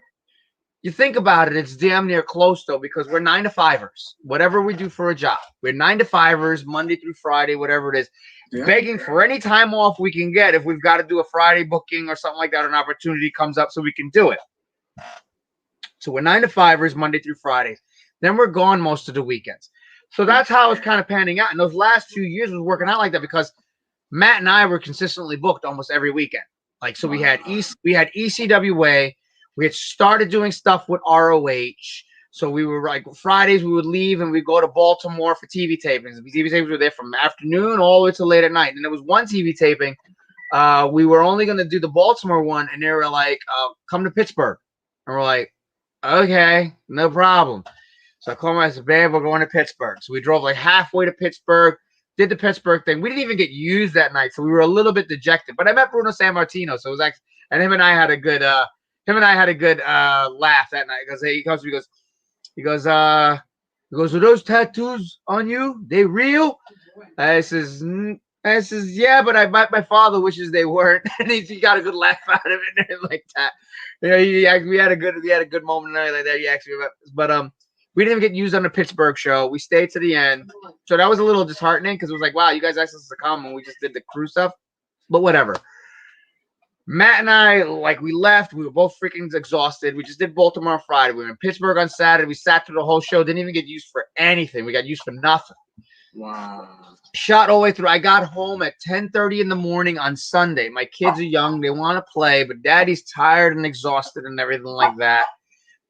You think about it, it's damn near close though, because we're 9-to-5ers. Whatever we do for a job, we're 9-to-5ers, Monday through Friday, whatever it is. Yeah. Begging for any time off we can get if we've got to do a Friday booking or something like that, an opportunity comes up so we can do it. So we're 9-to-5ers, Monday through Fridays. Then we're gone most of the weekends. So that's how it's kind of panning out. And those last 2 years was working out like that because Matt and I were consistently booked almost every weekend. Like, so we had ECWA. We had started doing stuff with ROH. So we were like Fridays we would leave and we'd go to Baltimore for TV tapings. The TV tapings were there from afternoon all the way to late at night. And there was one TV taping. We were only going to do the Baltimore one, and they were like, come to Pittsburgh. And we're like, okay, no problem. So I called my said, babe, we're going to Pittsburgh. So we drove like halfway to Pittsburgh, did the Pittsburgh thing. We didn't even get used that night, so we were a little bit dejected. But I met Bruno Sammartino, so it was actually, and him and I had a good laugh that night because he comes to me, he goes, are those tattoos on you? They real? I says, yeah, but my father wishes they weren't. And he got a good laugh out of it and like that. You know, we had a good moment like that. He actually, but we didn't even get used on the Pittsburgh show. We stayed to the end, so that was a little disheartening because it was like, wow, you guys asked us to come and we just did the crew stuff. But whatever. Matt and I, like, we left. We were both freaking exhausted. We just did Baltimore on Friday. We were in Pittsburgh on Saturday. We sat through the whole show. Didn't even get used for anything. We got used for nothing. Wow. Shot all the way through. I got home at 10:30 in the morning on Sunday. My kids are young. They want to play, but daddy's tired and exhausted and everything like that.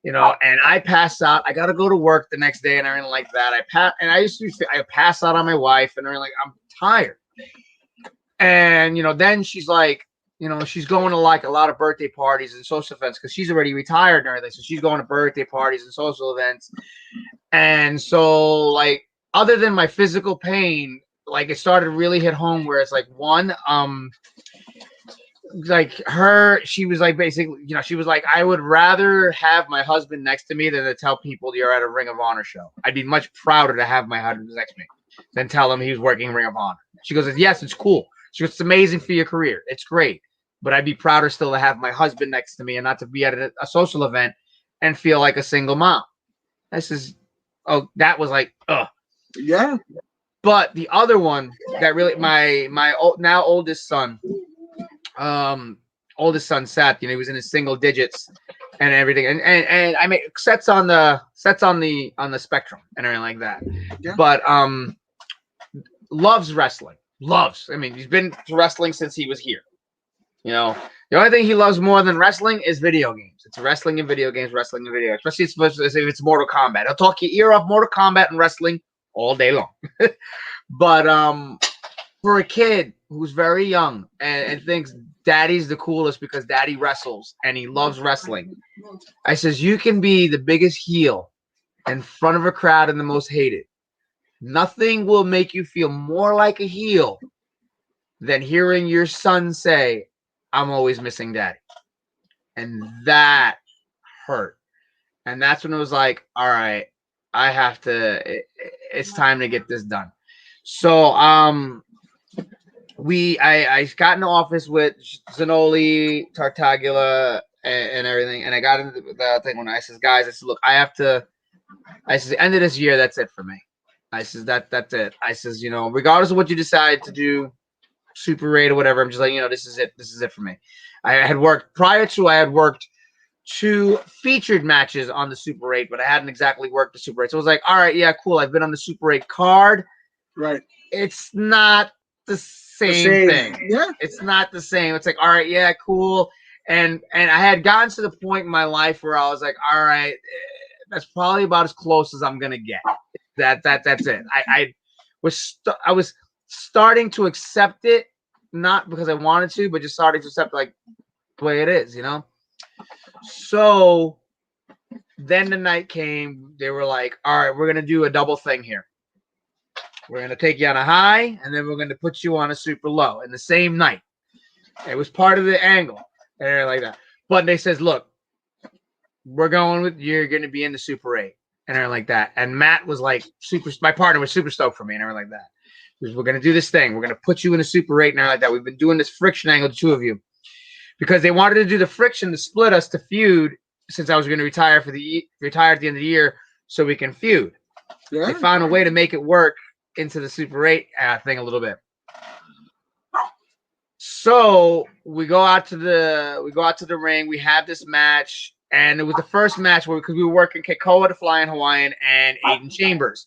You know, and I pass out. I got to go to work the next day and everything like that. I pass out on my wife and everything like, I'm tired. And, you know, then she's like, you know, she's going to like a lot of birthday parties and social events because she's already retired and everything. So she's going to birthday parties and social events. And so, like, other than my physical pain, like, it started to really hit home where it's like, one, like she was like, basically, you know, she was like, I would rather have my husband next to me than to tell people you're at a Ring of Honor show. I'd be much prouder to have my husband next to me than tell him he was working Ring of Honor. She goes, yes, it's cool. She goes, it's amazing for your career. It's great. But I'd be prouder still to have my husband next to me and not to be at a social event and feel like a single mom. This is, oh, that was like, ugh. Yeah. But the other one that really, my now oldest son Seth, you know, he was in his single digits and everything. And I make sets on the spectrum and everything like that. Yeah. But loves wrestling. I mean, he's been to wrestling since he was here. You know, the only thing he loves more than wrestling is video games. It's wrestling and video games, especially if it's Mortal Kombat. He'll talk your ear off Mortal Kombat and wrestling all day long. But for a kid who's very young and thinks daddy's the coolest because daddy wrestles and he loves wrestling, I says, you can be the biggest heel in front of a crowd and the most hated. Nothing will make you feel more like a heel than hearing your son say, I'm always missing daddy. And that hurt. And that's when it was like, all right, it's time to get this done. So I got in the office with Zanoli, Tartaglia, and everything. And I got into the thing when I says, guys, I said, look, I said, the end of this year, that's it for me. I says, that's it. I says, you know, regardless of what you decide to do, Super 8 or whatever, I'm just like, you know, this is it. This is it for me. I had worked 2 featured matches on the Super 8, but I hadn't exactly worked the Super 8. So I was like, all right, yeah, cool. I've been on the Super 8 card. Right. It's not the same thing. Yeah. It's not the same. It's like, all right, yeah, cool. And I had gotten to the point in my life where I was like, all right, that's probably about as close as I'm gonna get. That's it. I was starting to accept it, not because I wanted to, but just starting to accept like the way it is, you know. So then the night came. They were like, all right, we're gonna do a double thing here. We're gonna take you on a high, and then we're gonna put you on a super low in the same night. It was part of the angle, and like that. But they says, look, we're going with you're gonna be in the Super 8, and everything like that. And Matt was like, my partner was super stoked for me, and everything like that. We're going to do this thing. We're going to put you in a Super 8 now like that. We've been doing this friction angle, the 2 of you, because they wanted to do the friction to split us to feud since I was going to retire at the end of the year so we can feud. Yeah. They found a way to make it work into the Super 8 thing a little bit. So we go out to the ring. We have this match, And it was the first match because we were working Kekoa, the Flying Hawaiian, and Aiden Chambers.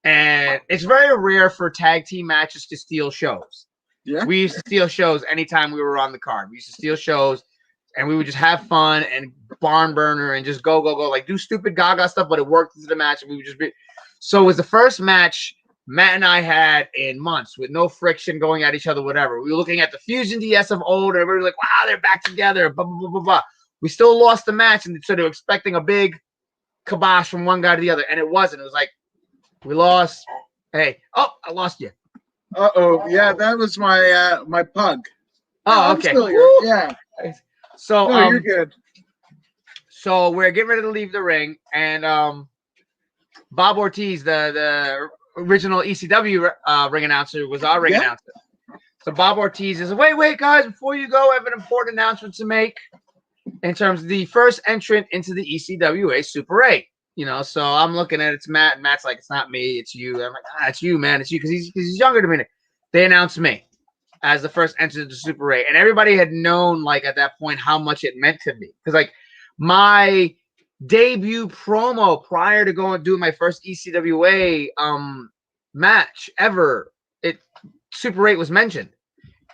And it's very rare for tag team matches to steal shows. Yeah. We used to steal shows anytime we were on the card. We used to steal shows, and we would just have fun and barn burner and just go, like do stupid gaga stuff, but it worked into the match, and we would just be. So it was the first match Matt and I had in months with no friction going at each other, whatever. We were looking at the Fusion DS of old, and everybody was like, wow, they're back together, blah, blah, blah, blah, blah. We still lost the match, and so they were expecting a big kibosh from one guy to the other, and it wasn't. It was like, we lost. Hey, oh, I lost you. Yeah, that was my my pug. Oh, okay. Yeah. So no, you're good. So we're getting ready to leave the ring, and Bob Ortiz, the original ECW ring announcer, was our ring announcer. So Bob Ortiz is, wait, guys, before you go, I have an important announcement to make in terms of the first entrant into the ECWA Super 8. You know, so I'm looking at it's Matt, and Matt's like, it's not me, it's you. I'm like, it's you, man, it's you, because he's younger than me. They announced me as the first entrant to Super 8, and everybody had known, like, at that point how much it meant to me, because like my debut promo prior to going do my first ECWA match ever, Super 8 was mentioned.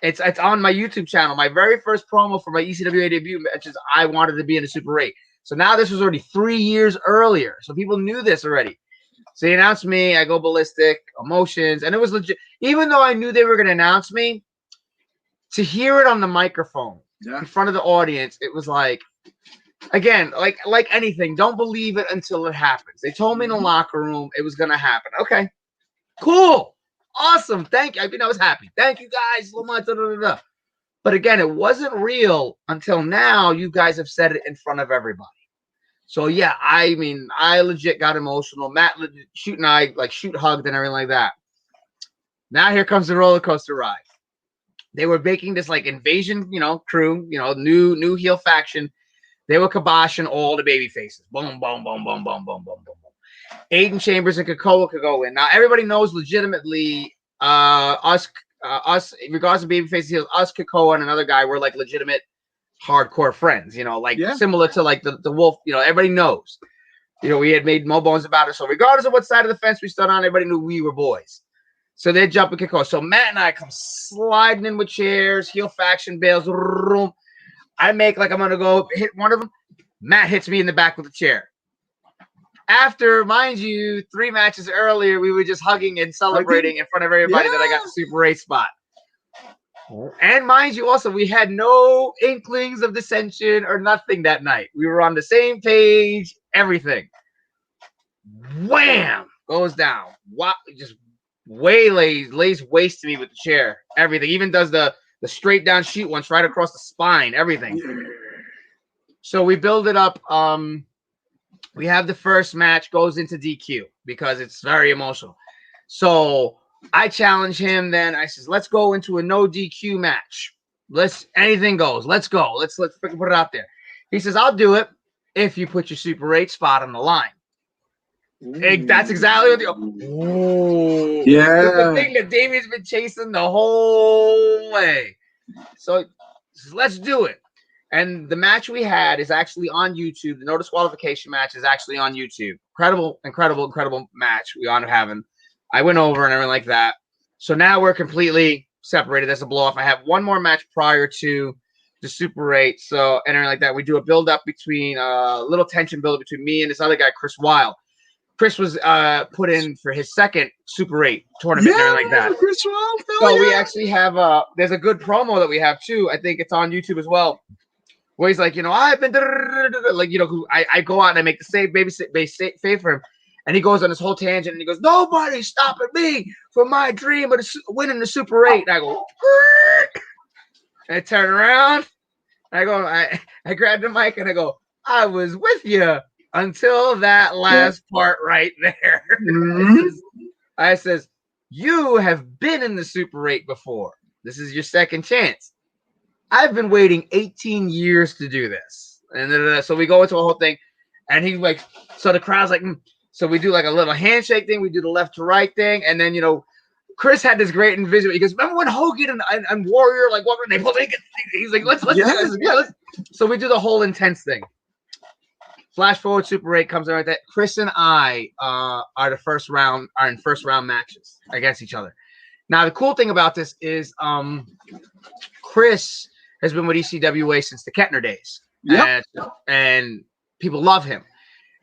It's on my YouTube channel. My very first promo for my ECWA debut match is I wanted to be in a Super 8. So now this was already 3 years earlier. So people knew this already. So they announced me. I go ballistic, emotions. And it was legit. Even though I knew they were going to announce me, to hear it on the microphone in front of the audience, it was like, again, like anything, don't believe it until it happens. They told me in the locker room it was going to happen. Okay, cool. Awesome. Thank you. I was happy. Thank you guys so much. But again, it wasn't real until now. You guys have said it in front of everybody. So yeah, I mean, I legit got emotional. Matt legit shoot hugged and everything like that. Now here comes the roller coaster ride. They were making this like invasion, crew, new heel faction. They were kiboshing all the baby faces. Boom, boom, boom, boom, boom, boom, boom, boom, boom. Aiden Chambers and Kekoa could go in. Now everybody knows legitimately us, regardless of babyface heels, us, Kekoa, and another guy, we're like legitimate hardcore friends, similar to like the Wolf, everybody knows. We had made no bones about it. So regardless of what side of the fence we stood on, everybody knew we were boys. So they're jumping Kekoa. So Matt and I come sliding in with chairs, heel faction bails. I make like I'm gonna go hit one of them. Matt hits me in the back with a chair. After, mind you, 3 matches earlier, we were just hugging and celebrating in front of everybody that I got the Super 8 spot. And mind you, also, we had no inklings of dissension or nothing that night. We were on the same page, everything. Wham! Goes down. Just lays waste to me with the chair. Everything. Even does the straight down shoot once right across the spine. Everything. So we build it up. We have the first match, goes into DQ because it's very emotional. So I challenge him. Then I says, let's go into a no DQ match. Anything goes. Let's go. Let's freaking put it out there. He says, I'll do it if you put your Super 8 spot on the line. That's exactly what the thing that Damian's been chasing the whole way. So let's do it. And the match we had is actually on YouTube. The no disqualification match is actually on YouTube. Incredible match we ended up having. I went over and everything like that. So now we're completely separated. That's a blow off. I have one more match prior to the Super 8. So, and everything like that. We do a build up between a little tension build between me and this other guy, Chris Wilde. Chris was put in for his second Super 8 tournament and everything like that. Chris Wilde, so we actually have there's a good promo that we have too. I think it's on YouTube as well. Where he's like, I've been like, I go out and I make the same baby for him, and he goes on this whole tangent and he goes, nobody's stopping me from my dream of winning the Super 8. And I go, and I turn around, and I go, I grab the mic and I go, I was with you until that last part right there. I says, you have been in the Super 8 before. This is your second chance. I've been waiting 18 years to do this. And so we go into a whole thing. And he's like, so the crowd's like, So we do like a little handshake thing. We do the left to right thing. And then, Chris had this great envision. He goes, remember when Hogan and Warrior, like, what were they? He's like, let's do this. Yeah, So we do the whole intense thing. Flash forward, Super 8 comes out like that. Chris and I are in first round matches against each other. Now, the cool thing about this is Chris has been with ECWA since the Kettner days. Yep. And people love him.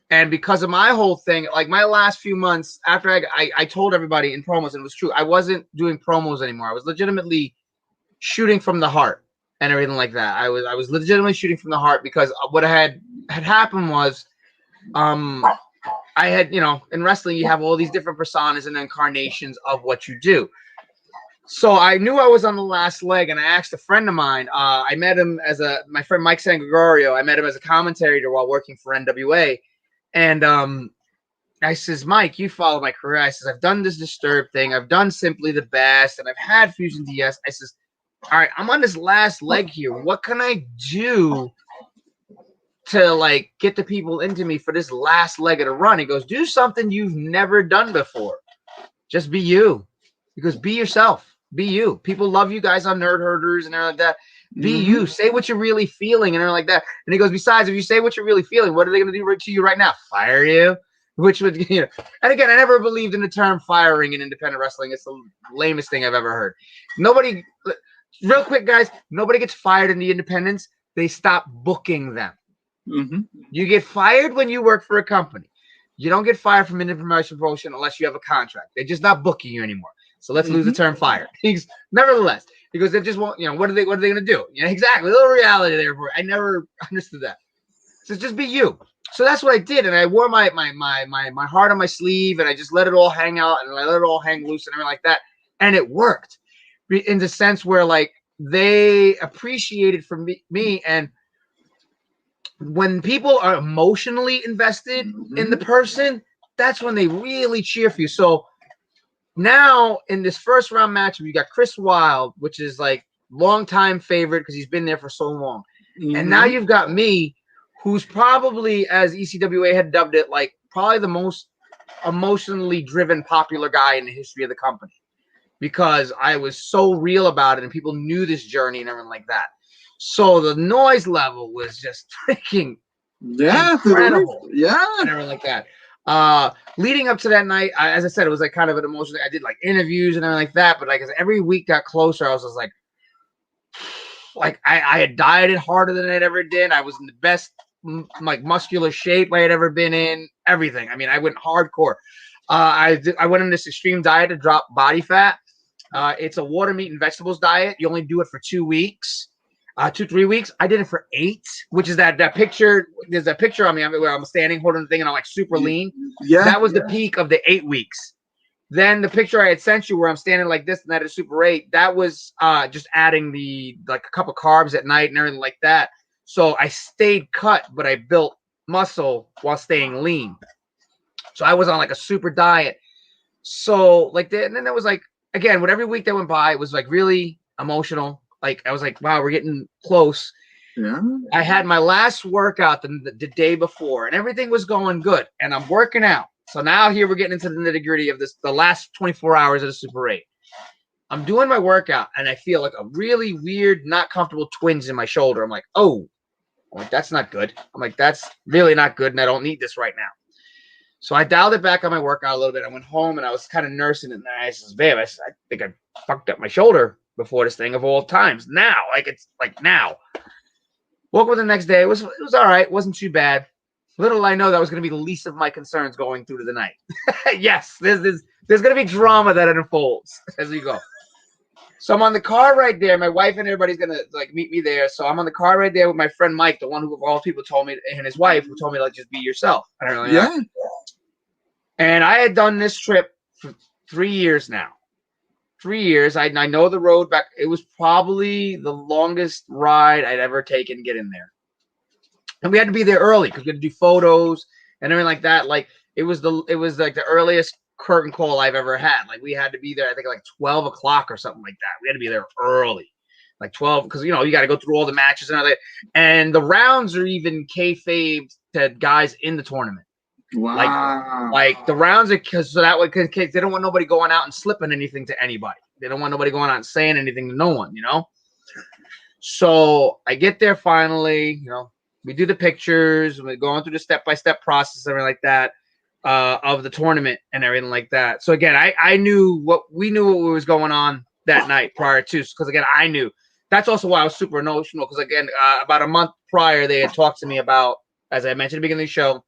And because of my whole thing, like my last few months after I told everybody in promos, and it was true, I wasn't doing promos anymore. I was legitimately shooting from the heart and everything like that. I was legitimately shooting from the heart because what had happened was I had, in wrestling, you have all these different personas and incarnations of what you do. So I knew I was on the last leg, and I asked a friend of mine. I met him my friend Mike San Gregorio. I met him as a commentator while working for NWA. And I says, Mike, you follow my career. I says, I've done this Disturbed thing. I've done Simply the Best, and I've had Fusion DS. I says, all right, I'm on this last leg here. What can I do to like get the people into me for this last leg of the run? He goes, do something you've never done before. Just be you. He goes, be yourself. Be you. People love you guys on Nerd Herders and everything like that. Be you. Say what you're really feeling and everything like that. And he goes, besides, if you say what you're really feeling, what are they going to do to you right now? Fire you? Which would, And again, I never believed in the term firing in independent wrestling. It's the lamest thing I've ever heard. Nobody, real quick, guys, nobody gets fired in the independents. They stop booking them. You get fired when you work for a company. You don't get fired from an independent promotion unless you have a contract. They're just not booking you anymore. So let's lose the term fired. Nevertheless, because they just won't, what are they going to do? Exactly. A little reality there. I never understood that. So just be you. So that's what I did. And I wore my heart on my sleeve, and I just let it all hang out, and I let it all hang loose and everything like that. And it worked in the sense where like they appreciated from me. And when people are emotionally invested in the person, that's when they really cheer for you. So now in this first round match, you got Chris Wilde, which is like longtime favorite because he's been there for so long. And now you've got me, who's probably, as ECWA had dubbed it, like probably the most emotionally driven popular guy in the history of the company, because I was so real about it and people knew this journey and everything like that. So the noise level was just freaking incredible. Yeah. And everything like that. Leading up to that night, as I said, it was like kind of an emotional. I did like interviews and everything like that, but like as every week got closer, I was just like I had dieted harder than I'd ever did. I was in the best like muscular shape I had ever been in. Everything. I mean, I went hardcore. I went on this extreme diet to drop body fat. It's a water, meat, and vegetables diet. You only do it for 2 weeks. 2-3 weeks. I did it for 8, which is that picture. There's a picture on me where I'm standing holding the thing and I'm like super lean. Yeah. That was the peak of the 8 weeks. Then the picture I had sent you where I'm standing like this and that is Super 8. That was just adding a cup of carbs at night and everything like that. So I stayed cut, but I built muscle while staying lean. So I was on like a super diet. So like that, and then there was like, again, with every week that went by, it was like really emotional. Like I was like, wow, we're getting close. Yeah. I had my last workout the day before, and everything was going good. And I'm working out. So now here we're getting into the nitty-gritty of this, the last 24 hours of the Super 8. I'm doing my workout, and I feel like a really weird, not comfortable twinge in my shoulder. I'm like, oh, that's not good. I'm like, that's really not good, and I don't need this right now. So I dialed it back on my workout a little bit. I went home, and I was kind of nursing it. And I says, babe, I think I fucked up my shoulder before this thing of all times. Now, it's like now. Woke up the next day. It was all right. It wasn't too bad. Little I know that was going to be the least of my concerns going through the night. Yes, there's going to be drama that unfolds as we go. So I'm on the car right there. My wife and everybody's going to like meet me there. So I'm on the car right there with my friend Mike, the one who of all people told me, and his wife who told me like just be yourself. I don't know. Yeah. And I had done this trip for 3 years now. 3 years. I know the road back. It was probably the longest ride I'd ever taken getting there. And we had to be there early because we had to do photos and everything like that. Like it was like the earliest curtain call I've ever had. Like we had to be there, I think like 12 o'clock or something like that. We had to be there early, like 12, because you got to go through all the matches and all that. And the rounds are even kayfabe to guys in the tournament. Wow. Like the rounds are because they don't want nobody going out and slipping anything to anybody. They don't want nobody going out and saying anything to no one, So I get there finally, We do the pictures. We're going through the step-by-step process, everything like that, of the tournament and everything like that. So again, I knew what was going on that night prior to, because again, I knew. That's also why I was super emotional, because again, about a month prior, they had talked to me about, as I mentioned at the beginning of the show,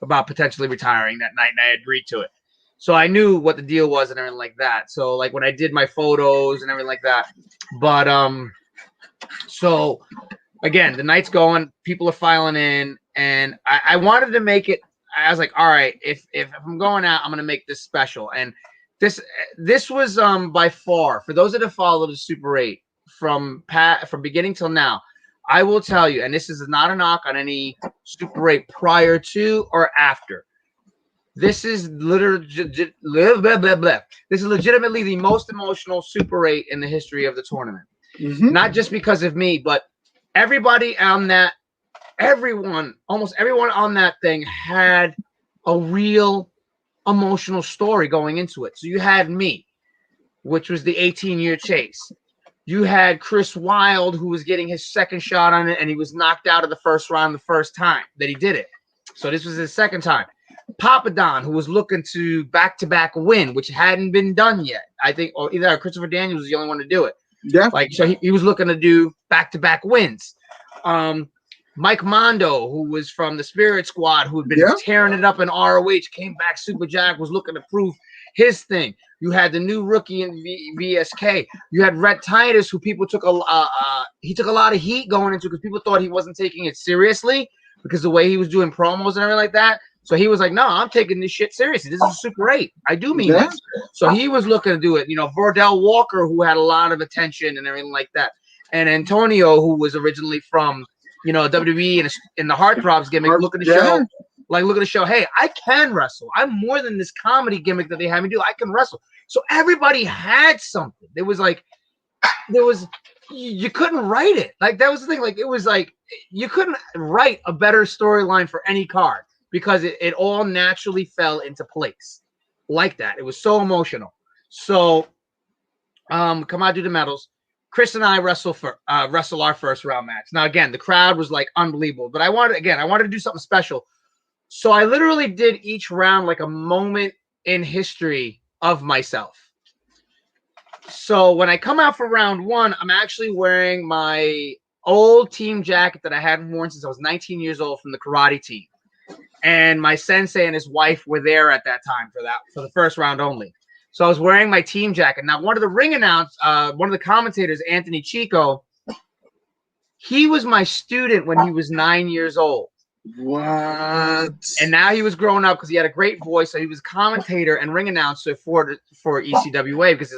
about potentially retiring that night, and I agreed to it. So I knew what the deal was and everything like that. So like when I did my photos and everything like that, but so again, the night's going, people are filing in, and I wanted to make it. I was like, all right, if I'm going out, I'm gonna make this special. And this was by far, for those that have followed the Super 8 from beginning till now, I will tell you, and this is not a knock on any Super 8 prior to or after. This is legitimately the most emotional Super 8 in the history of the tournament. Mm-hmm. Not just because of me, but everybody on that, almost everyone on that thing had a real emotional story going into it. So you had me, which was the 18-year chase. You had Chris Wilde, who was getting his second shot on it, and he was knocked out of the first round the first time that he did it. So this was his second time. Papa Don, who was looking to back-to-back win, which hadn't been done yet. I think, or either Christopher Daniels was the only one to do it. Yeah. Like, so he was looking to do back-to-back wins. Mike Mondo, who was from the Spirit Squad, who had been tearing it up in ROH, came back Super Jack, was looking to prove his thing. You had the new rookie in VSK. You had Rhett Titus, who people took he took a lot of heat going into, because people thought he wasn't taking it seriously because the way he was doing promos and everything like that. So he was like, no, I'm taking this shit seriously. This is Super 8. I do mean this. So he was looking to do it. You know, Vordell Walker, who had a lot of attention and everything like that. And Antonio, who was originally from, you know, WWE and in the Heartthrobs gimmick, looking to show, hey, I can wrestle. I'm more than this comedy gimmick that they have me do. I can wrestle. So everybody had something. You couldn't write it. Like, that was the thing. Like, it was like you couldn't write a better storyline for any card, because it all naturally fell into place like that. It was so emotional. So come on, do the medals. Chris and I wrestle our first round match. Now, again, the crowd was like unbelievable, but I wanted to do something special. So I literally did each round like a moment in history of myself. So when I come out for round one, I'm actually wearing my old team jacket that I hadn't worn since I was 19 years old from the karate team. And my sensei and his wife were there at that time for the first round only. So I was wearing my team jacket. Now, one of the commentators, Anthony Chico, he was my student when he was 9 years old. What? And now he was growing up because he had a great voice. So he was a commentator and ring announcer for ECWA, because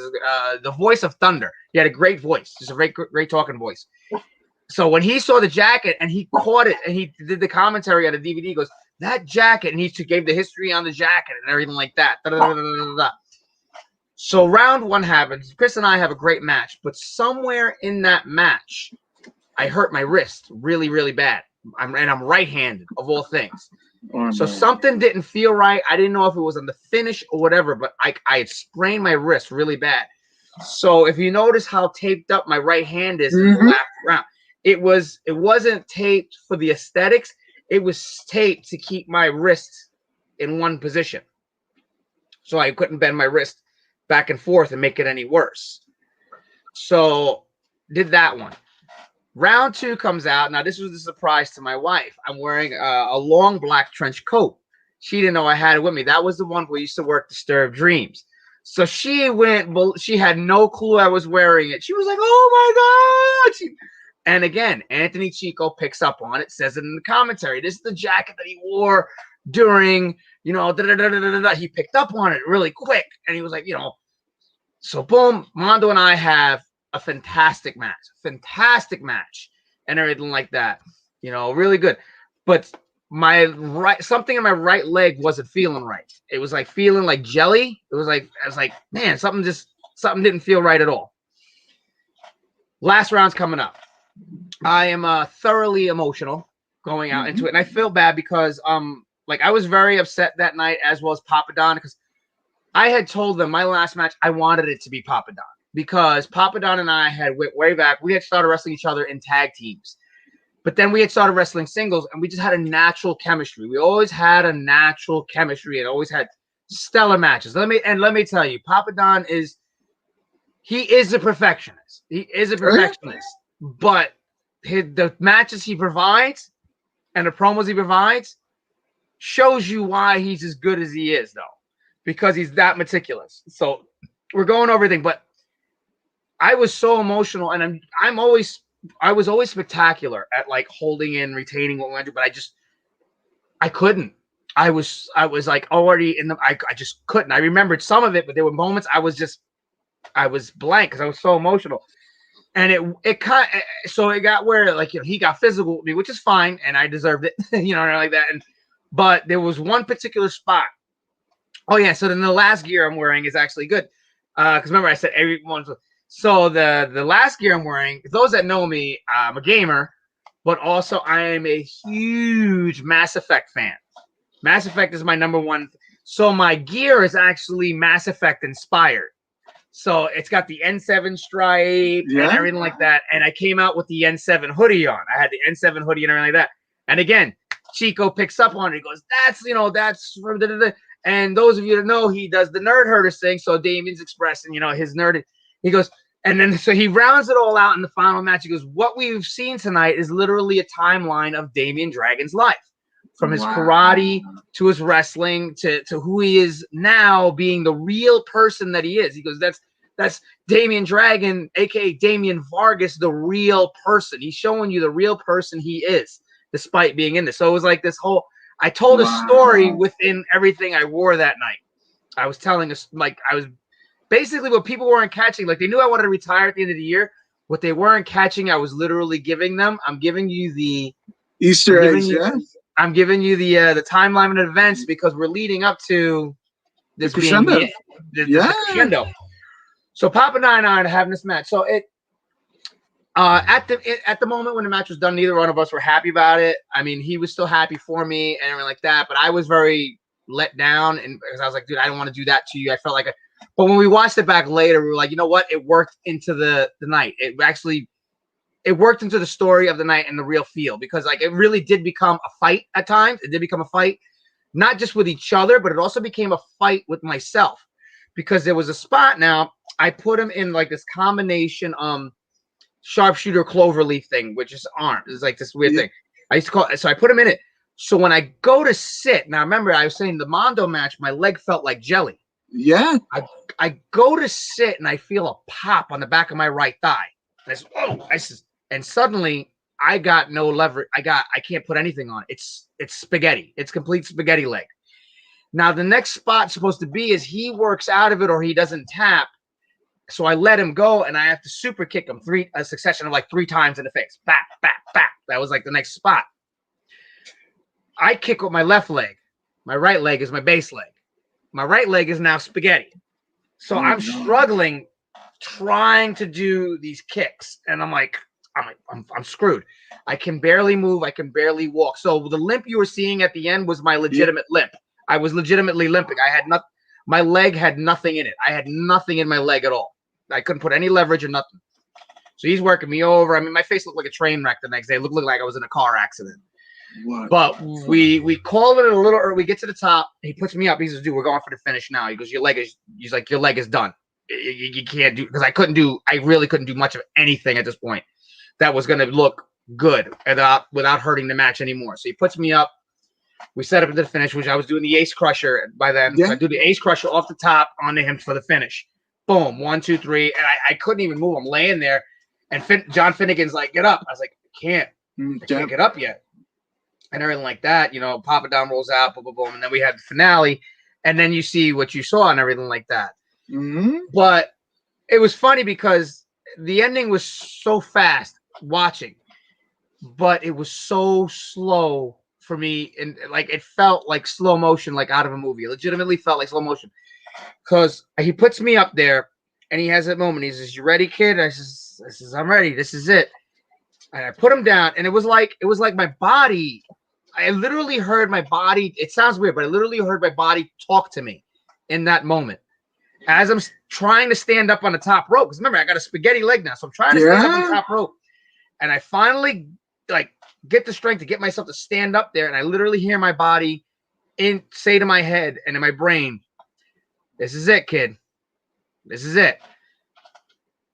the voice of Thunder. He had a great voice, just a great talking voice. So when he saw the jacket and he caught it and he did the commentary on the DVD, he goes, that jacket, and he gave the history on the jacket and everything like that. So round one happens. Chris and I have a great match, but somewhere in that match, I hurt my wrist really, really bad. I'm right-handed, of all things. So something didn't feel right. I didn't know if it was on the finish or whatever, but I had sprained my wrist really bad. So if you notice how taped up my right hand is in the last round, it wasn't taped for the aesthetics. It was taped to keep my wrist in one position, so I couldn't bend my wrist back and forth and make it any worse. So did that one. Round two comes out. Now, this was a surprise to my wife. I'm wearing a long black trench coat. She didn't know I had it with me. That was the one where we used to work Disturbed Dreams. So she had no clue I was wearing it. She was like, oh my God. And again, Anthony Chico picks up on it, says it in the commentary. This is the jacket that he wore during, you know, he picked up on it really quick. And he was like, you know, so boom, Mondo and I have a fantastic match, and everything like that, you know, really good. But something in my right leg wasn't feeling right. It was like feeling like jelly. I was like, man, something didn't feel right at all. Last round's coming up. I am thoroughly emotional going out into it, and I feel bad because I was very upset that night, as well as Papa Don, because I had told them my last match I wanted it to be Papa Don, because Papa Don and I had went way back. We had started wrestling each other in tag teams, But then we had started wrestling singles, and we just had a natural chemistry. We always had a natural chemistry and always had stellar matches. Let me tell you, Papa Don is a perfectionist. He is a perfectionist. But the matches he provides and the promos he provides shows you why he's as good as he is, though, because he's that meticulous. So we're going over everything, but I was so emotional, and I was always spectacular at like holding in, retaining what we went through, but I couldn't. I was like already in the, I just couldn't. I remembered some of it, but there were moments I was blank because I was so emotional. And so it got where, like, he got physical with me, which is fine, and I deserved it, like that. But there was one particular spot. Oh yeah, so then the last gear I'm wearing is actually good, because remember I said everyone. So the last gear I'm wearing, those that know me, I'm a gamer, but also I am a huge Mass Effect fan. Mass Effect is my number one. So my gear is actually Mass Effect inspired. So it's got the N7 stripe and everything like that. And I came out with the N7 hoodie on. I had the N7 hoodie and everything like that. And again, Chico picks up on it. He goes, that's from the. And those of you that know, he does the Nerd Herders thing. So Damian's expressing, his nerd. He goes, and then so he rounds it all out in the final match. He goes, what we've seen tonight is literally a timeline of Damian Dragon's life. From his karate to his wrestling to who he is now, being the real person that he is. He goes, that's Damian Dragon, aka Damian Vargas, the real person. He's showing you the real person he is, despite being in this. So it was like this whole. I told a story within everything I wore that night. I was telling us, like, I was basically what people weren't catching. Like, they knew I wanted to retire at the end of the year. What they weren't catching, I was literally giving them. I'm giving you the Easter eggs, I'm giving you the timeline of events because we're leading up to this being the crescendo. So Papa and I are having this match. So at the moment when the match was done, neither one of us were happy about it. I mean, he was still happy for me and everything like that, but I was very let down, and because I was like, dude, I don't want to do that to you. I felt like, but when we watched it back later, we were like, you know what? It worked into the night. It worked into the story of the night and the real feel, because like it really did become a fight at times. It did become a fight, not just with each other, but it also became a fight with myself, because there was a spot. Now I put him in like this combination sharpshooter cloverleaf thing, which is arm. It's like this weird thing. I used to call it. So I put him in it. So when I go to sit, now remember I was saying the Mondo match, my leg felt like jelly. Yeah. I go to sit and I feel a pop on the back of my right thigh. And suddenly I got no leverage. I can't put anything on it. It's spaghetti. It's complete spaghetti leg. Now the next spot supposed to be is he works out of it or he doesn't tap. So I let him go and I have to super kick him a succession of like 3 times in the face. Bap, bap, bap. That was like the next spot. I kick with my left leg. My right leg is my base leg. My right leg is now spaghetti. So I'm struggling trying to do these kicks. And I'm like, I'm screwed. I can barely move. I can barely walk. So the limp you were seeing at the end was my legitimate limp. I was legitimately limping. My leg had nothing in it. I had nothing in my leg at all. I couldn't put any leverage or nothing. So he's working me over. I mean, my face looked like a train wreck the next day. It looked like I was in a car accident. What? But we call it a little early. We get to the top. He puts me up. He says, dude, we're going for the finish now. He goes, your leg is done. You can't do, because I really couldn't do much of anything at this point that was going to look good without hurting the match anymore. So he puts me up. We set up into the finish, which I was doing the Ace Crusher by then. Yeah. So I do the Ace Crusher off the top onto him for the finish. Boom, 1, 2, 3. And I couldn't even move. I'm laying there. And John Finnegan's like, get up. I was like, I can't get up yet. And everything like that. Papa Don rolls out, boom, boom, boom. And then we had the finale. And then you see what you saw and everything like that. Mm-hmm. But it was funny because the ending was so fast watching, but it was so slow for me, and like it felt like slow motion, like out of a movie. It legitimately felt like slow motion, because he puts me up there and he has that moment. He says, "You ready, kid?" I says, "I'm ready. This is it." And I put him down, and it was like my body. I literally heard my body. It sounds weird, but I literally heard my body talk to me in that moment as I'm trying to stand up on the top rope. Because remember, I got a spaghetti leg now, so I'm trying to stand up on the top rope. And I finally, like, get the strength to get myself to stand up there, and I literally hear my body say to my head and in my brain, "This is it, kid. This is it."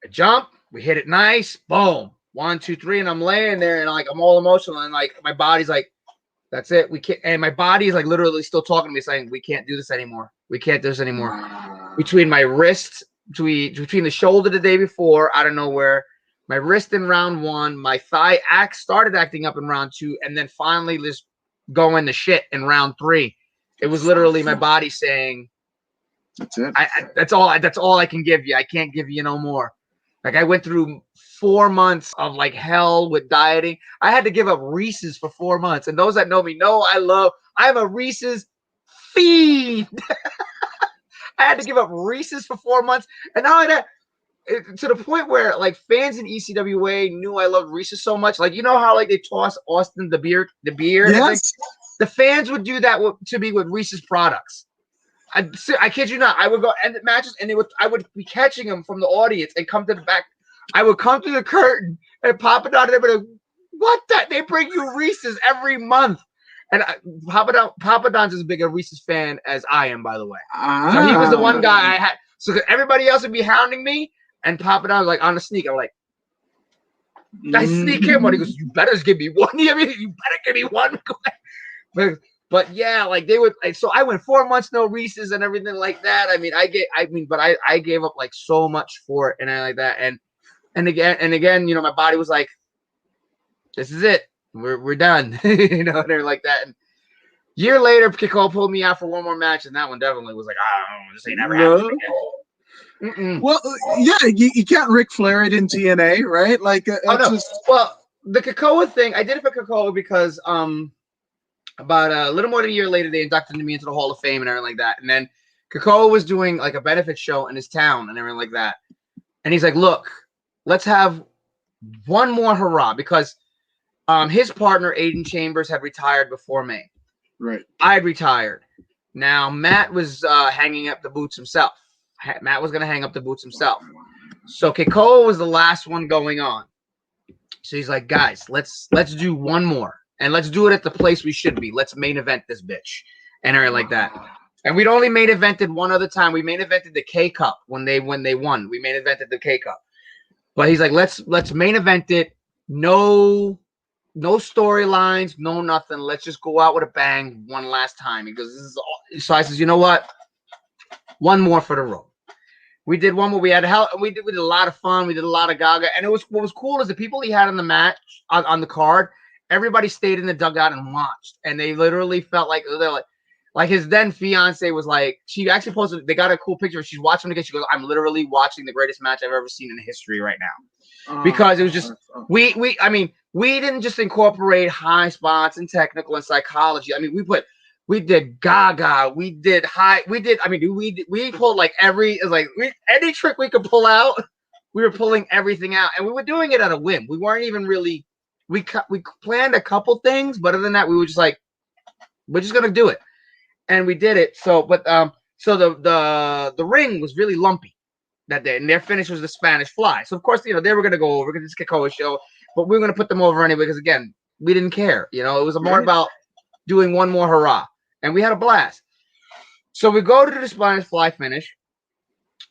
I jump, we hit it nice, boom, 1, 2, 3, and I'm laying there and like I'm all emotional and like my body's like, "That's it. We can't." And my body is like literally still talking to me, saying, "We can't do this anymore. We can't do this anymore." Between my wrist, between the shoulder the day before, out of nowhere, my wrist in round 1, my thigh started acting up in round 2, and then finally just going to shit in round 3. It was literally my body saying, "That's it. That's all I can give you. I can't give you no more." Like I went through 4 months of like hell with dieting. I had to give up Reese's for 4 months. And those that know me know I'm a Reese's fiend. I had to give up Reese's for 4 months. And not only that, to the point where like fans in ECWA knew I loved Reese's so much. Like, you know how like they toss Austin the beer. Yes. The fans would do that to me with Reese's products. I kid you not. I would go end at matches, and I would be catching them from the audience and come to the back. I would come through the curtain and Papa Don, and everybody, "What that? They bring you Reese's every month." And Papa Don's as big a Reese's fan as I am, by the way. So he was the one guy I had. So everybody else would be hounding me, and Papa Don was like on the sneak. I'm like, I sneak him one. He goes, "You better give me one." You better give me one. But yeah, like they would. Like, so I went 4 months no Reese's and everything like that. I gave up like so much for it and I like that. And again, you know, my body was like, "This is it. We're done." You know, and everything like that. And year later, Kiko pulled me out for one more match, and that one definitely was like, "Oh, this ain't never happening again." Well, yeah, you can't Ric Flair it in TNA, right? Like, well, the Kikoa thing, I did it for Kikoa because about a little more than a year later, they inducted me into the Hall of Fame and everything like that. And then Kikoa was doing like a benefit show in his town and everything like that. And he's like, "Look, let's have one more hurrah," because his partner, Aiden Chambers, had retired before me. Right. I had retired. Now, Matt was hanging up the boots himself. Matt was going to hang up the boots himself. So Kikoa was the last one going on. So he's like, "Guys, let's do one more. And let's do it at the place we should be. Let's main event this bitch." And everything like that. And we'd only main evented one other time. We main evented the K Cup when they won. We main evented the K Cup. But he's like, let's main event it. No storylines, no nothing. Let's just go out with a bang one last time. He goes, "This is all." So I says, "You know what? One more for the road." We did one where we did a lot of fun. We did a lot of gaga. And what was cool is the people he had on the match on the card, everybody stayed in the dugout and watched. And they literally felt like they're like his then fiance was like, she actually posted, they got a cool picture. She's watching again. She goes, "I'm literally watching the greatest match I've ever seen in history right now." Because it was just we didn't just incorporate high spots and technical and psychology. I mean, we did gaga, we pulled like any trick we could pull out, we were pulling everything out, and we were doing it at a whim. We weren't even really, we planned a couple things, but other than that, we were just like, we're just gonna do it, and we did it. So, so the ring was really lumpy that day, and their finish was the Spanish Fly. So of course, you know, they were gonna go over because it's Kikoa show, but we were gonna put them over anyway because again, we didn't care. You know, it was more about doing one more hurrah, and we had a blast. So we go to the Spanish Fly finish,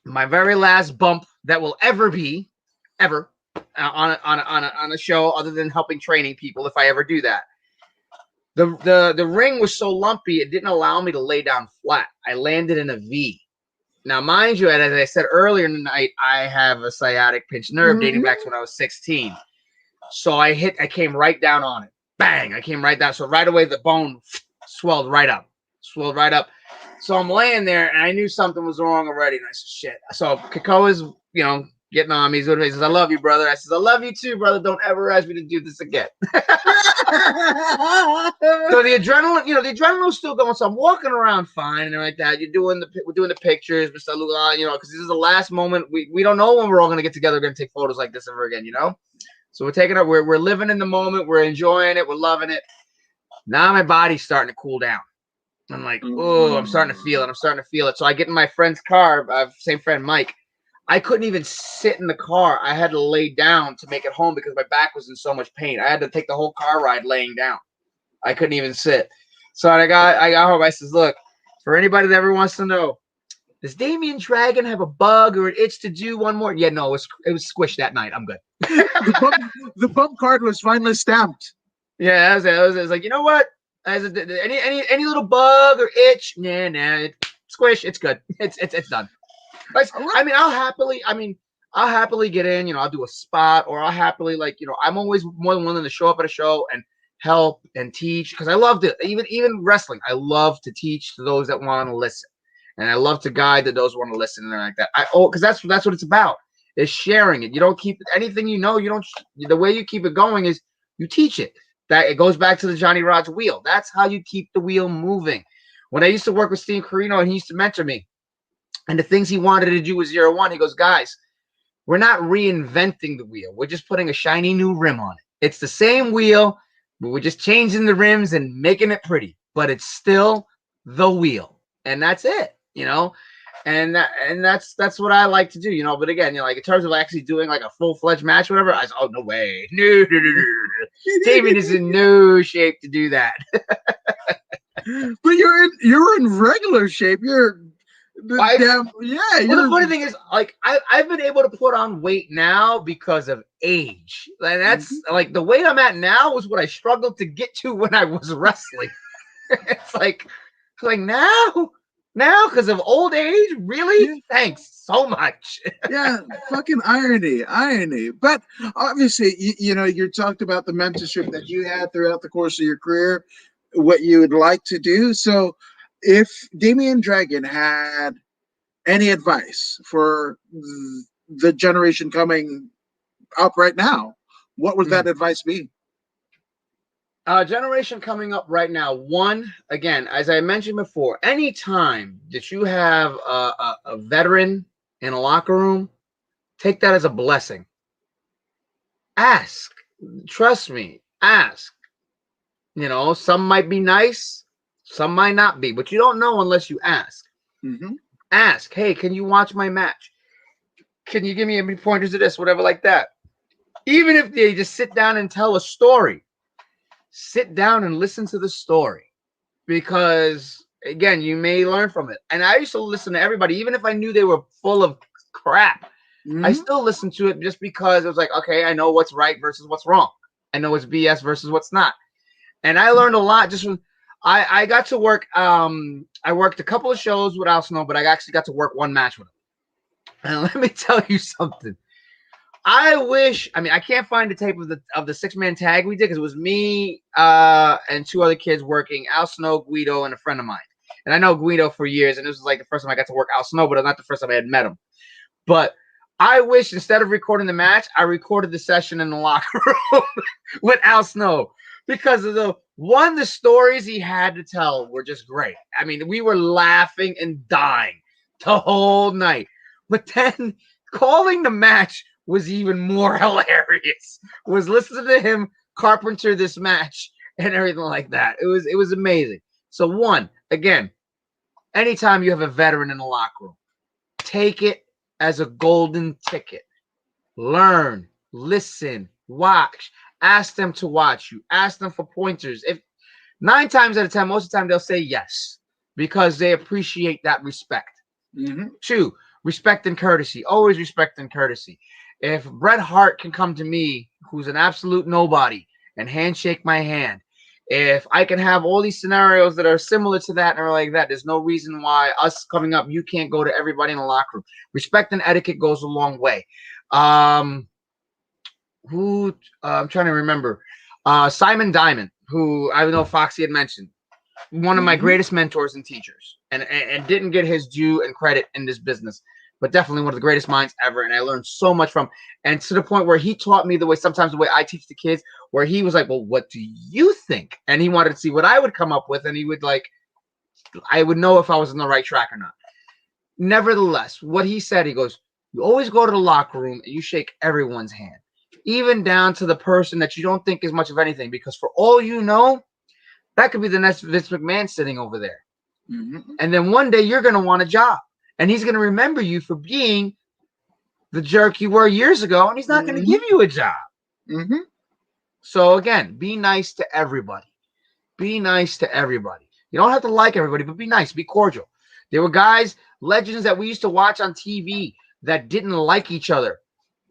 my very last bump that will ever be, on a show other than helping training people if I ever do that. The ring was so lumpy, it didn't allow me to lay down flat. I landed in a V. Now, mind you, as I said earlier in the night, I have a sciatic pinched nerve dating back to when I was 16. So I came right down on it. Bang! I came right down. So right away, the bone swelled right up. So I'm laying there, and I knew something was wrong already. And I said, "Shit." So Kikoa's, you know, getting on me. He says, "I love you, brother." I says, "I love you too, brother. Don't ever ask me to do this again." So the adrenaline was still going. So I'm walking around fine and like that. We're doing the pictures, Mr. Lula, you know, because this is the last moment. We don't know when we're all gonna get together, gonna take photos like this ever again, you know. So we're taking it. We're living in the moment. We're enjoying it. We're loving it. Now my body's starting to cool down. I'm like, oh, I'm starting to feel it. So I get in my friend's car, same friend, Mike. I couldn't even sit in the car. I had to lay down to make it home because my back was in so much pain. I had to take the whole car ride laying down. I couldn't even sit. So I got home. I says, look, for anybody that ever wants to know, does Damian Dragon have a bug or an itch to do one more? Yeah, no, it was squished that night. I'm good. The bump card was finally stamped. Yeah, I was like, you know what? Any little bug or itch? Nah, squish. It's good. It's done. But, I mean, I'll happily get in. You know, I'll do a spot, or I'll happily I'm always more than willing to show up at a show and help and teach because I love it. Even wrestling, I love to teach to those that want to listen, and I love to guide to those who want to listen and like that. Because that's what it's about. Is sharing it. You don't keep anything you know. You don't. The way you keep it going is you teach it. That it goes back to the Johnny Rod's wheel. That's how you keep the wheel moving. When I used to work with Steve Carino and he used to mentor me, and the things he wanted to do was 0-1, he goes, guys, we're not reinventing the wheel. We're just putting a shiny new rim on it. It's the same wheel, but we're just changing the rims and making it pretty. But it's still the wheel, and that's it. And that's what I like to do, But again, like in terms of actually doing like a full-fledged match, whatever, I said, oh no way, no. Damian is in no shape to do that. But you're in regular shape. You're damn yeah. Well, the funny thing is, like I've been able to put on weight now because of age, and that's like the weight I'm at now is what I struggled to get to when I was wrestling. It's like now because of old age, really? Yeah. Thanks so much. Yeah, fucking irony. But obviously, you talked about the mentorship that you had throughout the course of your career, what you would like to do. So if Damian Dragon had any advice for the generation coming up right now, what would that advice be? Generation coming up right now. One, again, as I mentioned before, anytime that you have a veteran in a locker room, take that as a blessing. Ask. Trust me. Ask. Some might be nice, some might not be, but you don't know unless you ask. Mm-hmm. Ask, hey, can you watch my match? Can you give me any pointers to this, whatever like that? Even if they just sit down and tell a story, sit down and listen to the story because, again, you may learn from it. And I used to listen to everybody, even if I knew they were full of crap. Mm-hmm. I still listened to it just because it was like, okay, I know what's right versus what's wrong. I know what's BS versus what's not. And I learned a lot just from I got to work. I worked a couple of shows with Al Snow, but I actually got to work one match with him. And let me tell you something. I can't find the tape of the 6-man tag we did because it was me and 2 other kids working, Al Snow, Guido, and a friend of mine. And I know Guido for years, and this was like the first time I got to work Al Snow, but not the first time I had met him. But I wish instead of recording the match, I recorded the session in the locker room with Al Snow. Because of the stories he had to tell were just great. I mean, we were laughing and dying the whole night. But then calling the match was even more hilarious. Was listening to him carpenter this match and everything like that. It was amazing. So one, again, anytime you have a veteran in the locker room, take it as a golden ticket. Learn, listen, watch. Ask them to watch you. Ask them for pointers. If 9 times out of 10, most of the time they'll say yes because they appreciate that respect. Mm-hmm. 2, respect and courtesy. Always respect and courtesy. If Bret Hart can come to me, who's an absolute nobody, and handshake my hand, if I can have all these scenarios that are similar to that and are like that, there's no reason why us coming up, you can't go to everybody in the locker room. Respect and etiquette goes a long way. I'm trying to remember. Simon Diamond, who I know Foxy had mentioned, one of my greatest mentors and teachers, and didn't get his due and credit in this business, but definitely one of the greatest minds ever. And I learned so much from, and to the point where he taught me the way I teach the kids, where he was like, well, what do you think? And he wanted to see what I would come up with. And he would I would know if I was on the right track or not. Nevertheless, what he said, he goes, you always go to the locker room and you shake everyone's hand, even down to the person that you don't think is much of anything, because for all you know, that could be the next Vince McMahon sitting over there. Mm-hmm. And then one day you're going to want a job, and he's going to remember you for being the jerk you were years ago, and he's not going to give you a job. Mm-hmm. So again, be nice to everybody. Be nice to everybody. You don't have to like everybody, but be nice, be cordial. There were guys, legends that we used to watch on TV that didn't like each other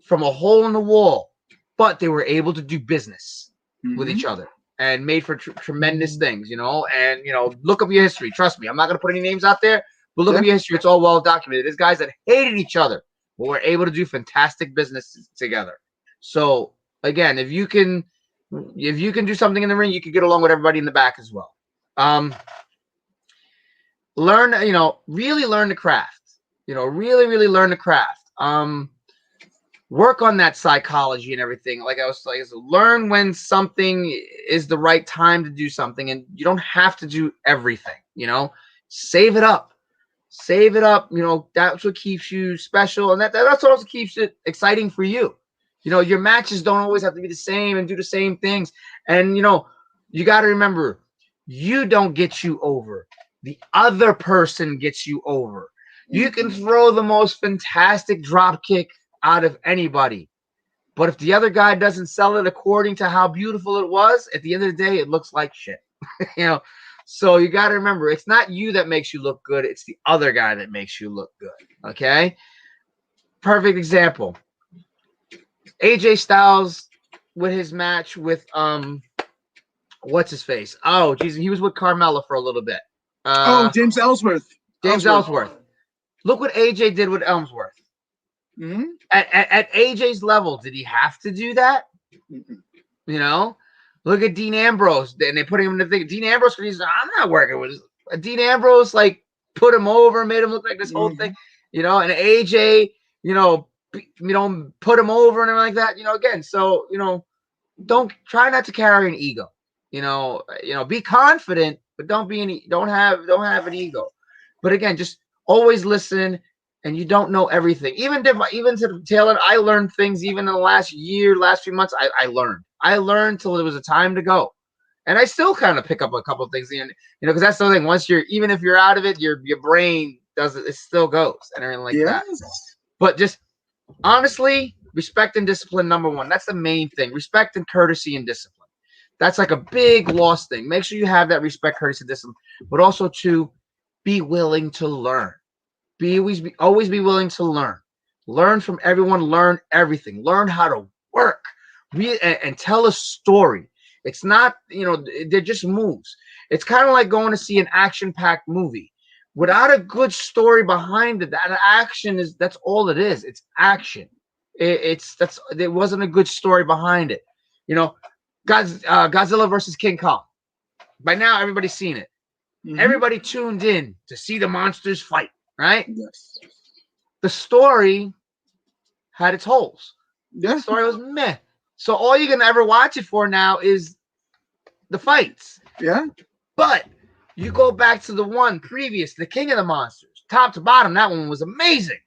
from a hole in the wall, but they were able to do business with each other and made for tremendous things, you know. And, you know, look up your history. Trust me, I'm not going to put any names out there, but look up your history. It's all well documented. There's guys that hated each other, but were able to do fantastic business together. So again, if you can do something in the ring, you can get along with everybody in the back as well. Learn, you know, really learn the craft. You know, really learn the craft. Work on that psychology and everything. Like I was like, learn when something is the right time to do something, and you don't have to do everything. You know, save it up. Save it up. You know, that's what keeps you special, and that's what also keeps it exciting for you. You know, your matches don't always have to be the same and do the same things. And, you know, you got to remember, you don't get you over. The other person gets you over. You can throw the most fantastic drop kick out of anybody, but if the other guy doesn't sell it according to how beautiful it was, at the end of the day, it looks like shit. You know, so you got to remember, it's not you that makes you look good. It's the other guy that makes you look good. Okay. Perfect example. AJ Styles with his match with what's his face? Oh, geez, he was with Carmella for a little bit. James Ellsworth. James Ellsworth. Look what AJ did with Ellsworth. At AJ's level, did he have to do that? You know, look at Dean Ambrose, and they put him in the thing. Dean Ambrose, he's I'm not working with Dean Ambrose. Like put him over, made him look like this whole thing. You know, and AJ, you know, put him over and everything like that. You know, again, so you know, try not to carry an ego. You know, be confident, but don't have an ego. But again, just always listen. And you don't know everything. Even to the tail end, I learned things even in the last few months. I learned till it was a time to go. And I still kind of pick up a couple of things, you know, because that's the thing. Once even if you're out of it, your brain does it still goes and everything like that. But just honestly, respect and discipline, number one. That's the main thing. Respect and courtesy and discipline. That's like a big lost thing. Make sure you have that respect, courtesy, and discipline, but also to be willing to learn. Always be willing to learn. Learn from everyone. Learn everything. Learn how to work. And tell a story. It's not, you know, they're just moves. It's kind of like going to see an action-packed movie. Without a good story behind it, that action that's all it is. It's action. There wasn't a good story behind it. You know, Godzilla versus King Kong. By now, everybody's seen it. Everybody tuned in to see the monsters fight. Right? Yes. The story had its holes. Yeah. The story was meh. So all you're gonna ever watch it for now is the fights. Yeah. But you go back to the one previous, the King of the Monsters, top to bottom. That one was amazing.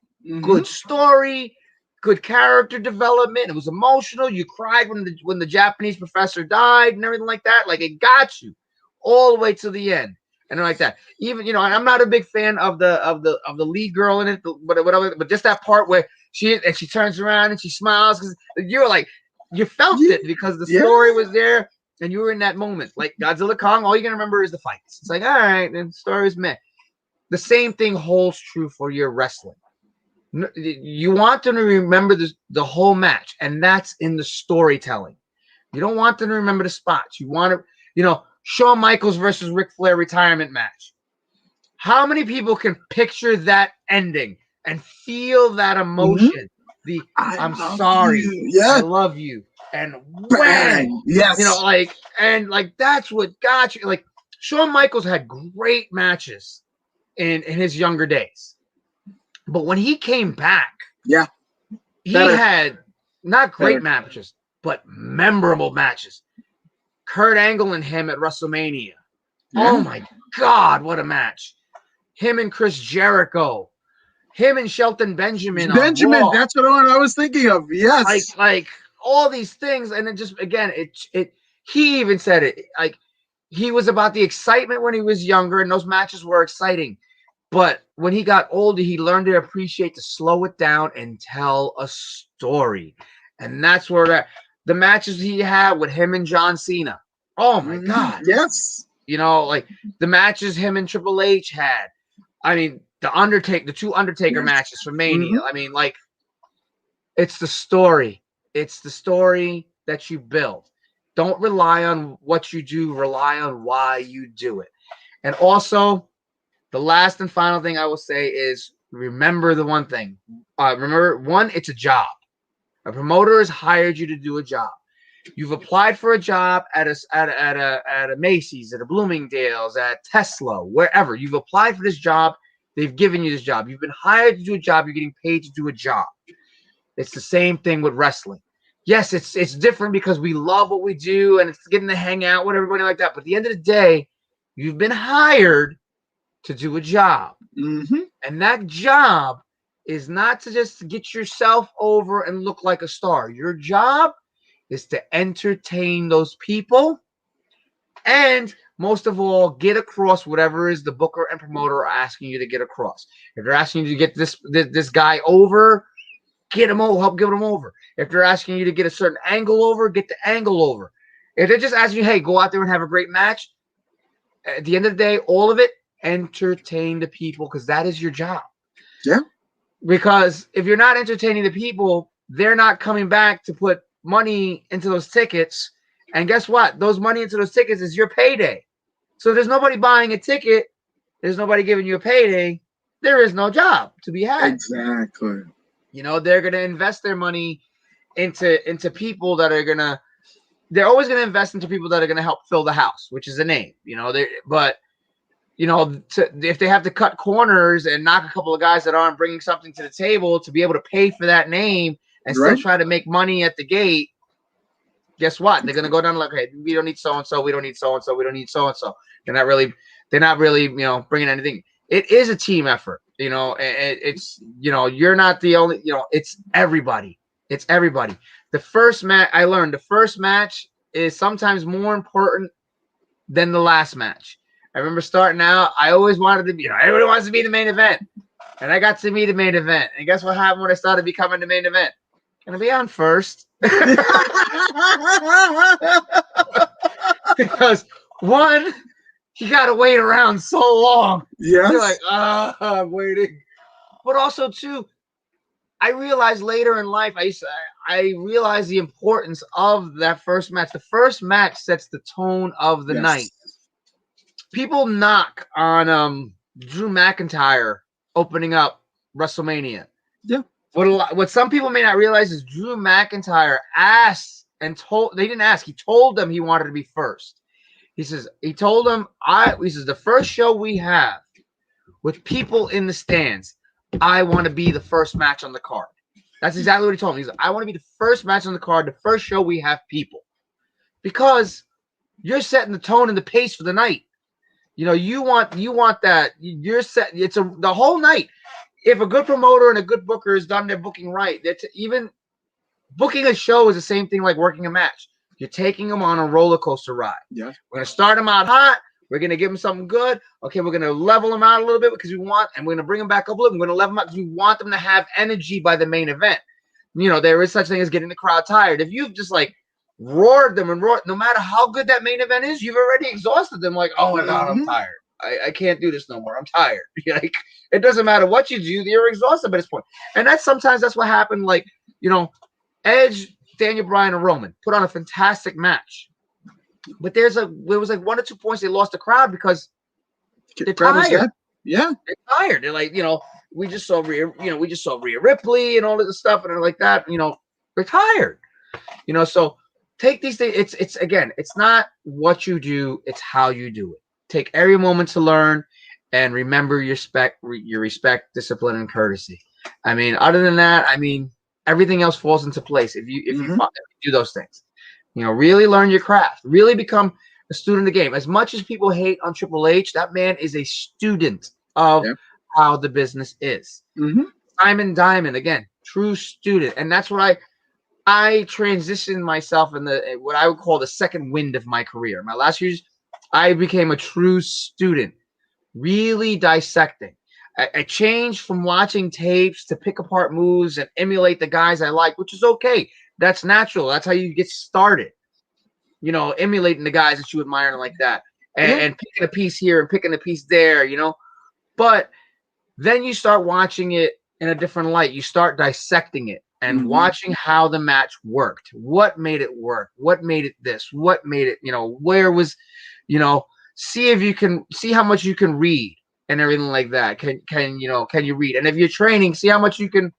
Good story, good character development. It was emotional. You cried when the Japanese professor died and everything like that. Like it got you all the way to the end. And like that, even you know, and I'm not a big fan of the lead girl in it, but just that part where she turns around and she smiles because you're like you felt it because the story was there and you were in that moment. Like Godzilla Kong, all you're gonna remember is the fights. It's like all right, and the story's meh. The same thing holds true for your wrestling. You want them to remember the whole match, and that's in the storytelling. You don't want them to remember the spots. You want to, you know. Shawn Michaels versus Ric Flair retirement match. How many people can picture that ending and feel that emotion? I'm sorry, I love you, and when, yes, you know, like that's what got you. Like Shawn Michaels had great matches in his younger days, but when he came back, he had not great matches, but memorable matches. Kurt Angle and him at WrestleMania. Oh my God, what a match. Him and Chris Jericho. Him and Shelton Benjamin. That's what I was thinking of. Yes. Like all these things. And it just, again, he even said it. Like he was about the excitement when he was younger and those matches were exciting. But when he got older, he learned to appreciate to slow it down and tell a story. And that's where the matches he had with him and John Cena. Oh my God. Yes. Like the matches him and Triple H had. I mean, the two Undertaker matches for Mania. I mean, like, it's the story. It's the story that you build. Don't rely on what you do. Rely on why you do it. And also, the last and final thing I will say is remember the one thing. Remember, one, it's a job. A promoter has hired you to do a job. You've applied for a job at a Macy's, at a Bloomingdale's, at Tesla, wherever. You've applied for this job. They've given you this job. You've been hired to do a job. You're getting paid to do a job. It's the same thing with wrestling. Yes, it's different because we love what we do and it's getting to hang out with everybody like that. But at the end of the day, you've been hired to do a job. And that job is not to just get yourself over and look like a star. Your job is to entertain those people and, most of all, get across whatever is the booker and promoter are asking you to get across. If they're asking you to get this guy over, get him over, help get him over. If they're asking you to get a certain angle over, get the angle over. If they're just asking you, hey, go out there and have a great match, at the end of the day, all of it, entertain the people, because that is your job. Yeah. Because if you're not entertaining the people, they're not coming back to put money into those tickets. And guess what? Those money into those tickets is your payday. So there's nobody buying a ticket. There's nobody giving you a payday. There is no job to be had. Exactly. They're going to invest their money into people that are going to, they're always going to invest into people that are going to help fill the house, which is a name, but if they have to cut corners and knock a couple of guys that aren't bringing something to the table to be able to pay for that name and still try to make money at the gate, guess what? They're going to go down like, hey, we don't need so-and-so. We don't need so-and-so. We don't need so-and-so. They're not really, bringing anything. It is a team effort. It's, you're not the only, it's everybody. It's everybody. The first match, I learned the first match is sometimes more important than the last match. I remember starting out, I always wanted to be, everybody wants to be the main event. And I got to be the main event. And guess what happened when I started becoming the main event? Gonna be on first. Because one, you gotta wait around so long. Yes. You're like, I'm waiting. But also too, I realized later in life, I realized the importance of that first match. The first match sets the tone of the night. People knock on Drew McIntyre opening up WrestleMania. Yeah. What some people may not realize is Drew McIntyre asked and told, they didn't ask, he told them he wanted to be first. He told them, the first show we have with people in the stands, I want to be the first match on the card. That's exactly what he told me. He's like, I want to be the first match on the card, the first show we have people. Because you're setting the tone and the pace for the night. You want that. You're set. It's the whole night. If a good promoter and a good booker has done their booking right, even booking a show is the same thing like working a match. You're taking them on a roller coaster ride. Yeah. We're going to start them out hot. We're going to give them something good. Okay, we're going to level them out a little bit because and we're going to bring them back up a little. We're going to level them out because we want them to have energy by the main event. There is such thing as getting the crowd tired. If you've just roared them and roared, no matter how good that main event is, you've already exhausted them. Like, oh my God, I'm tired. I can't do this no more. I'm tired. It doesn't matter what you do, you're exhausted by this point. And sometimes that's what happened. Edge, Daniel Bryan, and Roman put on a fantastic match. But there was 1 or 2 points they lost the crowd because they're tired. Yeah. They're tired. They're like, we just saw Rhea Ripley and all of this stuff, and they're like that, they're tired. So take these things. It's not what you do, it's how you do it. Take every moment to learn and remember your respect, discipline, and courtesy. Other than that, everything else falls into place if you do those things. Really learn your craft. Really become a student of the game. As much as people hate on Triple H, that man is a student of how the business is. Simon Diamond, again, true student. And that's what I transitioned myself in what I would call the second wind of my career. My last years, I became a true student, really dissecting. I changed from watching tapes to pick apart moves and emulate the guys I like, which is okay. That's natural. That's how you get started. You know, emulating the guys that you admire and like that, and picking a piece here and picking a piece there. You know, but then you start watching it in a different light. You start dissecting it and watching how the match worked. What made it work? What made it this? What made it? You know, where was? You know, see if you can see how much you can read and everything like that. Can you read? And if you're training, see how much you can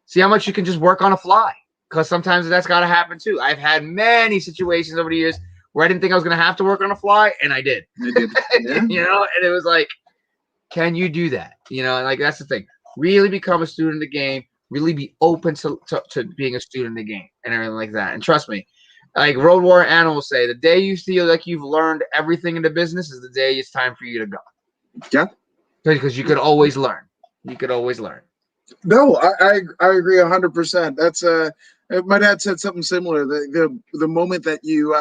just work on a fly, because sometimes that's got to happen too. I've had many situations over the years where I didn't think I was going to have to work on a fly, and I did. Yeah. You know, and it was like, can you do that? You know, like that's the thing. Really become a student of the game. Really be open to being a student of the game and everything like that. And trust me, like Road Warrior Anna will say, the day you feel like you've learned everything in the business is the day it's time for you to go. Yeah. Because you could always learn. You could always learn. No, I agree 100%. That's my dad said something similar. The moment that you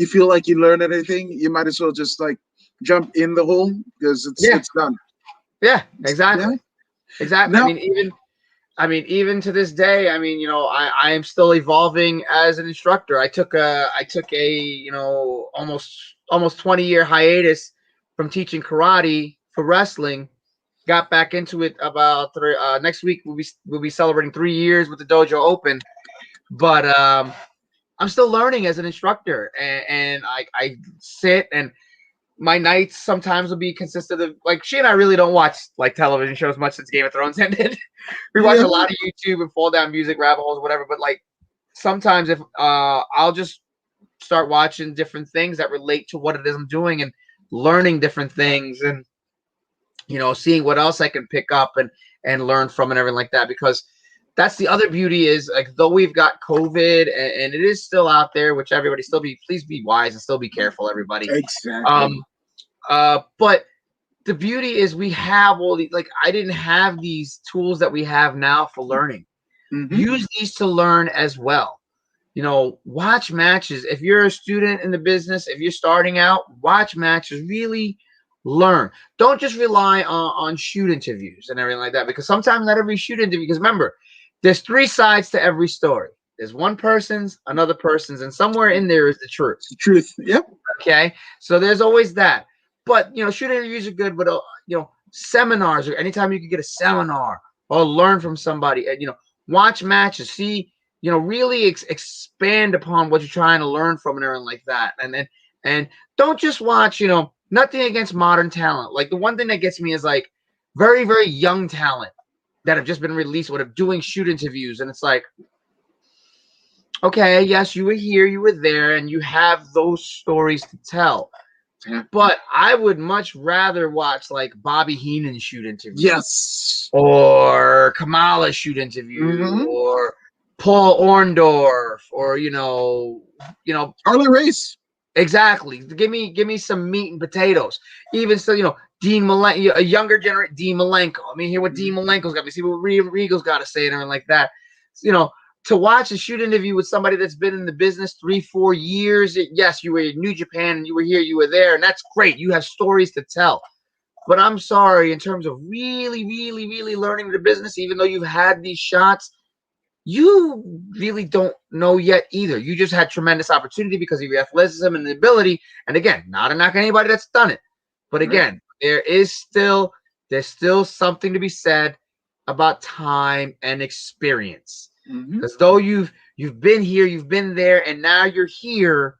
feel like you learn anything, you might as well just like jump in the hole because it's done. Yeah, exactly. Yeah. Exactly. Now, even to this day, you know, I am still evolving as an instructor. I took a you know, almost 20-year hiatus from teaching karate for wrestling. Got back into it about next week. We'll be celebrating 3 years with the dojo open. But I'm still learning as an instructor, and I sit, and my nights sometimes will be consistent of, like, she and I really don't watch like television shows much since Game of Thrones ended. We watch a lot of YouTube and fall down music rabbit holes, whatever. But like sometimes if I'll just start watching different things that relate to what it is I'm doing and learning different things, and you know, seeing what else I can pick up and learn from and everything like that. Because that's the other beauty is, like, though we've got COVID and it is still out there, which everybody please be wise and still be careful, everybody. Exactly. But the beauty is we have all these, like, I didn't have these tools that we have now for learning. Use these to learn as well. You know, watch matches. If you're a student in the business, if you're starting out, watch matches, really learn. Don't just rely on shoot interviews and everything like that, because sometimes not every shoot interview, because remember, there's 3 sides to every story. There's one person's, another person's, and somewhere in there is the truth. The truth. Yep. Okay. So there's always that. But, you know, shoot interviews are good, but, you know, seminars, or anytime you can get a seminar or learn from somebody, and, you know, watch matches, see, you know, really expand upon what you're trying to learn from and everything like that. And don't just watch, you know, nothing against modern talent. Like, the one thing that gets me is like very, very young talent that have just been released with doing shoot interviews. And it's like, okay, yes, you were here, you were there, and you have those stories to tell. But I would much rather watch like Bobby Heenan's shoot interview. Yes. Or Kamala's shoot interview, or Paul Orndorff, or you know, Harley Race. Exactly. Give me some meat and potatoes. Even so, you know, Dean Malenko, a younger generation, Dean Malenko. I mean, hear what Dean Malenko's got to see what Regal's got to say and everything like that. You know, to watch a shoot interview with somebody that's been in the business 3-4 years. Yes, you were in New Japan and you were here, you were there, and that's great. You have stories to tell. But I'm sorry, in terms of really, really, really learning the business, even though you've had these shots, you really don't know yet either. You just had tremendous opportunity because of your athleticism and the ability. And again, not a knock on anybody that's done it. But again, there's still something to be said about time and experience. Because though you've been here, you've been there, and now you're here,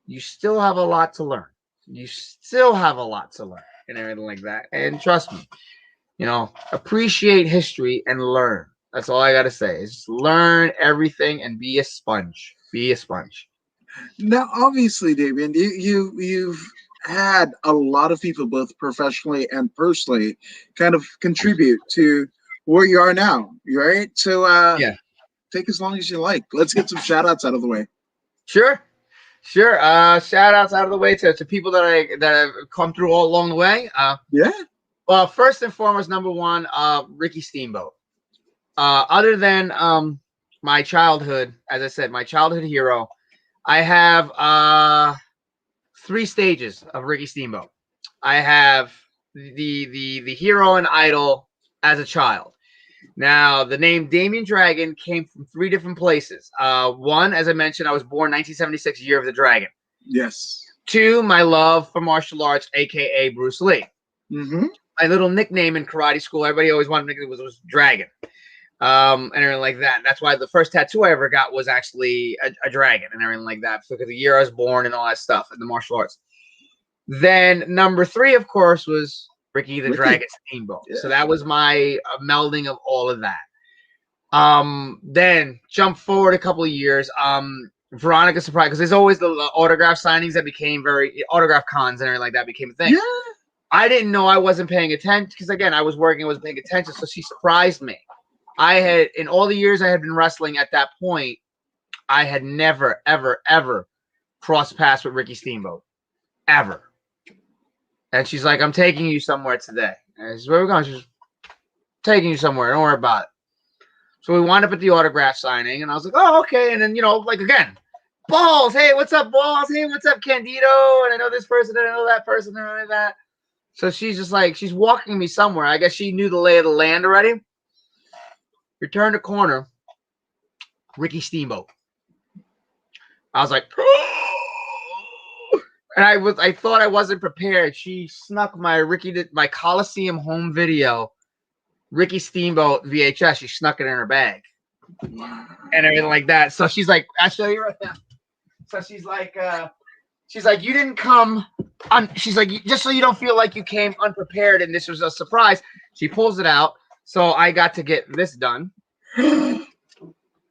you still have a lot to learn. You still have a lot to learn and everything like that. And trust me, you know, appreciate history and learn. That's all I got to say is just learn everything and be a sponge. Be a sponge. Now, obviously, Damian, you've had a lot of people, both professionally and personally, kind of contribute to where you are now, right? So, take as long as you like. Let's get some shout outs out of the way. Sure. Shout outs out of the way to people that have come through all along the way. Well, first and foremost, number one, Ricky Steamboat. Other than my childhood, as I said, my childhood hero, I have 3 stages of Ricky Steamboat. I have the hero and idol as a child. Now, the name Damian Dragon came from 3 different places. One, as I mentioned, I was born 1976, Year of the Dragon. Yes. 2, my love for martial arts, aka Bruce Lee. Mm-hmm. My little nickname in karate school, everybody always wanted to nickname was Dragon. And everything like that. That's why the first tattoo I ever got was actually a dragon and everything like that. Because of the year I was born and all that stuff in the martial arts. Then number 3, of course, was Ricky the Dragon Steamboat. Yeah. So that was my melding of all of that. Then jump forward a couple of years. Veronica Surprise, because there's always the autograph signings that became autograph cons and everything like that became a thing. Yeah. I didn't know I wasn't paying attention because again I was working, I wasn't paying attention. So she surprised me. I had, in all the years I had been wrestling at that point, I had never, ever, ever crossed paths with Ricky Steamboat. Ever. And she's like, I'm taking you somewhere today. And I said, where are we going? She's taking you somewhere. Don't worry about it. So we wound up at the autograph signing. And I was like, oh, okay. And then, you know, like, again, Balls. Hey, what's up, Balls? Hey, what's up, Candido? And I know this person. And I know that person. And I know that. So she's just like, she's walking me somewhere. I guess she knew the lay of the land already. We turned the corner. Ricky Steamboat. I was like, and I thought I wasn't prepared. She snuck my Coliseum home video, Ricky Steamboat VHS. She snuck it in her bag and everything like that. So she's like, I'll show you right now. So she's like, you didn't come on. She's like, just so you don't feel like you came unprepared and this was a surprise. She pulls it out. So I got to get this done.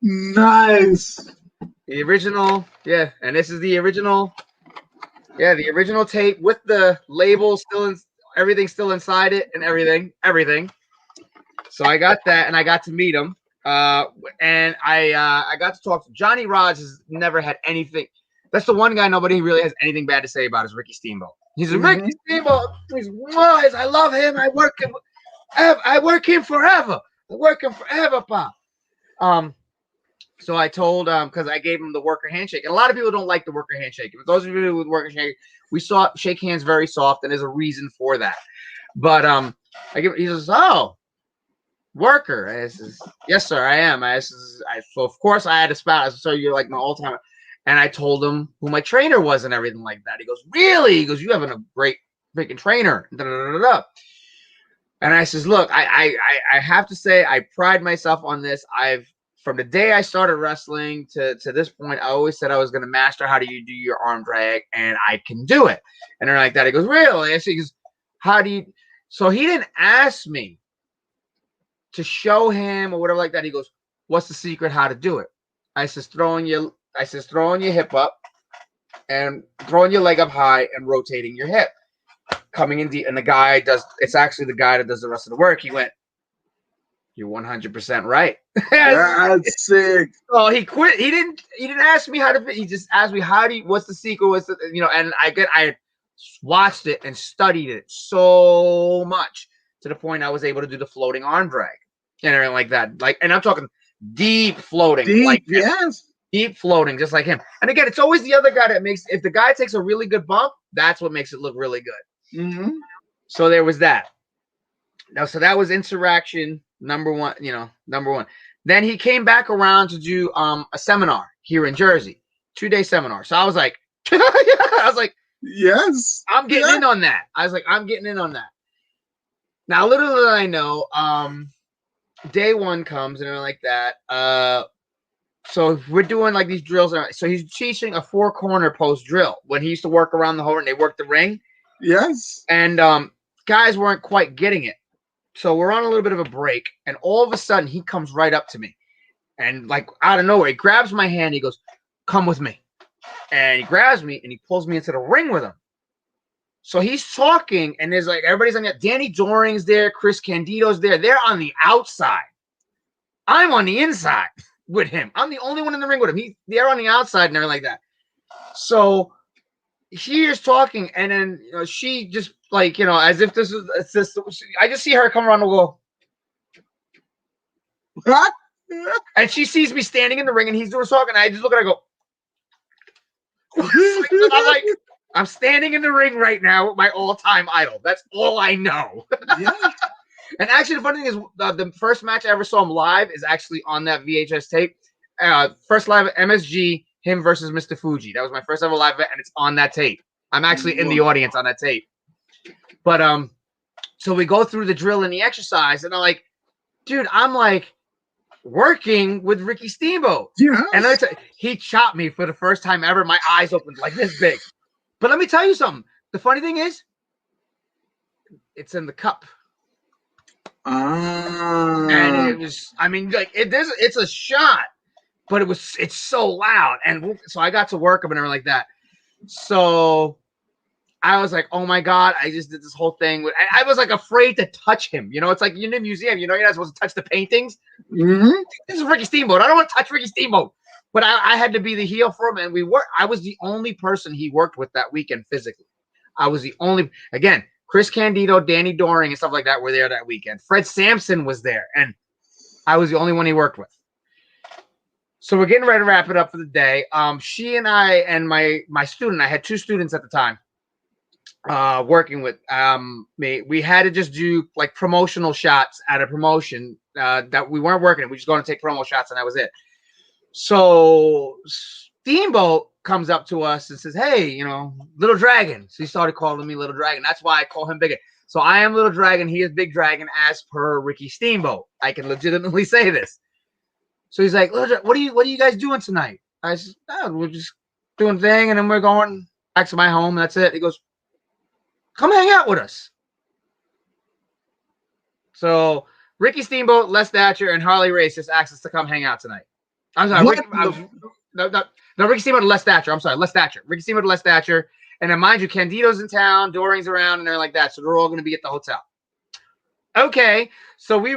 Nice. The original, yeah. And this is the original. Yeah, the original tape with the label still in, everything still inside it and everything. So I got that and I got to meet him. And I got to talk to Johnny Rods. Has never had anything. That's the one guy nobody really has anything bad to say about is Ricky Steamboat. He's a Ricky Steamboat. He's wise. I love him. I work him forever. I work him forever, Pop. So I told because I gave him the worker handshake. And a lot of people don't like the worker handshake. For those of you with worker handshake, we shake hands very soft, and there's a reason for that. But he says, oh, worker. I says, yes, sir, I am. So of course I had a spout. So you're like my all-time. And I told him who my trainer was and everything like that. He goes, really? He goes, you have a great freaking trainer. Da, da, da, da, da. And I says, look, I have to say I pride myself on this. From the day I started wrestling to this point, I always said I was going to master how do you do your arm drag, and I can do it. And they're like that. He goes, really? I said, he goes, how do you? So he didn't ask me to show him or whatever like that. He goes, what's the secret how to do it? I says, throwing your hip up and throwing your leg up high and rotating your hip. Coming in deep, and the guy does. It's actually the guy that does the rest of the work. He went, "You're 100% right." That's sick. So he quit. He didn't ask me how to. He just asked me how do you. What's the secret? What's the And I watched it and studied it so much to the point I was able to do the floating arm drag and everything like that. Like, and I'm talking deep floating, deep floating, just like him. And again, it's always the other guy that makes. If the guy takes a really good bump, that's what makes it look really good. Mm-hmm. So there was that. Now, so that was Interaction number one. Number one. Then he came back around to do a seminar here in Jersey, 2-day seminar. So I was like, yes, I'm getting in on that. I was like, I'm getting in on that. Now, little did I know, day one comes and like that. So we're doing like these drills. So he's teaching a 4-corner post drill when he used to work around the horn. They work the ring. Yes. And guys weren't quite getting it. So we're on a little bit of a break. And all of a sudden, he comes right up to me. And like out of nowhere, he grabs my hand. He goes, come with me. And he grabs me and he pulls me into the ring with him. So he's talking. And there's like, everybody's on that. Danny Doring's there. Chris Candido's there. They're on the outside. I'm on the inside with him. I'm the only one in the ring with him. They're on the outside and everything like that. So she is talking, and then she just like as if this is I just see her come around and go, what? And she sees me standing in the ring, and he's doing talking. And I just look at her, and I go, I'm like, I'm standing in the ring right now with my all-time idol. That's all I know. Yeah. And actually, the funny thing is, the first match I ever saw him live is actually on that VHS tape. First live at MSG, him versus Mr. Fuji. That was my first ever live event, and it's on that tape. I'm actually in the audience on that tape. But so we go through the drill and the exercise, and I'm like, dude, I'm like working with Ricky Steamboat. Yeah. And he chopped me for the first time ever. My eyes opened like this big. But let me tell you something. The funny thing is, it's in the cup. And it was, I mean, like it's a shot, but it's so loud. And so I got to work him and everything like that. So I was like, oh my God, I just did this whole thing. I was like afraid to touch him. You know, it's like you're in a museum, you know, you're not supposed to touch the paintings. Mm-hmm. This is Ricky Steamboat. I don't want to touch Ricky Steamboat. But I had to be the heel for him. And I was the only person he worked with that weekend physically. I was the only, again, Chris Candido, Danny Doring, and stuff like that were there that weekend. Fred Sampson was there, and I was the only one he worked with. So we're getting ready to wrap it up for the day. She and I and my student, I had 2 students at the time working with me. We had to just do like promotional shots at a promotion that we weren't working. We just going to take promo shots, and that was it. So Steamboat comes up to us and says, hey, you know, Little Dragon. So he started calling me Little Dragon. That's why I call him Big. So I am Little Dragon. He is Big Dragon as per Ricky Steamboat. I can legitimately say this. So he's like, what are you guys doing tonight? I said, oh, we're just doing a thing, and then we're going back to my home. That's it. He goes, come hang out with us. So Ricky Steamboat, Les Thatcher, and Harley Race just asked us to come hang out tonight. I'm sorry. Ricky Steamboat and Les Thatcher. I'm sorry, Les Thatcher. Ricky Steamboat and Les Thatcher. And then, mind you, Candido's in town, Doring's around, and they're like that. So they're all going to be at the hotel. Okay, so we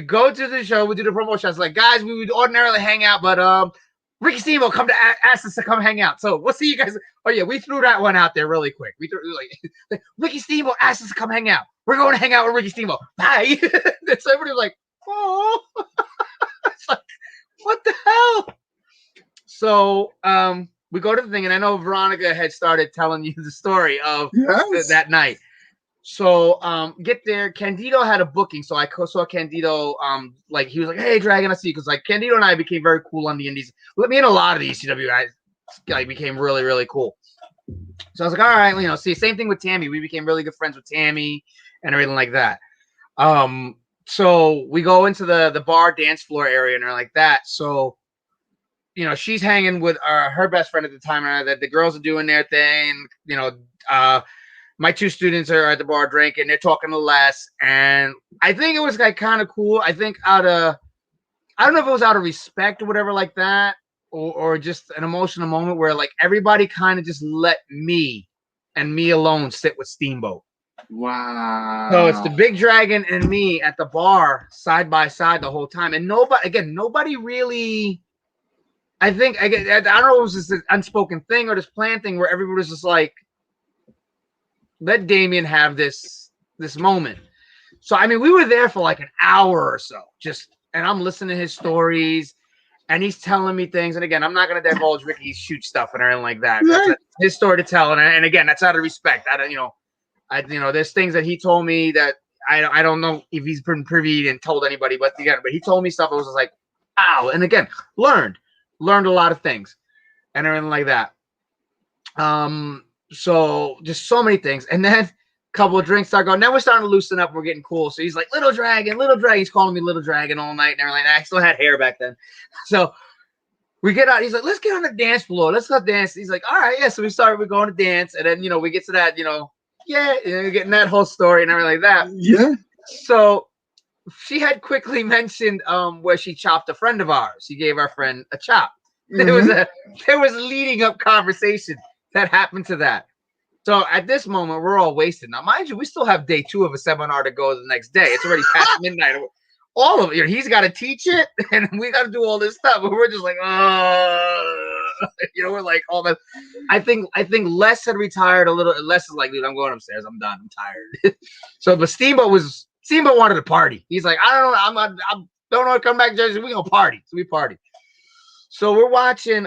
go to the show, we do the promo shots. Like, guys, we would ordinarily hang out, but Ricky Steamboat asked us to come hang out. So we'll see you guys. Oh, yeah, we threw that one out there really quick. We threw like Ricky Steamboat asked us to come hang out. We're going to hang out with Ricky Steamboat. Bye. So everybody was like, oh. It's like, what the hell? So we go to the thing, and I know Veronica had started telling you the story of that night. So get there. Candido had a booking, so I saw Candido. Like he was like, "Hey, Dragon, I see you," because like Candido and I became very cool on the Indies. Me and a lot of the ECW guys like became really, really cool. So I was like, "All right, you know, see." Same thing with Tammy. We became really good friends with Tammy and everything like that. So we go into the bar dance floor area and they're like that. So, you know, she's hanging with her best friend at the time, and the girls are doing their thing. You know, my 2 students are at the bar drinking. They're talking to Les, and I think it was like kind of cool. I think I don't know if it was out of respect or whatever like that, or just an emotional moment where like everybody kind of just let me and me alone sit with Steamboat. Wow. So it's the Big Dragon and me at the bar side by side the whole time. And nobody really, I don't know if it was just an unspoken thing or this planned thing where everybody was just like, let Damian have this moment. So, I mean, we were there for like an hour or so, and I'm listening to his stories, and he's telling me things. And again, I'm not going to divulge Ricky's shoot stuff and everything like that. That's his story to tell. And again, that's out of respect. There's things that he told me that I don't know if he's been privy and told anybody, but he told me stuff. I was just like, wow. And again, learned a lot of things and everything like that. So just so many things. And then a couple of drinks start going. Now we're starting to loosen up. We're getting cool. So he's like, Little Dragon. He's calling me Little Dragon all night and everything. I still had hair back then. So we get out. He's like, let's get on the dance floor. Let's go dance. He's like, all right, yeah. So we're going to dance. And then, we get to that, getting that whole story and everything like that. Yeah. So she had quickly mentioned where she chopped a friend of ours. She gave our friend a chop. Mm-hmm. There was a leading up conversation that happened to that. So at this moment, we're all wasted. Now, mind you, we still have day 2 of a seminar to go the next day. It's already past midnight. All of it. He's got to teach it, and we got to do all this stuff. But we're just like, we're like all that. I think Les had retired a little. Les is like, dude, I'm going upstairs. I'm done. I'm tired. So, but Steamboat wanted to party. He's like, I don't know. I don't want to come back to Jersey. We gonna party. So we party. So we're watching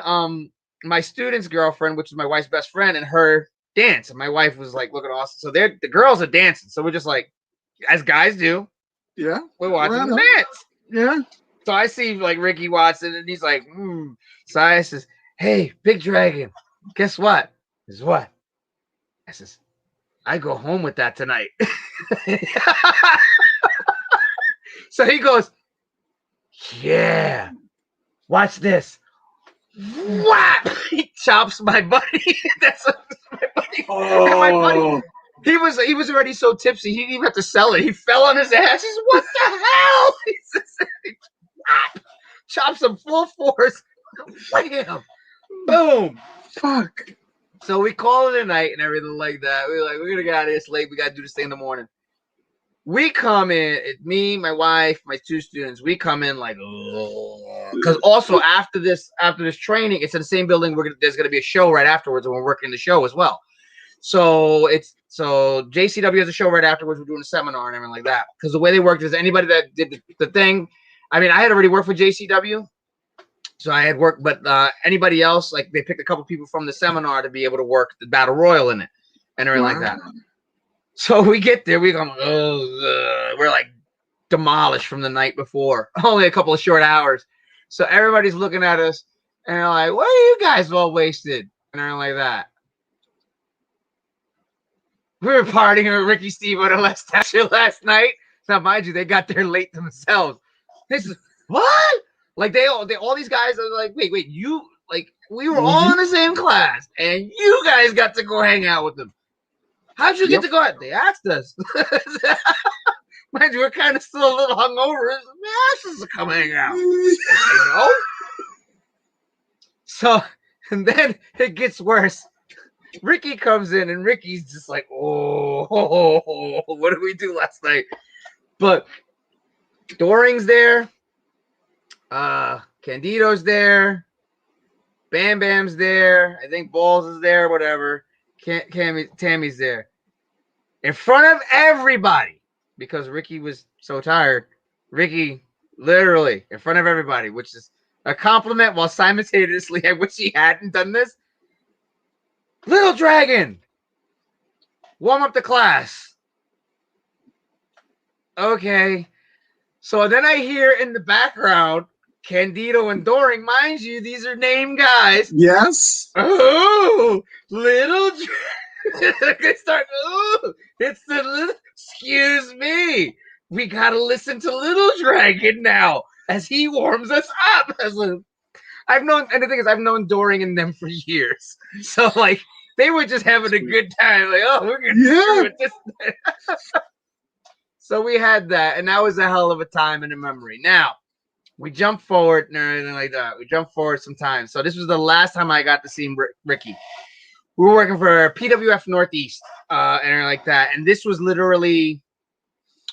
my student's girlfriend, which is my wife's best friend, and her dance. And my wife was like looking awesome. So the girls are dancing. So we're just like, as guys do, Yeah. we're watching them dance. Yeah. So I see like Ricky Watson, and he's like, So I says, "Hey, Big Dragon, guess what?" Is what? I says, "I go home with that tonight." So he goes, "Yeah, watch this." Whap! He chops my buddy. That's my buddy. Oh. And my buddy, he was already so tipsy he didn't even have to sell it. He fell on his ass. He says, "What the hell?" He says, chops him full force. Wham! Boom! Fuck. So we call it a night and everything like that. We're like, we're gonna get out of this late. We gotta do this thing in the morning. We come in, me, my wife, my two students. We come in like, because also after this training, it's in the same building. There's gonna be a show right afterwards, and we're working the show as well. So JCW has a show right afterwards. We're doing a seminar and everything like that. Because the way they worked is anybody that did the thing. I mean, I had already worked for JCW, so I had worked, but anybody else, like they picked a couple people from the seminar to be able to work the battle royal in it and everything like that. So we get there, we go, we're like demolished from the night before. Only a couple of short hours. So everybody's looking at us and they're like, "What are you guys all wasted?" And everything like that. We were partying with Ricky Steve on the last night. Now, mind you, they got there late themselves. This is what? Like they all these guys are like, wait, you like we were all in the same class, and you guys got to go hang out with them. How'd you get to go out? They asked us. Mind you, we're kind of still a little hungover. They asked us to come hang out. You know? So, and then it gets worse. Ricky comes in, and Ricky's just like, oh, what did we do last night? But Doring's there. Candido's there. Bam Bam's there. I think Balls is there, whatever. Tammy's there. In front of everybody, because Ricky was so tired. Ricky, literally, in front of everybody, which is a compliment, while simultaneously, I wish he hadn't done this. Little Dragon, warm up the class. Okay. So then I hear in the background, Candido and Doring, mind you, these are named guys. Yes. Oh, Little Dragon. They start, it's the little, excuse me. We got to listen to Little Dragon now as he warms us up. I've known, and the thing is, I've known Doring and them for years. So, like, they were just having a good time. Like, oh, we're going to do it this. So we had that, and that was a hell of a time in the memory. Now, we jump forward and everything like that. We jump forward some time. So this was the last time I got to see Ricky. We were working for PWF Northeast and everything like that. And this was literally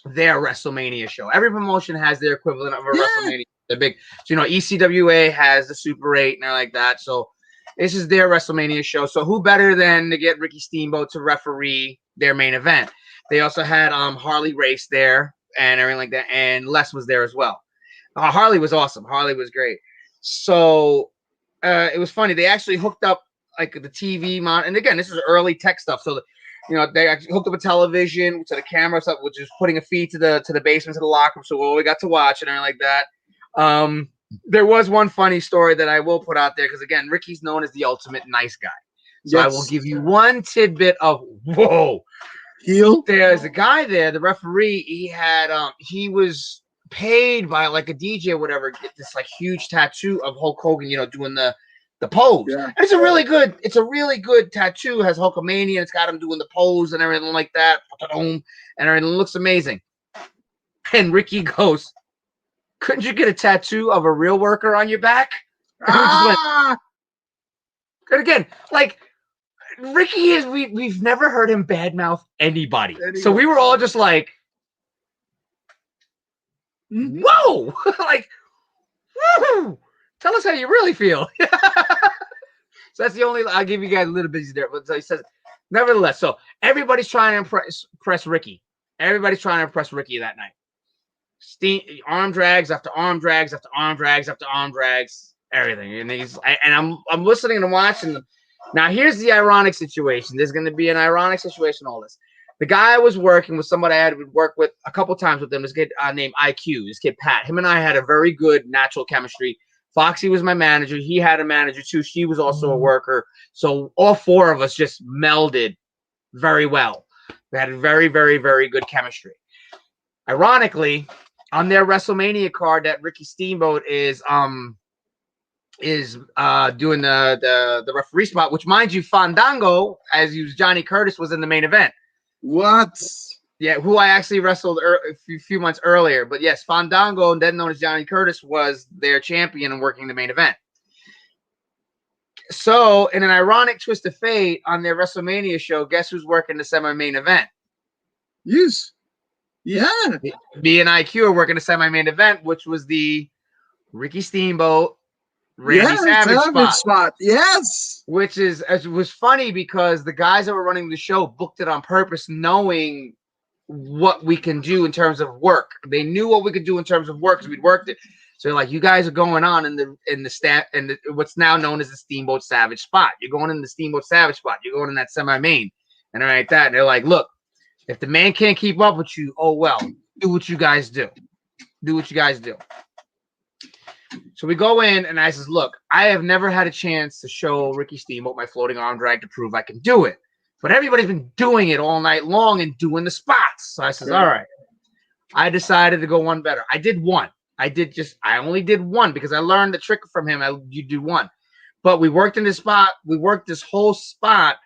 their WrestleMania show. Every promotion has their equivalent of a WrestleMania. The big, so, ECWA has the Super 8 and everything like that. So this is their WrestleMania show. So who better than to get Ricky Steamboat to referee their main event? They also had Harley Race there and everything like that. And Les was there as well. Harley was awesome. Harley was great. So it was funny. They actually hooked up like the TV monitor. And again, this is early tech stuff. So, they actually hooked up a television to the camera stuff, which is putting a feed to the basement, to the locker room. So we got to watch and everything like that. There was one funny story that I will put out there because, again, Ricky's known as the ultimate nice guy. So I will give you one tidbit of, whoa. Heel. There's a guy there, the referee. He was paid by like a DJ or whatever, get this like huge tattoo of Hulk Hogan, doing the pose. Yeah. And it's a really good tattoo. It has Hulkamania. It's got him doing the pose and everything like that. And everything looks amazing. And Ricky goes, "Couldn't you get a tattoo of a real worker on your back?" And again, like Ricky is, we've never heard him badmouth anybody. So we were all just like, whoa, like, woo, tell us how you really feel. So that's the only, I'll give you guys a little bit there. But so he says, nevertheless, so everybody's trying to impress Ricky. Everybody's trying to impress Ricky that night. Arm drags after arm drags after arm drags after arm drags. everything. And I'm listening and watching them. Now here's the ironic situation. There's going to be an ironic situation. All this. The guy I was working with, somebody I had worked with a couple times with him, this kid named IQ. This kid Pat. Him and I had a very good natural chemistry. Foxy was my manager. He had a manager too. She was also a worker. So all four of us just melded very well. We had a very, very, very good chemistry. Ironically, on their WrestleMania card, that Ricky Steamboat is doing the referee spot, which, mind you, Fandango, as you Johnny Curtis, was in the main event. What? Yeah, who I actually wrestled a few months earlier. But yes, Fandango, then known as Johnny Curtis, was their champion and working the main event. So, in an ironic twist of fate, on their WrestleMania show, guess who's working the semi-main event? Yes. Yeah. Me and IQ are working the semi-main event, which was the Ricky Steamboat, Randy Savage spot. Yes. Which was funny because the guys that were running the show booked it on purpose, knowing what we can do in terms of work. They knew what we could do in terms of work because we'd worked it. So they're like, you guys are going on in the what's now known as the Steamboat Savage spot. You're going in the Steamboat Savage spot. You're going in that semi-main. And like that. And they're like, look, if the man can't keep up with you, oh well, do what you guys do. Do what you guys do. So we go in, and I says, look, I have never had a chance to show Ricky Steamboat my floating arm drag to prove I can do it. But everybody's been doing it all night long and doing the spots. So I says, all right. I decided to go one better. I did one. I only did one because I learned the trick from him. You do one. But we worked in this spot. We worked this whole spot,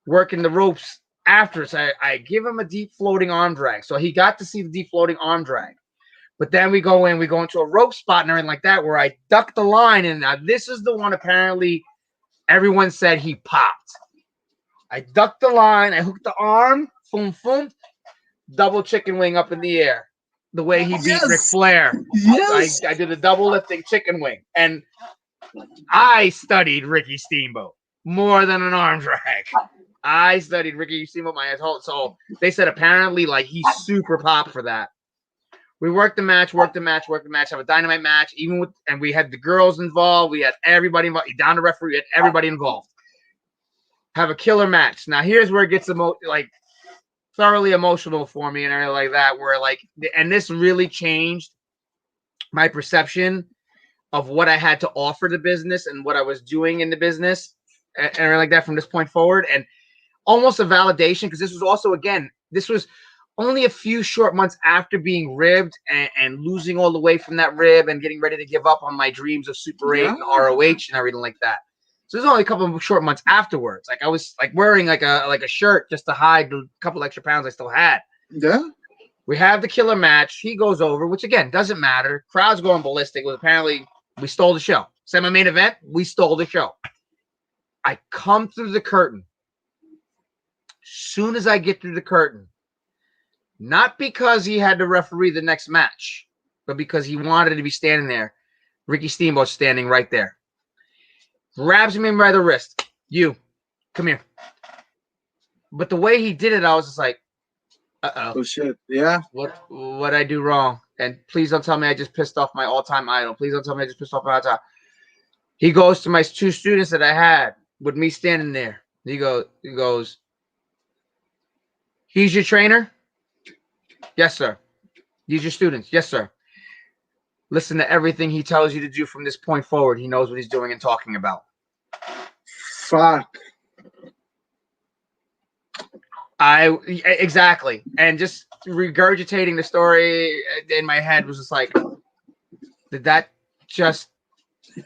working the ropes after. So I give him a deep floating arm drag. So he got to see the deep floating arm drag. But then we go into a rope spot and everything like that where I duck the line. And now this is the one apparently everyone said he popped. I ducked the line. I hooked the arm. Boom, boom. Double chicken wing up in the air. The way he beat Ric Flair. Yes. I did a double lifting chicken wing. And I studied Ricky Steamboat more than an arm drag. I studied Ricky Steamboat my whole. So they said apparently like he super popped for that. We worked the match, have a dynamite match, and we had the girls involved, we had everybody involved, down to referee, we had everybody involved. Have a killer match. Now here's where it gets thoroughly emotional for me and everything like that, where and this really changed my perception of what I had to offer the business and what I was doing in the business and everything like that from this point forward. And almost a validation, because this was also, again, this was only a few short months after being ribbed and losing all the way from that rib and getting ready to give up on my dreams of Super 8 and ROH and everything like that. So there's only a couple of short months afterwards. Like I was wearing like a shirt just to hide the couple extra pounds I still had. Yeah. We have the killer match. He goes over, which again doesn't matter. Crowd's going ballistic. Well, apparently we stole the show. Semi-main event, we stole the show. I come through the curtain. Soon as I get through the curtain, not because he had to referee the next match, but because he wanted to be standing there. Ricky Steamboat's standing right there. Grabs me by the wrist. You, come here. But the way he did it, I was just like, uh-oh. Oh, shit. Yeah. What I do wrong? And please don't tell me I just pissed off my all-time idol. Please don't tell me I just pissed off my all-time. He goes to my two students that I had with me standing there. He goes, he's your trainer? Yes, sir. These are your students. Yes, sir. Listen to everything he tells you to do from this point forward. He knows what he's doing and talking about. Fuck. Exactly. And just regurgitating the story in my head was just like, did that just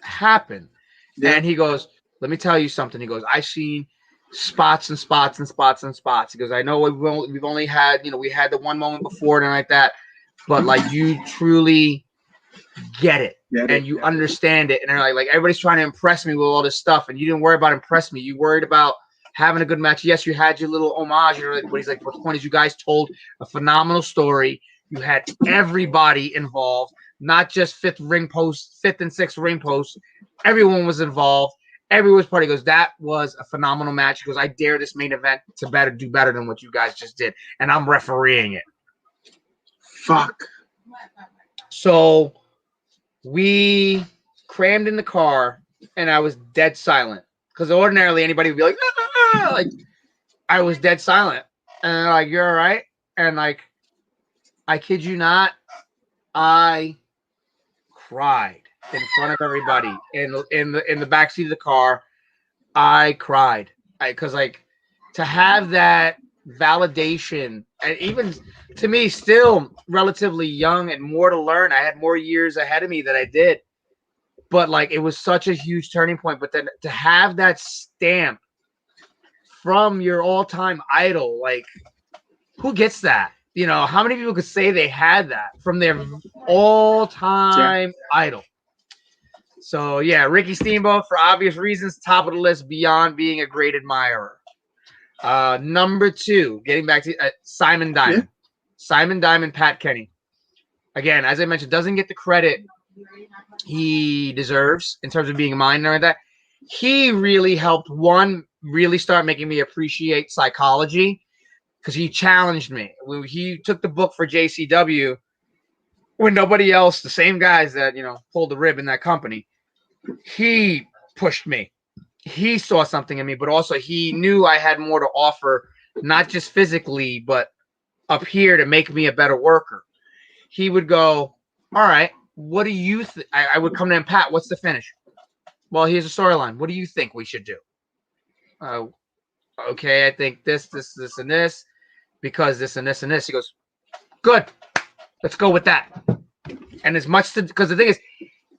happen? Yeah. And he goes, let me tell you something. He goes, I've seen spots and spots and spots and spots. He goes, I know we've only had, we had the one moment before and like that, but like you truly get it and you understand it. And they're like everybody's trying to impress me with all this stuff, and you didn't worry about impressing me. You worried about having a good match. Yes, you had your little homage, but he's like, what's the point is you guys told a phenomenal story. You had everybody involved, not just fifth and sixth ring post. Everyone was involved. Everyone's part. He goes, that was a phenomenal match. He goes, I dare this main event to do better than what you guys just did, and I'm refereeing it. Fuck. So we crammed in the car, and I was dead silent. Because ordinarily anybody would be like, ah, ah, ah. Like I was dead silent. And they're like, you're all right? And like, I kid you not, I cried in front of everybody in the backseat of the car. I cried. Because like to have that validation, and even to me, still relatively young and more to learn. I had more years ahead of me that I did. But like it was such a huge turning point. But then to have that stamp from your all-time idol, like who gets that? You know, how many people could say they had that from their all-time idol? So yeah, Ricky Steamboat, for obvious reasons, top of the list beyond being a great admirer. Number 2, getting back to Simon Diamond. Yeah. Simon Diamond, Pat Kenny. Again, as I mentioned, doesn't get the credit he deserves in terms of being a mind like that. He really helped, one, really start making me appreciate psychology, because he challenged me. When he took the book for JCW, when nobody else, the same guys that, you know, pulled the rib in that company, he pushed me. He saw something in me, but also he knew I had more to offer, not just physically, but up here to make me a better worker. He would go, all right, what do you think? I would come to him, Pat, what's the finish? Well, here's a storyline. What do you think we should do? Okay, I think this, and this, because this and this and this. He goes, good, let's go with that. And as much because the thing is,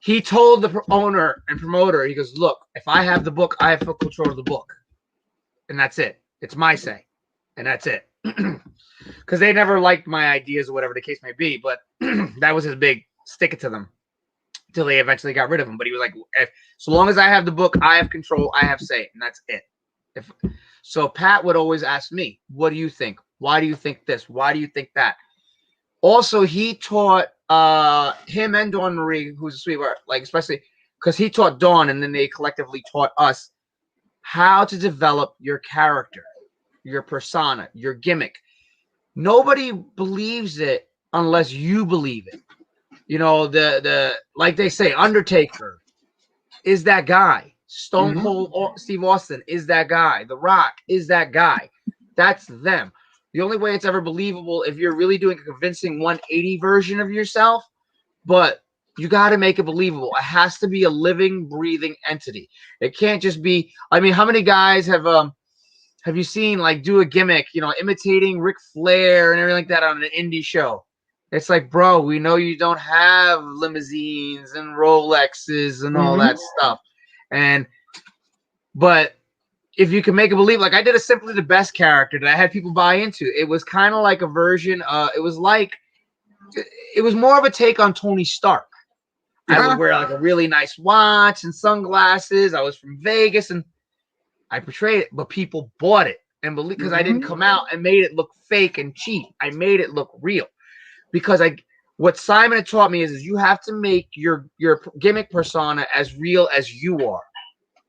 he told the owner and promoter, he goes, look, if I have the book, I have full control of the book. And that's it. It's my say. And that's it. Because they never liked my ideas or whatever the case may be. But that was his big stick it to them until they eventually got rid of him. But he was like, so long as I have the book, I have control, I have say. And that's it. So Pat would always ask me, what do you think? Why do you think this? Why do you think that? Also, he taught him and Dawn Marie, who's a sweetheart, like especially because he taught Dawn, and then they collectively taught us how to develop your character, your persona, your gimmick. Nobody believes it unless you believe it. You know, the like they say, Undertaker is that guy. Stone Cold Steve Austin is that guy. The Rock is that guy. That's them. The only way it's ever believable if you're really doing a convincing 180 version of yourself, but you got to make it believable. It has to be a living, breathing entity. It can't just be. I mean, how many guys have you seen like do a gimmick, you know, imitating Ric Flair and everything like that on an indie show? It's like, bro, we know you don't have limousines and Rolexes and all that stuff, but if you can make it believe, like I did a Simply the Best character that I had people buy into. It was kind of like a version. It was more of a take on Tony Stark. I would wear like a really nice watch and sunglasses. I was from Vegas and I portrayed it, but people bought it and believe because I didn't come out and made it look fake and cheap. I made it look real because what Simon had taught me is you have to make your gimmick persona as real as you are.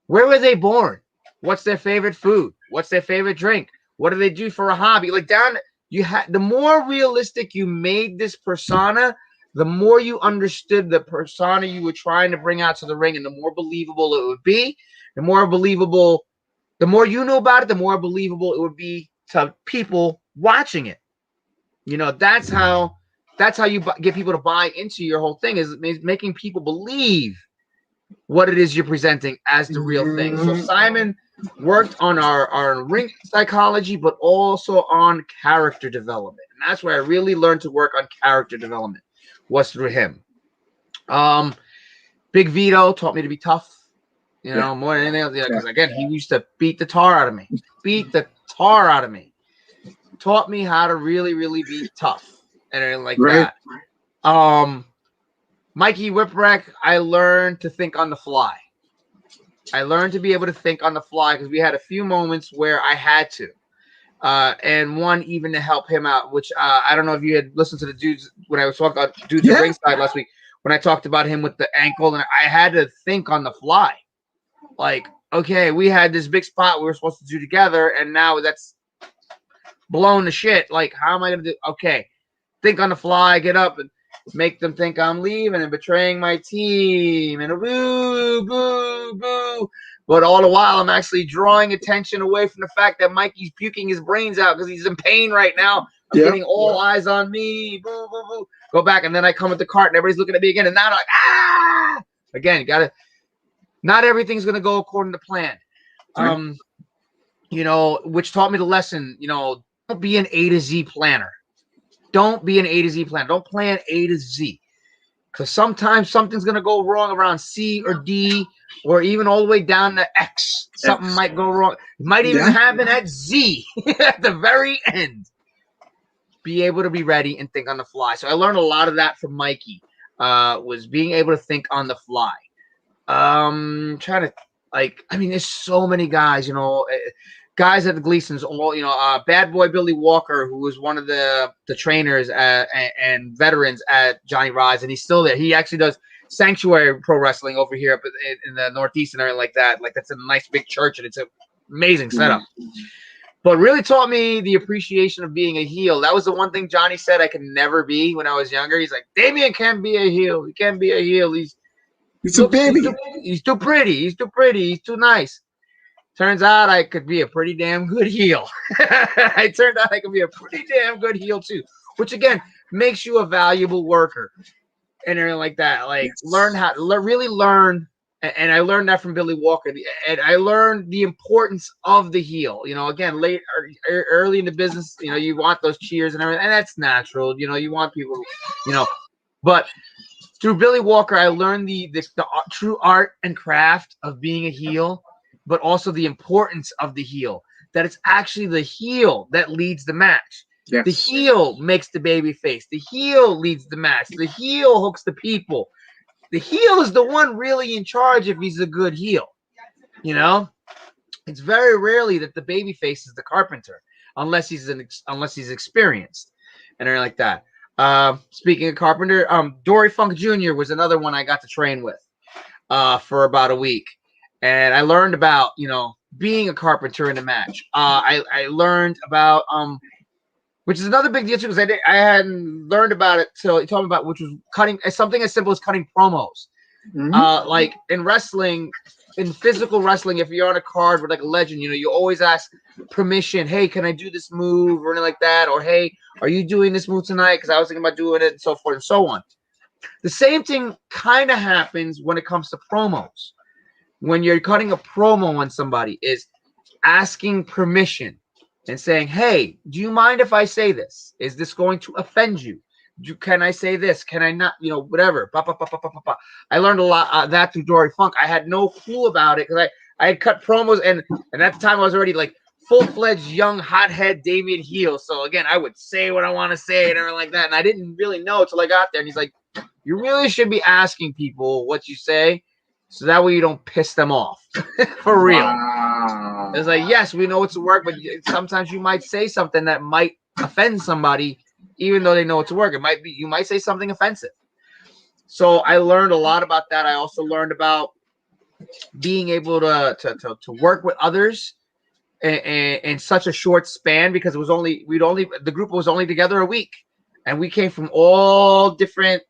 Where were they born? What's their favorite food? What's their favorite drink? What do they do for a hobby? Like the more realistic you made this persona, the more you understood the persona you were trying to bring out to the ring, and the more believable it would be. The more you know about it, the more believable it would be to people watching it. You know, that's how you get people to buy into your whole thing, is making people believe what it is you're presenting as the real thing. So Simon worked on our ring psychology, but also on character development. And that's where I really learned to work on character development, was through him. Big Vito taught me to be tough, you know, more than anything else. Because again, he used to beat the tar out of me. Taught me how to really, really be tough and everything like that. Mikey Whipwreck, I learned to think on the fly. I learned to be able to think on the fly because we had a few moments where I had to. And one even to help him out, which I don't know if you had listened to the dudes when I was talking about dudes at ringside last week, when I talked about him with the ankle, and I had to think on the fly. Like, okay, we had this big spot we were supposed to do together, and now that's blown to shit. Like, how am I going to do? Okay, think on the fly, get up. And make them think I'm leaving and betraying my team and boo, boo, boo. But all the while, I'm actually drawing attention away from the fact that Mikey's puking his brains out because he's in pain right now. I'm getting all eyes on me. Boo, boo, boo. Go back, and then I come with the cart, and everybody's looking at me again. And now they're like, ah! Again, you gotta. Not everything's gonna go according to plan. You know, which taught me the lesson. You know, don't be an A to Z planner. Don't be an A to Z planner. Don't plan A to Z, because sometimes something's gonna go wrong around C or D, or even all the way down to X. Something might go wrong. It might even happen at Z at the very end. Be able to be ready and think on the fly. So I learned a lot of that from Mikey. Was being able to think on the fly. Trying to there's so many guys, you know, guys at the Gleasons, all, you know, Bad Boy Billy Walker, who was one of the trainers and veterans at Johnny Rise, and he's still there. He actually does Sanctuary Pro Wrestling over here up in the Northeast and everything like that. Like, that's a nice big church, and it's an amazing setup. But really taught me the appreciation of being a heel. That was the one thing Johnny said I could never be when I was younger. He's like, Damian can't be a heel. He can't be a heel. He's a baby. He's too pretty. He's too pretty. He's too nice. Turns out I could be a pretty damn good heel. It turned out I could be a pretty damn good heel too, which again makes you a valuable worker and everything like that. Like, learn how to really learn. And I learned that from Billy Walker. And I learned the importance of the heel. You know, again, early in the business, you know, you want those cheers and everything, and that's natural. You know, you want people, you know, but through Billy Walker, I learned the true art and craft of being a heel, but also the importance of the heel, that it's actually the heel that leads the match. Yes. The heel makes the baby face. The heel leads the match. The heel hooks the people. The heel is the one really in charge if he's a good heel. You know, it's very rarely that the baby face is the carpenter, unless he's experienced and everything like that. Speaking of carpenter, Dory Funk Jr. was another one I got to train with for about a week, and I learned about, you know, being a carpenter in a match. I learned about which is another big deal too, because I hadn't learned about it till he told me about, which was cutting, something as simple as cutting promos. Like in wrestling, in physical wrestling, if you're on a card with like a legend, you know, you always ask permission. Hey, can I do this move or anything like that? Or hey, are you doing this move tonight? Because I was thinking about doing it, and so forth and so on. The same thing kind of happens when it comes to promos. When you're cutting a promo on somebody, is asking permission and saying, hey, do you mind if I say this? Is this going to offend you? Can I say this? Can I not? You know, whatever. I learned a lot of that through Dory Funk. I had no clue about it because I had cut promos, and at the time I was already like full-fledged young hothead Damian heel. So again, I would say what I want to say and everything like that. And I didn't really know until I got there. And he's like, you really should be asking people what you say, so that way you don't piss them off. For real. Wow. It's like, yes, we know it's a work, but sometimes you might say something that might offend somebody, even though they know it's a work. You might say something offensive. So I learned a lot about that. I also learned about being able to work with others in such a short span, because the group was only together a week, and we came from all different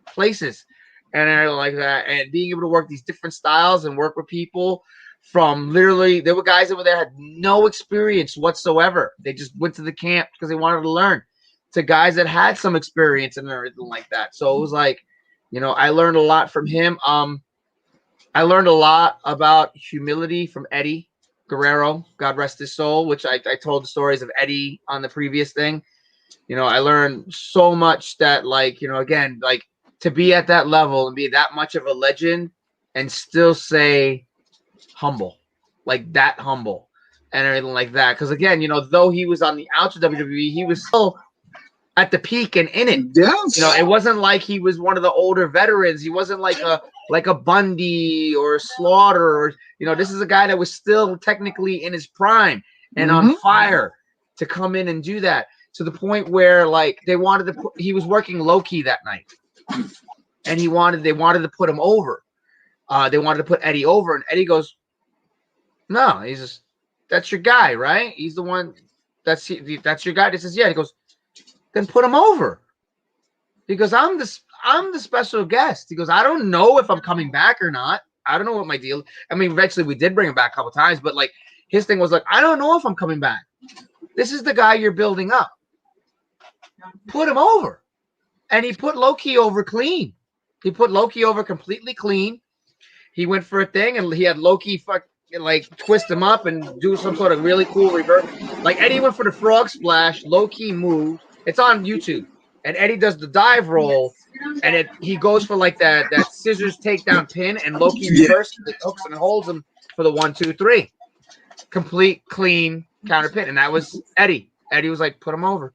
places and everything like that, and being able to work these different styles and work with people from literally, there were guys over there had no experience whatsoever. They just went to the camp because they wanted to learn, to guys that had some experience and everything like that. So it was like, you know, I learned a lot from him. I learned a lot about humility from Eddie Guerrero, God rest his soul, which I told the stories of Eddie on the previous thing. You know, I learned so much that, like, you know, again, like, to be at that level and be that much of a legend and still say humble, like that humble and everything like that. Because again, you know, though he was on the outs of WWE, he was still at the peak and in it. Yes. You know, it wasn't like he was one of the older veterans. He wasn't like a Bundy or a Slaughter, or, you know, this is a guy that was still technically in his prime and on fire to come in and do that, to the point where, like, they wanted to he was working low key that night, and they wanted to put him over. They wanted to put Eddie over, and Eddie goes, no, he's just, that's your guy, right? He's the one, that's your guy. He says, yeah. He goes, then put him over. He goes, I'm the special guest. He goes, I don't know if I'm coming back or not. I don't know what my deal. I mean, eventually we did bring him back a couple times, but like his thing was like, I don't know if I'm coming back. This is the guy you're building up. Put him over. And he put Loki over clean. He put Loki over completely clean. He went for a thing, and he had Loki twist him up and do some sort of really cool reverse. Like Eddie went for the frog splash. Loki moved. It's on YouTube. And Eddie does the dive roll, and he goes for like that scissors takedown pin, and Loki reverses the hooks and holds him for the 1, 2, 3. Complete clean counter pin. And that was Eddie. Eddie was like, put him over.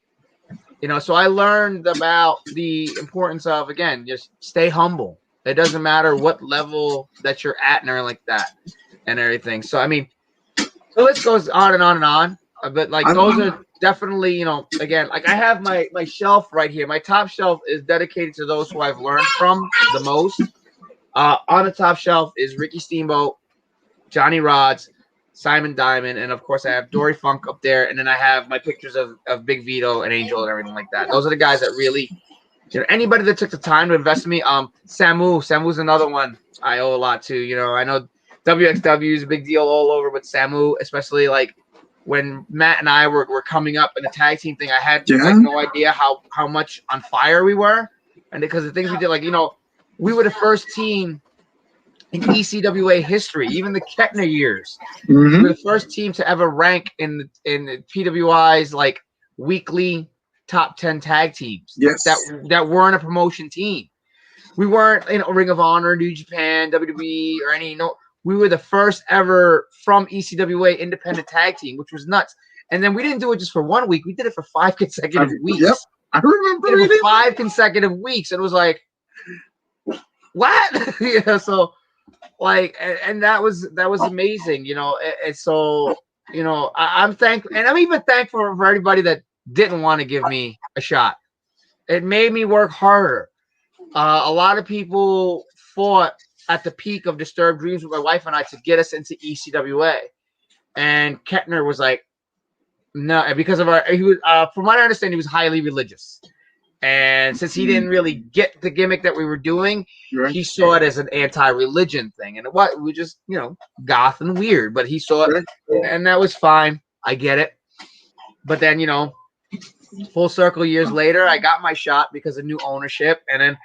So I learned about the importance of, again, just stay humble. It doesn't matter what level that you're at and everything like that and everything. So, I mean, the list goes on and on and on. But, like, those are definitely, again, like I have my shelf right here. My top shelf is dedicated to those who I've learned from the most. On the top shelf is Ricky Steamboat, Johnny Rods, Simon Diamond, and of course I have Dory Funk up there, and then I have my pictures of Big Vito and Angel and everything like that. Those are the guys that really, anybody that took the time to invest in me. Samu's another one I owe a lot to. I know WXW is a big deal all over, but Samu, especially like when Matt and I were coming up in the tag team thing, I had like no idea how much on fire we were, and because the things we did, like we were the first team in ECWA history, even the Kettner years. We were the first team to ever rank in the PWI's like weekly top 10 tag teams. Yes. That weren't a promotion team. We weren't Ring of Honor, New Japan, WWE, or any. We were the first ever from ECWA independent tag team, which was nuts. And then we didn't do it just for 1 week. We did it for 5 consecutive weeks. Yep, I remember it. For 5 consecutive weeks. It was like, what? So. Like, and that was amazing, and so I'm thankful, and I'm even thankful for everybody that didn't want to give me a shot. It made me work harder. A lot of people fought at the peak of Disturbed Dreams with my wife and I to get us into ECWA, and Kettner was like, no, because of he was from what I understand, he was highly religious. And since he didn't really get the gimmick that we were doing, he saw it as an anti-religion thing. And what we just, goth and weird. But he saw it, and that was fine. I get it. But then, full circle years later, I got my shot because of new ownership. And then,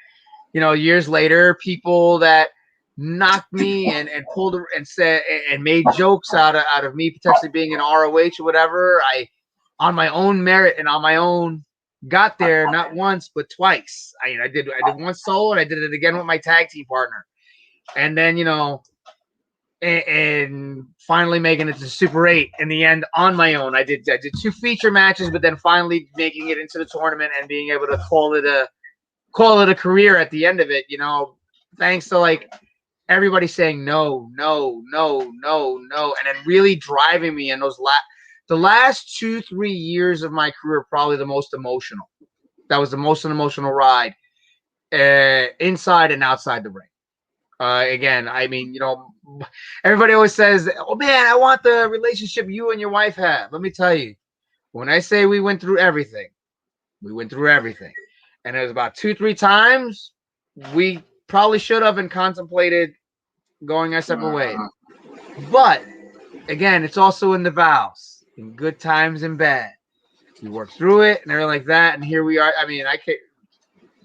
years later, people that knocked me and pulled and said and made jokes out of me potentially being an ROH or whatever, I, on my own merit and on my own, got there not once but twice. I did once solo, and I did it again with my tag team partner, and then and finally making it to Super 8 in the end on my own. I did 2 feature matches, but then finally making it into the tournament and being able to call it a career at the end of it. Thanks to like everybody saying no, and then really driving me in those the last 2-3 years of my career, probably the most emotional. That was the most emotional ride, inside and outside the ring. Again, I mean, everybody always says, "Oh man, I want the relationship you and your wife have." Let me tell you, when I say we went through everything, and it was about 2-3 times we probably should have and contemplated going our separate ways. But again, it's also in the vows. In good times and bad, we worked through it and everything like that, and here we are. I mean,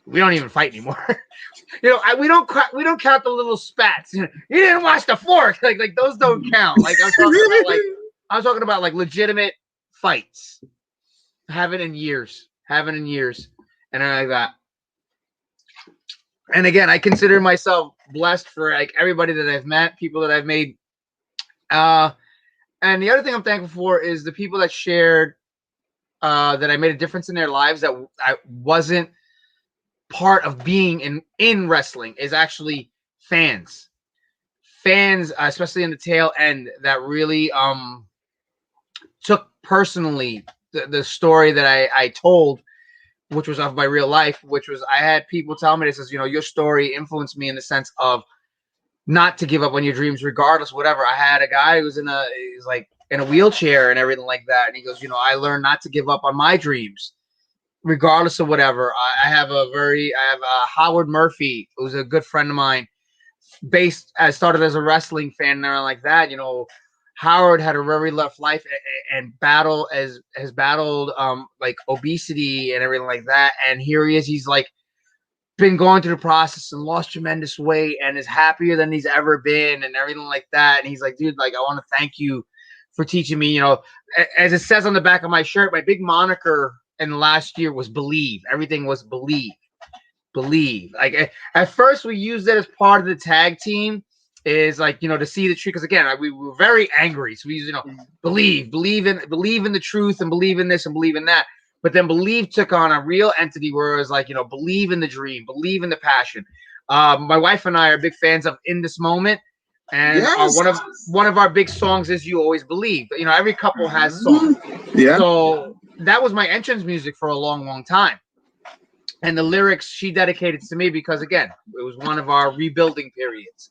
we don't even fight anymore. We don't count the little spats. You didn't wash the fork, like those don't count. Like I'm talking about like legitimate fights, haven't in years, and everything like that. And again, I consider myself blessed for like everybody that I've met, people that I've made. And the other thing I'm thankful for is the people that shared that I made a difference in their lives that I wasn't part of being in wrestling is actually fans, especially in the tail end, that really took personally the story that I told, which was of my real life, which was I had people tell me, this is, your story influenced me in the sense of not to give up on your dreams, regardless, whatever. I had a guy who was in a wheelchair and everything like that. And he goes, I learned not to give up on my dreams. regardless of whatever, I have Howard Murphy, who's a good friend of mine. Started as a wrestling fan and everything like that. Howard had a very rough life and has battled like obesity and everything like that. And here he is. He's like been going through the process and lost tremendous weight and is happier than he's ever been and everything like that. And he's like, dude, like, I want to thank you for teaching me. As it says on the back of my shirt, my big moniker in the last year was believe. Everything was believe. Like at first we used it as part of the tag team, is like, to see the truth, because again, we were very angry, so we used, believe in the truth and believe in this and believe in that. But then believe took on a real entity where it was like, believe in the dream, believe in the passion. My wife and I are big fans of In This Moment, and Yes. one of our big songs is You Always Believe. Every couple has songs. Yeah. So that was my entrance music for a long time. And the lyrics she dedicated to me because, again, it was one of our rebuilding periods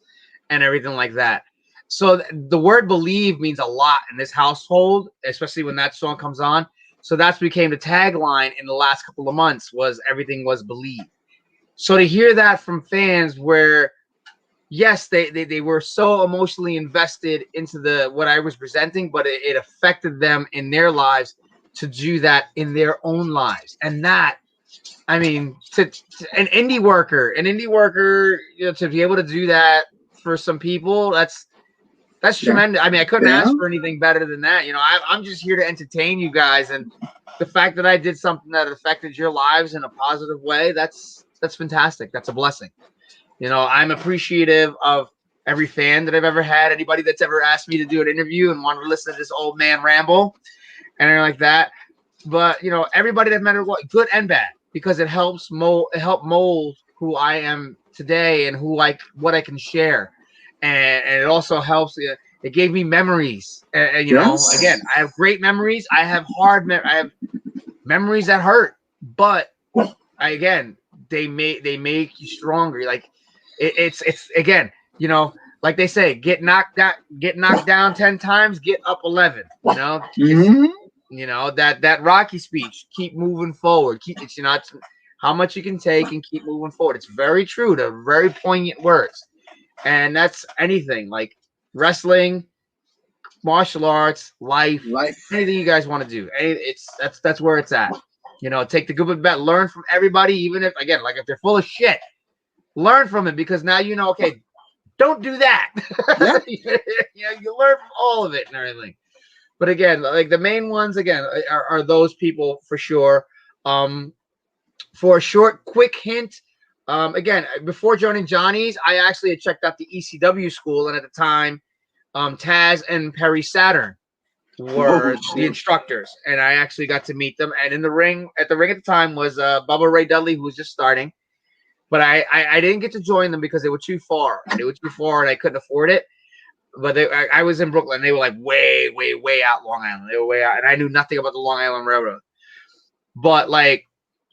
and everything like that. So the word believe means a lot in this household, especially when that song comes on. So that's became the tagline in the last couple of months, was everything was believe. So to hear that from fans where, yes, they were so emotionally invested into what I was presenting, but it affected them in their lives to do that in their own lives. And that, I mean, to an indie worker, to be able to do that for some people, that's tremendous. I mean, I couldn't ask for anything better than that. I'm just here to entertain you guys, and the fact that I did something that affected your lives in a positive way, that's fantastic. That's a blessing. I'm appreciative of every fan that I've ever had, anybody that's ever asked me to do an interview and wanted to listen to this old man ramble and everything like that. But everybody that mattered, good and bad, because it helped mold who I am today and what I can share, and it also helps. It gave me memories, and again, I have great memories. I have I have memories that hurt, but they make you stronger. Like it's again, like they say, get knocked down 10 times, get up 11. That Rocky speech, keep moving forward. It's how much you can take and keep moving forward. It's very true. They're very poignant words. And that's anything, like wrestling, martial arts, life, anything you guys want to do. That's where it's at. Take the good with the bad, learn from everybody, even if, again, like if they're full of shit, learn from it, because now okay, don't do that. You learn from all of it and everything. But again, like the main ones, again, are those people for sure. For a short, quick hint, again, before joining Johnny's, I actually had checked out the ECW school, and at the time, Taz and Perry Saturn were the instructors, and I actually got to meet them. And at the ring at the time was Bubba Ray Dudley, who was just starting. But I didn't get to join them because they were too far. And I couldn't afford it. But I was in Brooklyn. They were like way, way, way out Long Island. They were way out, and I knew nothing about the Long Island Railroad. But like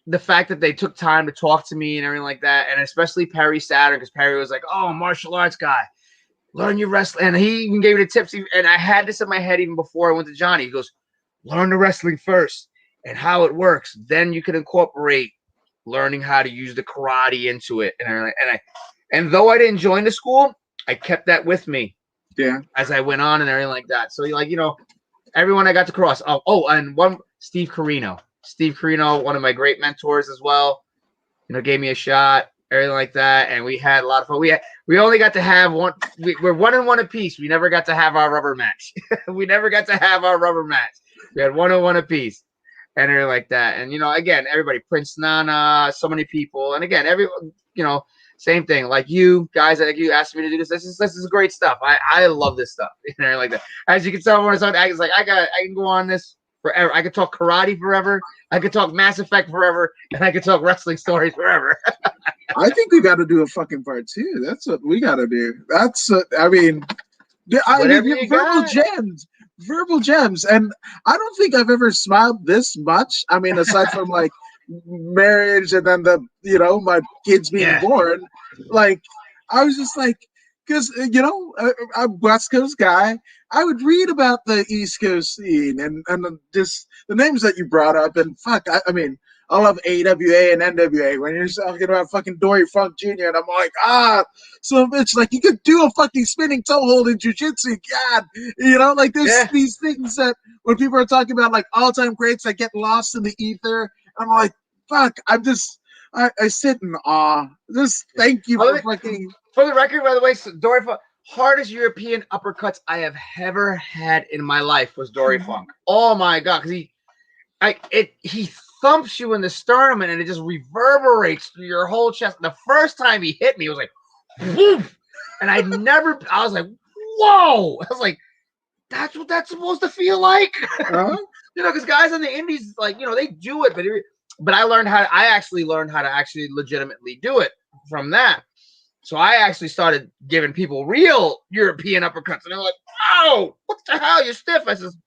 the fact that they took time to talk to me and everything like that, and especially Perry Saturn, because Perry was like, "Oh, martial arts guy, learn your wrestling." And he even gave me the tips. And I had this in my head even before I went to Johnny. He goes, "Learn the wrestling first and how it works. Then you can incorporate learning how to use the karate into it." And though I didn't join the school, I kept that with me. Yeah. As I went on and everything like that. So everyone I got to cross. And one Steve Carino, one of my great mentors as well. Gave me a shot, everything like that, and we had a lot of fun. We only got to have one. We're 1-1 apiece. We never got to have our rubber match. We had 1-1 apiece, and everything like that. And again, everybody, Prince Nana, so many people, and again, everyone, same thing, like you guys, like you asked me to do this. This is great stuff. I love this stuff. Like that. As you can tell, when I started, I was like, I can go on this forever. I could talk karate forever. I could talk Mass Effect forever, and I could talk wrestling stories forever. I think we got to do a fucking part 2. That's what we got to do. That's verbal gems, and I don't think I've ever smiled this much. I mean, aside from like marriage and then my kids being born, like I was just like, because I'm a West Coast guy. I would read about the East Coast scene and just the names that you brought up, and fuck, I mean, I love AWA and NWA when you're talking about fucking Dory Funk Jr. and I'm like, so bitch, like you could do a fucking spinning toe hold in jiu-jitsu. God, like Yeah. these things that when people are talking about like all-time greats that get lost in the ether, I'm like, fuck, I sit in awe. Just thank you for fucking. For the record, by the way, so Dory Funk, hardest European uppercuts I have ever had in my life was Dory Funk. Oh my god, because he thumps you in the sternum and it just reverberates through your whole chest. The first time he hit me, it was like, woof, and I was like, whoa! I was like, that's what that's supposed to feel like, because guys on the indies, like, they do it, but I actually learned how to actually legitimately do it from that. So I actually started giving people real European uppercuts, and they're like, "Oh, what the hell? You're stiff." I says,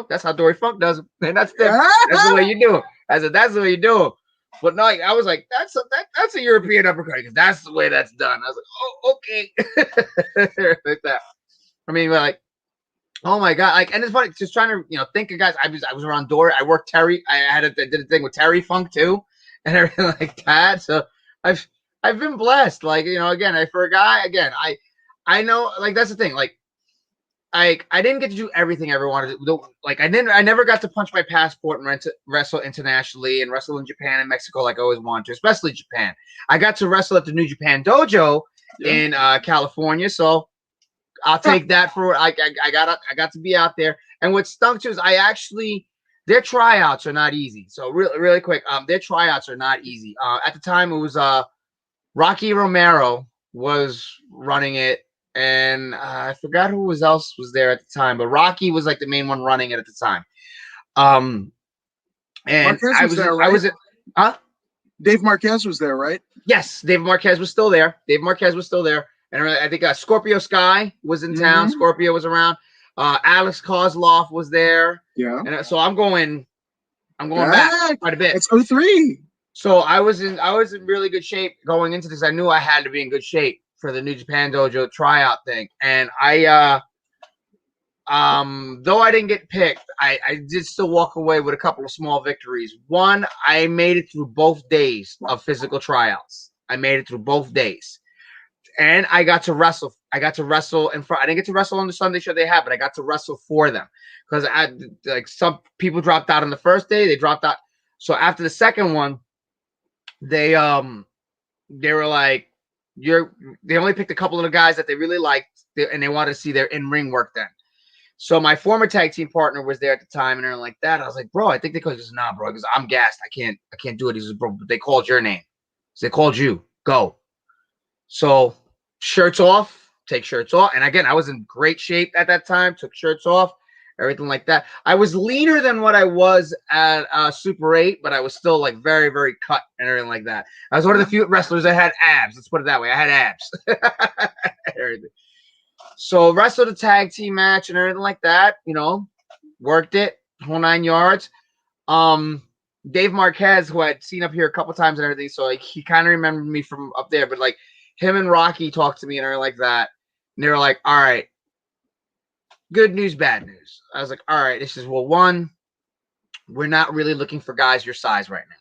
"That's how Dory Funk does it. And that's stiff. That's the way you do it." I said, "That's the way you do it." But no, I was like, "That's a European uppercut because that's the way that's done." I was like, "Oh, okay." Like that. I mean, like, oh my god! Like, and it's funny just trying to think of guys. I was around Dory. I worked Terry. I did a thing with Terry Funk too, and everything like that. So I've been blessed. Like, again, for a guy, again, I know, like, that's the thing. Like, I didn't get to do everything I ever wanted to do. Like, I never got to punch my passport and wrestle internationally and wrestle in Japan and Mexico like I always wanted to, especially Japan. I got to wrestle at the New Japan Dojo in California, so I'll take that for I got to be out there. And what stunk too is their tryouts are not easy. So really quick, their tryouts are not easy. At the time, it was Rocky Romero was running it, and I forgot who else was there at the time, but Rocky was like the main one running it at the time. And Marquez was there, right? I was at, huh? Dave Marquez was there, right? Yes, Dave Marquez was still there. And I think Scorpio Sky was in town. Scorpio was around. Alex Kozlov was there. Yeah. And so I'm going back quite a bit. It's 03. So I was in really good shape going into this. I knew I had to be in good shape for the New Japan Dojo tryout thing. And I though I didn't get picked, I did still walk away with a couple of small victories. One, I made it through both days of physical tryouts. And I got to wrestle. In front. I didn't get to wrestle on the Sunday show they had, but I got to wrestle for them because some people dropped out on the first day. They dropped out. So after the second one, they were like, they only picked a couple of the guys that they really liked, and they wanted to see their in-ring work then. So my former tag team partner was there at the time, and they're like that. I was like, bro, I think they called. He goes, nah, bro, because I'm gassed. I can't do it. He says, bro, but they called your name. So they called you. Go. So shirts off, take shirts off. And again, I was in great shape at that time. Took shirts off, everything like that. I was leaner than what I was at Super 8, but I was still like very, very cut and everything like that. I was one of the few wrestlers that had abs. Let's put it that way. I had abs. Everything. So wrestled a tag team match and everything like that, worked it, whole 9 yards. Dave Marquez, who I'd seen up here a couple times and everything, so like he kind of remembered me from up there, but like him and Rocky talked to me and everything like that. And they were like, all right, good news, bad news. I was like, all right, this is, well, one, we're not really looking for guys your size right now.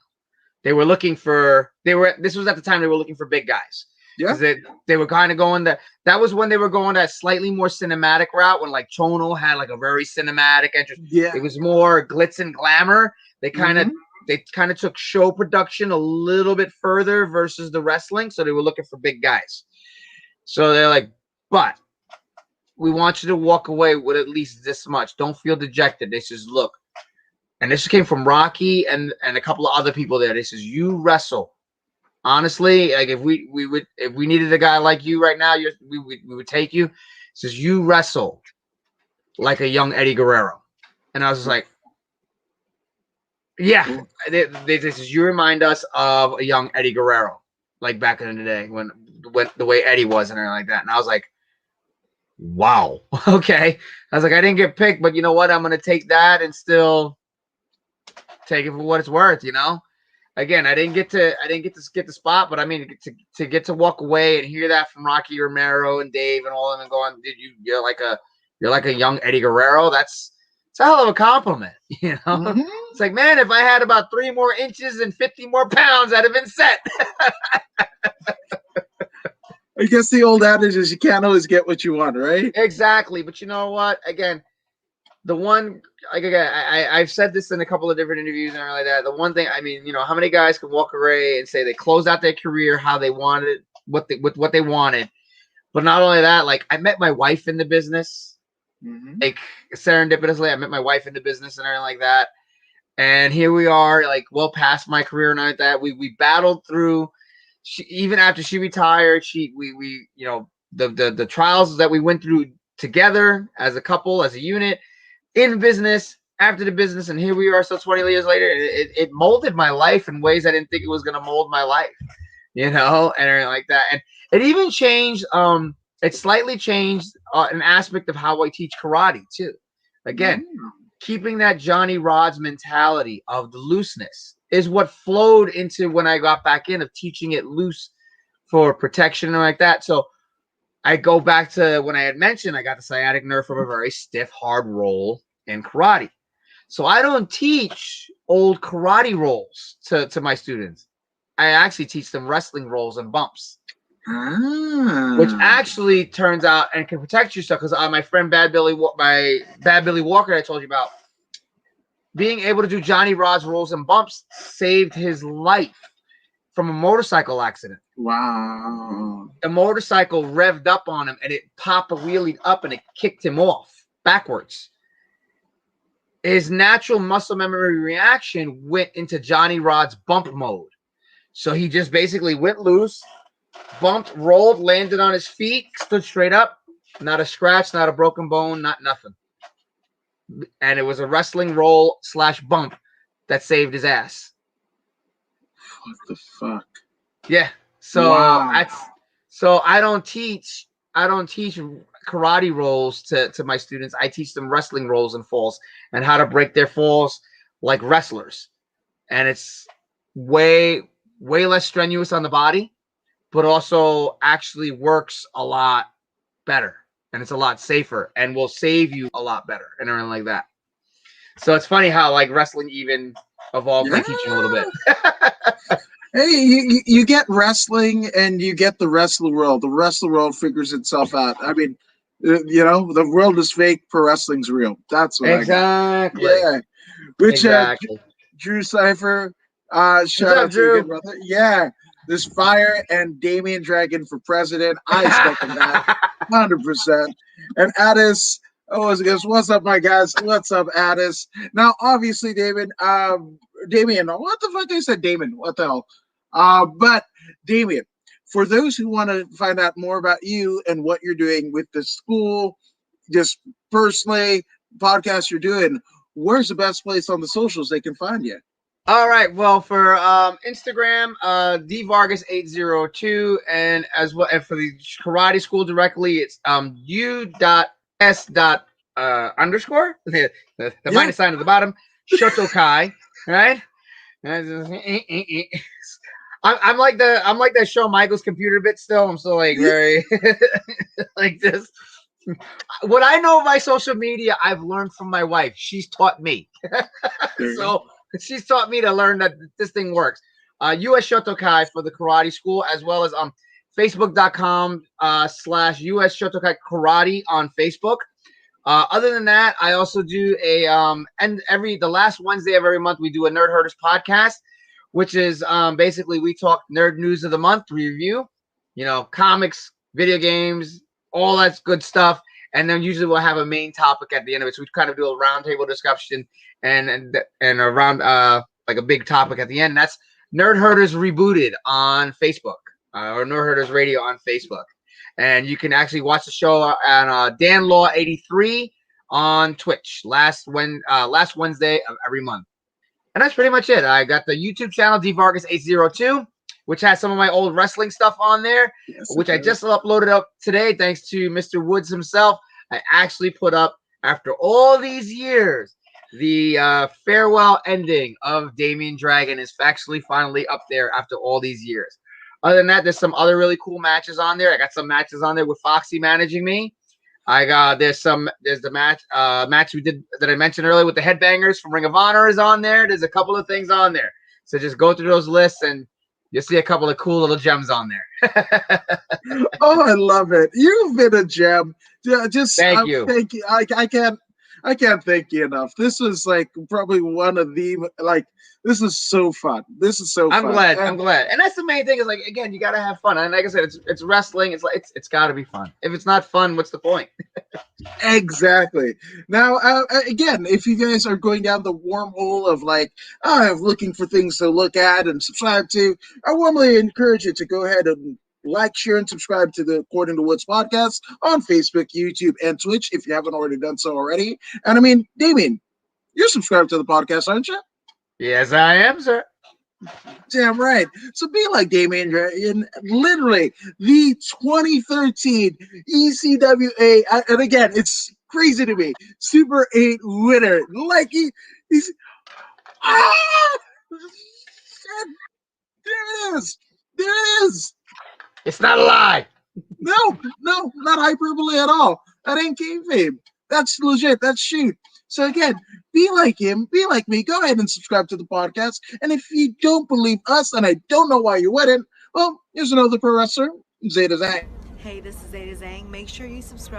This was at the time they were looking for big guys. Yeah. They were kind of going that was when they were going that slightly more cinematic route when like Chono had like a very cinematic entrance. Yeah. It was more glitz and glamour. They kind of took show production a little bit further versus the wrestling. So they were looking for big guys. So they're like, but we want you to walk away with at least this much. Don't feel dejected. They says, look, and this came from Rocky and a couple of other people there. They says, you wrestle. Honestly, like if we needed a guy like you right now, we would take you. It says you wrestle like a young Eddie Guerrero, and I was just like, yeah. They says you remind us of a young Eddie Guerrero, like back in the day when the way Eddie was and everything like that. And I was like, wow, okay. I was like, I didn't get picked, but you know what? I'm gonna take that and still take it for what it's worth, Again, I didn't get to get the spot, but I mean to get to walk away and hear that from Rocky Romero and Dave and all of them and going, you're like a young Eddie Guerrero. That's It's a hell of a compliment, you know. Mhm. It's like, man, if I had about 3 more inches and 50 more pounds, I'd have been set. I guess the old adage is you can't always get what you want, right? Exactly. But you know what? Again, the one, like, again, I've said this in a couple of different interviews and everything like that. The one thing, I mean, you know, how many guys can walk away and say they closed out their career how they wanted, what they wanted. But not only that, like, I met my wife in the business, like, serendipitously, I met my wife in the business and everything like that. And here we are, like, well past my career and all like that. We battled through. Even after she retired, we you know, the trials that we went through together as a couple, as a unit, in business, after the business, and here we are. So 20 years later, it molded my life in ways I didn't think it was going to mold my life, you know, and everything like that. And it even changed. It slightly changed an aspect of how I teach karate too. Again, keeping that Johnny Rod's mentality of the looseness is what flowed into when I got back in, of teaching it loose for protection and like that. So I go back to when I had mentioned I got the sciatic nerve from a very stiff, hard roll in karate. So I don't teach old karate rolls to my students. I actually teach them wrestling rolls and bumps, which actually turns out and can protect yourself. Because my friend Bad Billy Walker I told you about, being able to do Johnny Rod's rolls and bumps saved his life from a motorcycle accident. Wow. The motorcycle revved up on him and it popped a wheelie up and it kicked him off backwards. His natural muscle memory reaction went into Johnny Rod's bump mode. So he just basically went loose, bumped, rolled, landed on his feet, stood straight up. Not a scratch, not a broken bone, not nothing. And it was a wrestling roll / bump that saved his ass. What the fuck? Yeah. So wow. So I don't teach karate rolls to my students. I teach them wrestling rolls and falls and how to break their falls like wrestlers. And it's way less strenuous on the body, but also actually works a lot better. And it's a lot safer and will save you a lot better and everything like that. So it's funny how, like, wrestling even evolved my teaching a little bit. Hey, you get wrestling and you get the wrestling world. The wrestling world figures itself out. I mean, you know, the world is fake, pro wrestling's real. That's what exactly. I got. Yeah. Which exactly. Drew Cypher, shout out to Drew? your good brother. Yeah. This fire and Damian Dragon for president. I second that 100%. And Addis, what's up, my guys? What's up, Addis? Now, obviously, Damian, what the fuck? I said Damon. What the hell? But Damian, for those who want to find out more about you and what you're doing with the school, just personally, podcast you're doing, where's the best place on the socials they can find you? All right. Well, for Instagram, dvargas802, and as well, and for the karate school directly, it's u.s. Underscore the minus sign at the bottom, Shotokai, right? I'm like that Shawn Michaels computer bit still. I'm still like very like this. What I know of my social media, I've learned from my wife. She's taught me. So she's taught me to learn that this thing works. US Shotokai for the karate school, as well as Facebook.com / US Shotokai Karate on Facebook. Other than that, I also do the last Wednesday of every month we do a Nerd Herders podcast, which is basically we talk nerd news of the month, review, you know, comics, video games, all that good stuff. And then usually we'll have a main topic at the end of it. So we kind of do a roundtable discussion and around like a big topic at the end. And that's Nerd Herders Rebooted on Facebook, or Nerd Herders Radio on Facebook. And you can actually watch the show on Dan Law 83 on Twitch last Wednesday of every month. And that's pretty much it. I got the YouTube channel dvargas802, which has some of my old wrestling stuff on there, which I just uploaded up today thanks to Mr. Woods himself. I actually put up, after all these years, the farewell ending of Damian Dragon is actually finally up there after all these years. Other than that, there's some other really cool matches on there. I got some matches on there with Foxy managing me. There's the match we did that I mentioned earlier with the headbangers from Ring of Honor is on there. There's a couple of things on there. So just go through those lists and you'll see a couple of cool little gems on there. Oh, I love it. You've been a gem. Thank you. Thank you. I can't thank you enough. This was like probably one of the this is so fun. This is so I'm fun. glad. I'm glad. And that's the main thing is like, again, you got to have fun. And like I said, it's wrestling. It's like, it's got to be fun. If it's not fun, what's the point? Exactly. Now, again, if you guys are going down the wormhole of looking for things to look at and subscribe to, I warmly encourage you to go ahead and like, share, and subscribe to the According to Woods podcast on Facebook, YouTube, and Twitch if you haven't already done so already. And I mean, Damian, you're subscribed to the podcast, aren't you? Yes, I am, sir. Damn right. So be like Damian Dragon, literally the 2013 ECWA, and again, it's crazy to me, Super 8 winner. Like he's shit. There it is. There it is. It's not a lie. No, not hyperbole at all. That ain't kayfabe. That's legit. That's shoot. So again, be like him, be like me. Go ahead and subscribe to the podcast. And if you don't believe us, and I don't know why you wouldn't, well, here's another pro wrestler, Zeta Zang. Hey, this is Zeta Zang. Make sure you subscribe.